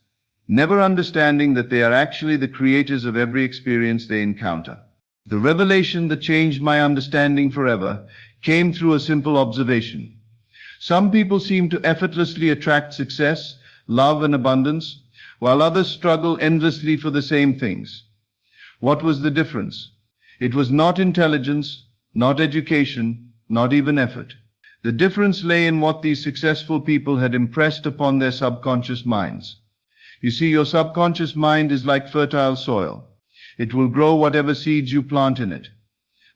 never understanding that they are actually the creators of every experience they encounter. The revelation that changed my understanding forever came through a simple observation. Some people seem to effortlessly attract success, love, and abundance, while others struggle endlessly for the same things. What was the difference? It was not intelligence, not education, not even effort. The difference lay in what these successful people had impressed upon their subconscious minds. You see, your subconscious mind is like fertile soil. It will grow whatever seeds you plant in it,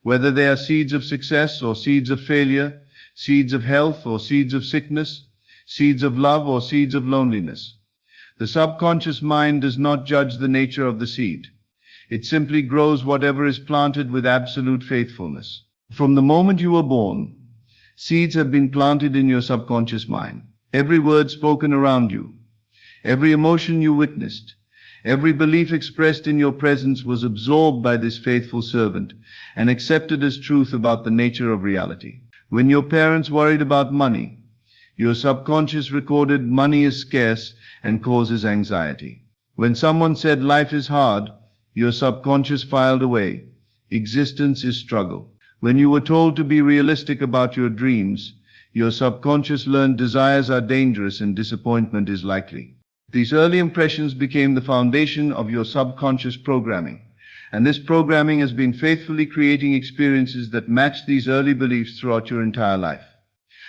whether they are seeds of success or seeds of failure, seeds of health or seeds of sickness, seeds of love or seeds of loneliness. The subconscious mind does not judge the nature of the seed. It simply grows whatever is planted with absolute faithfulness. From the moment you were born, seeds have been planted in your subconscious mind. Every word spoken around you, every emotion you witnessed, every belief expressed in your presence was absorbed by this faithful servant and accepted as truth about the nature of reality. When your parents worried about money, your subconscious recorded money is scarce and causes anxiety. When someone said life is hard, your subconscious filed away, existence is struggle. When you were told to be realistic about your dreams, your subconscious learned desires are dangerous and disappointment is likely. These early impressions became the foundation of your subconscious programming, And this programming has been faithfully creating experiences that match these early beliefs throughout your entire life.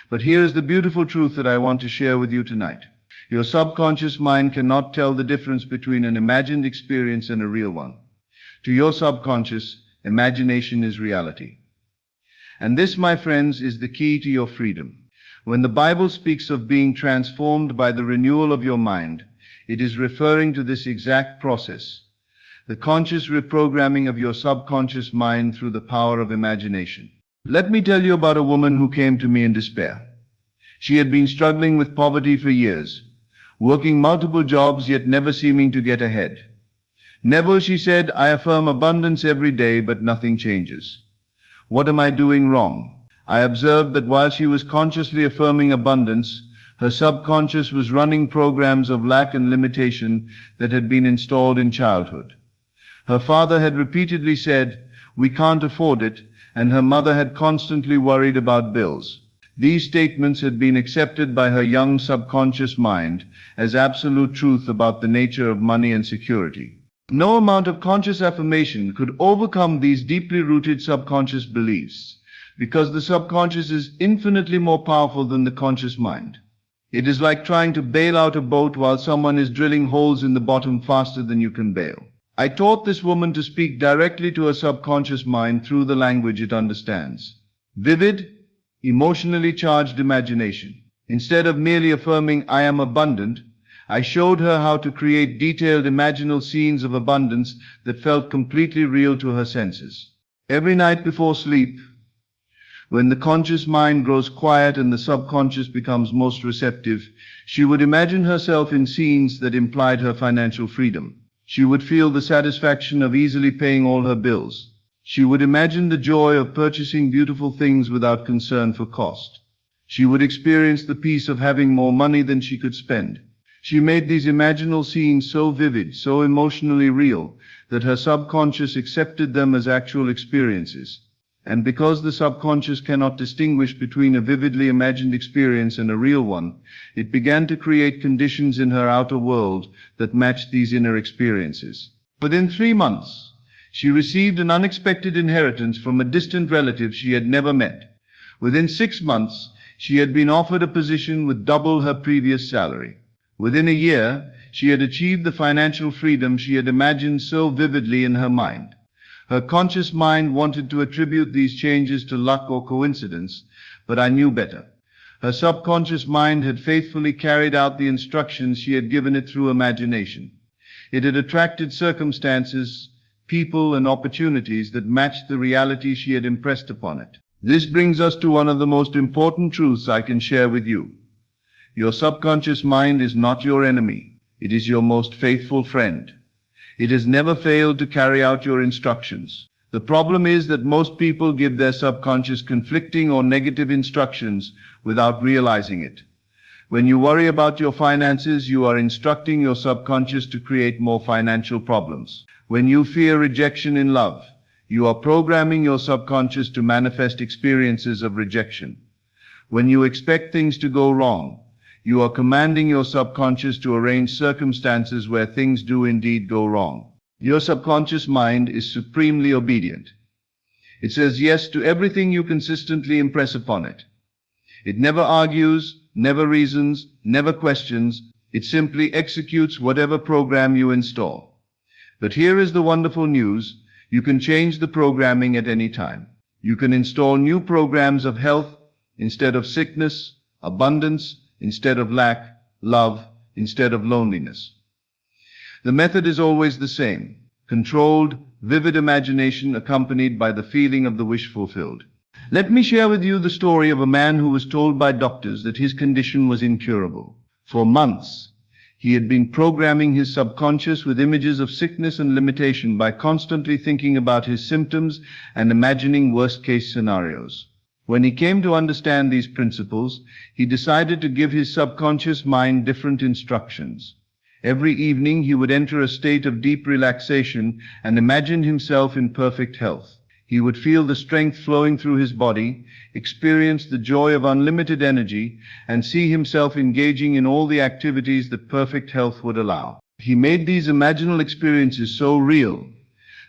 But here is the beautiful truth that I want to share with you tonight. Your subconscious mind cannot tell the difference between an imagined experience and a real one. To your subconscious, imagination is reality. And this, my friends, is the key to your freedom. When the Bible speaks of being transformed by the renewal of your mind, it is referring to this exact process, the conscious reprogramming of your subconscious mind through the power of imagination. Let me tell you about a woman who came to me in despair. She had been struggling with poverty for years, working multiple jobs yet never seeming to get ahead. Neville, she said, I affirm abundance every day, but nothing changes. What am I doing wrong? I observed that while she was consciously affirming abundance, her subconscious was running programs of lack and limitation that had been installed in childhood. Her father had repeatedly said, we can't afford it, and her mother had constantly worried about bills. These statements had been accepted by her young subconscious mind as absolute truth about the nature of money and security. No amount of conscious affirmation could overcome these deeply rooted subconscious beliefs, because the subconscious is infinitely more powerful than the conscious mind. It is like trying to bail out a boat while someone is drilling holes in the bottom faster than you can bail. I taught this woman to speak directly to her subconscious mind through the language it understands. Vivid, emotionally charged imagination. Instead of merely affirming, I am abundant, I showed her how to create detailed imaginal scenes of abundance that felt completely real to her senses. Every night before sleep, when the conscious mind grows quiet and the subconscious becomes most receptive, she would imagine herself in scenes that implied her financial freedom. She would feel the satisfaction of easily paying all her bills. She would imagine the joy of purchasing beautiful things without concern for cost. She would experience the peace of having more money than she could spend. She made these imaginal scenes so vivid, so emotionally real, that her subconscious accepted them as actual experiences. And because the subconscious cannot distinguish between a vividly imagined experience and a real one, it began to create conditions in her outer world that matched these inner experiences. Within 3 months, she received an unexpected inheritance from a distant relative she had never met. Within 6 months, she had been offered a position with double her previous salary. Within a year, she had achieved the financial freedom she had imagined so vividly in her mind. Her conscious mind wanted to attribute these changes to luck or coincidence, but I knew better. Her subconscious mind had faithfully carried out the instructions she had given it through imagination. It had attracted circumstances, people, and opportunities that matched the reality she had impressed upon it. This brings us to one of the most important truths I can share with you. Your subconscious mind is not your enemy. It is your most faithful friend. It has never failed to carry out your instructions. The problem is that most people give their subconscious conflicting or negative instructions without realizing it. When you worry about your finances, you are instructing your subconscious to create more financial problems. When you fear rejection in love, you are programming your subconscious to manifest experiences of rejection. When you expect things to go wrong, you are commanding your subconscious to arrange circumstances where things do indeed go wrong. Your subconscious mind is supremely obedient. It says yes to everything you consistently impress upon it. It never argues, never reasons, never questions. It simply executes whatever program you install. But here is the wonderful news. You can change the programming at any time. You can install new programs of health instead of sickness, abundance instead of lack, love instead of loneliness. The method is always the same: controlled, vivid imagination accompanied by the feeling of the wish fulfilled. Let me share with you the story of a man who was told by doctors that his condition was incurable. For months, he had been programming his subconscious with images of sickness and limitation by constantly thinking about his symptoms and imagining worst-case scenarios. When he came to understand these principles, he decided to give his subconscious mind different instructions. Every evening he would enter a state of deep relaxation and imagine himself in perfect health. He would feel the strength flowing through his body, experience the joy of unlimited energy, and see himself engaging in all the activities that perfect health would allow. He made these imaginal experiences so real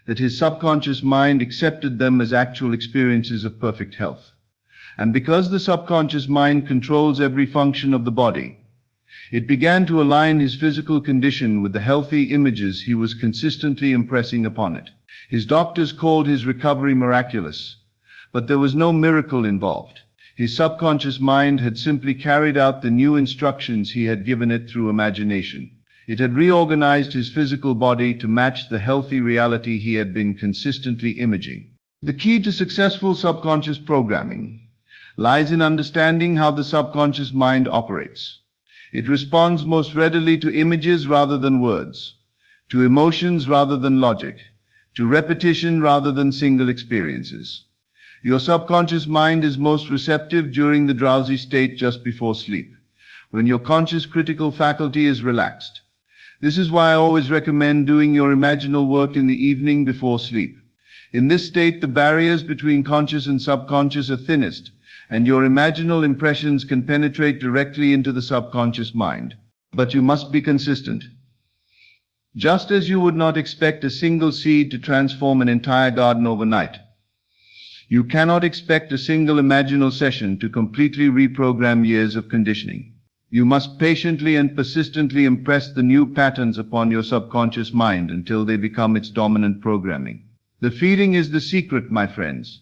that his subconscious mind accepted them as actual experiences of perfect health. And because the subconscious mind controls every function of the body, it began to align his physical condition with the healthy images he was consistently impressing upon it. His doctors called his recovery miraculous, but there was no miracle involved. His subconscious mind had simply carried out the new instructions he had given it through imagination. It had reorganized his physical body to match the healthy reality he had been consistently imaging. The key to successful subconscious programming lies in understanding how the subconscious mind operates. It responds most readily to images rather than words, to emotions rather than logic, to repetition rather than single experiences. Your subconscious mind is most receptive during the drowsy state just before sleep, when your conscious critical faculty is relaxed. This is why I always recommend doing your imaginal work in the evening before sleep. In this state, the barriers between conscious and subconscious are thinnest, and your imaginal impressions can penetrate directly into the subconscious mind. But you must be consistent. Just as you would not expect a single seed to transform an entire garden overnight, you cannot expect a single imaginal session to completely reprogram years of conditioning. You must patiently and persistently impress the new patterns upon your subconscious mind until they become its dominant programming. The feeling is the secret, my friends.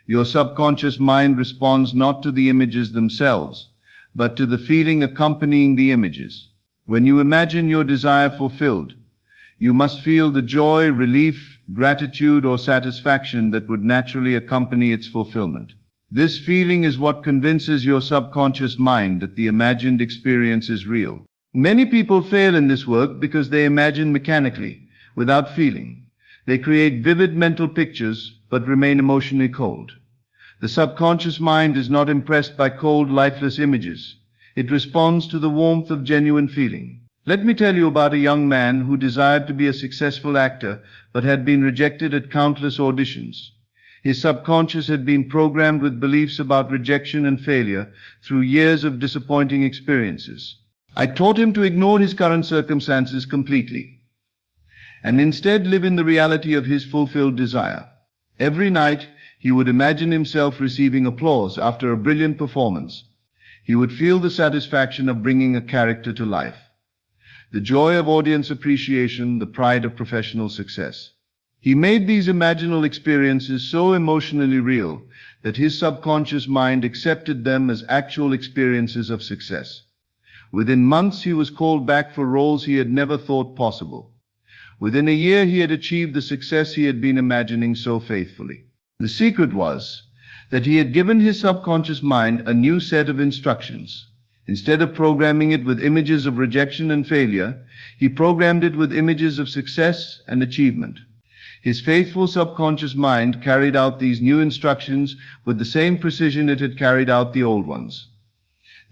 Your subconscious mind responds not to the images themselves, but to the feeling accompanying the images. When you imagine your desire fulfilled, you must feel the joy, relief, gratitude, or satisfaction that would naturally accompany its fulfillment. This feeling is what convinces your subconscious mind that the imagined experience is real. Many people fail in this work because they imagine mechanically, without feeling. They create vivid mental pictures, but remain emotionally cold. The subconscious mind is not impressed by cold, lifeless images. It responds to the warmth of genuine feeling. Let me tell you about a young man who desired to be a successful actor, but had been rejected at countless auditions. His subconscious had been programmed with beliefs about rejection and failure through years of disappointing experiences. I taught him to ignore his current circumstances completely, and instead live in the reality of his fulfilled desire. Every night, he would imagine himself receiving applause after a brilliant performance. He would feel the satisfaction of bringing a character to life, the joy of audience appreciation, the pride of professional success. He made these imaginal experiences so emotionally real that his subconscious mind accepted them as actual experiences of success. Within months, he was called back for roles he had never thought possible. Within a year, he had achieved the success he had been imagining so faithfully. The secret was that he had given his subconscious mind a new set of instructions. Instead of programming it with images of rejection and failure, he programmed it with images of success and achievement. His faithful subconscious mind carried out these new instructions with the same precision it had carried out the old ones.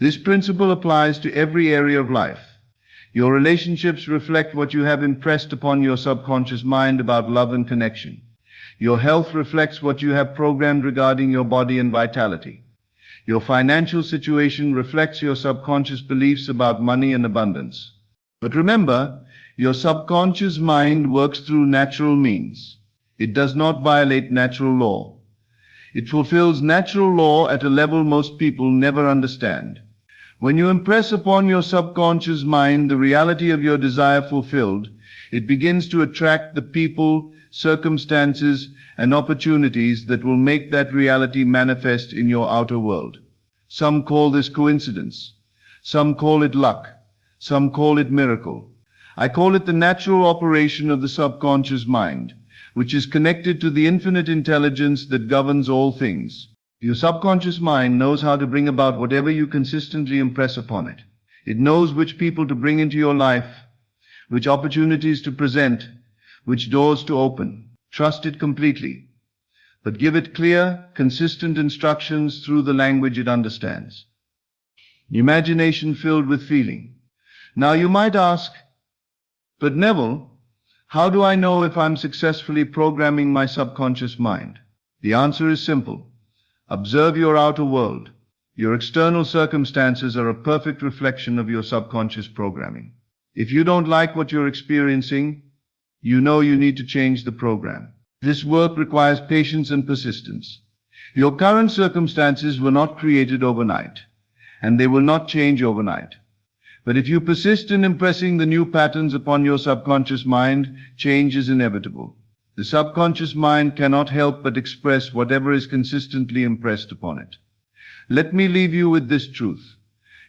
This principle applies to every area of life. Your relationships reflect what you have impressed upon your subconscious mind about love and connection. Your health reflects what you have programmed regarding your body and vitality. Your financial situation reflects your subconscious beliefs about money and abundance. But remember, your subconscious mind works through natural means. It does not violate natural law. It fulfills natural law at a level most people never understand. When you impress upon your subconscious mind the reality of your desire fulfilled, it begins to attract the people, circumstances, and opportunities that will make that reality manifest in your outer world. Some call this coincidence. Some call it luck. Some call it miracle. I call it the natural operation of the subconscious mind, which is connected to the infinite intelligence that governs all things. Your subconscious mind knows how to bring about whatever you consistently impress upon it. It knows which people to bring into your life, which opportunities to present, which doors to open. Trust it completely, but give it clear, consistent instructions through the language it understands. Imagination filled with feeling. Now you might ask, but Neville, how do I know if I'm successfully programming my subconscious mind? The answer is simple. Observe your outer world. Your external circumstances are a perfect reflection of your subconscious programming. If you don't like what you're experiencing, you know you need to change the program. This work requires patience and persistence. Your current circumstances were not created overnight, and they will not change overnight. But if you persist in impressing the new patterns upon your subconscious mind, change is inevitable. The subconscious mind cannot help but express whatever is consistently impressed upon it. Let me leave you with this truth.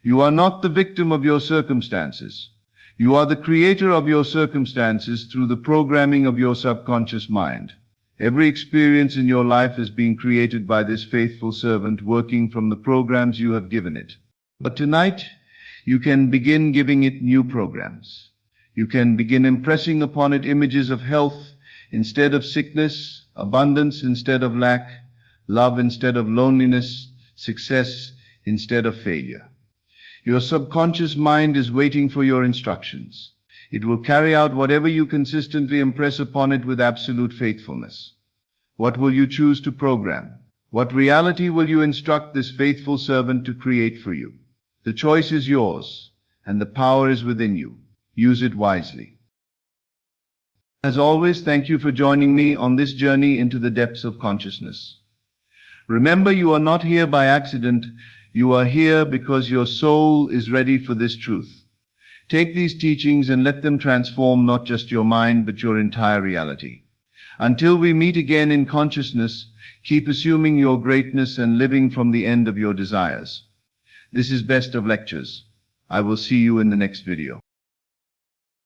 You are not the victim of your circumstances. You are the creator of your circumstances through the programming of your subconscious mind. Every experience in your life is being created by this faithful servant working from the programs you have given it. But tonight, you can begin giving it new programs. You can begin impressing upon it images of health instead of sickness, abundance instead of lack, love instead of loneliness, success instead of failure. Your subconscious mind is waiting for your instructions. It will carry out whatever you consistently impress upon it with absolute faithfulness. What will you choose to program? What reality will you instruct this faithful servant to create for you? The choice is yours, and the power is within you. Use it wisely. As always, thank you for joining me on this journey into the depths of consciousness. Remember, you are not here by accident. You are here because your soul is ready for this truth. Take these teachings and let them transform not just your mind, but your entire reality. Until we meet again in consciousness, keep assuming your greatness and living from the end of your desires. This is Best of Lectures. I will see you in the next video.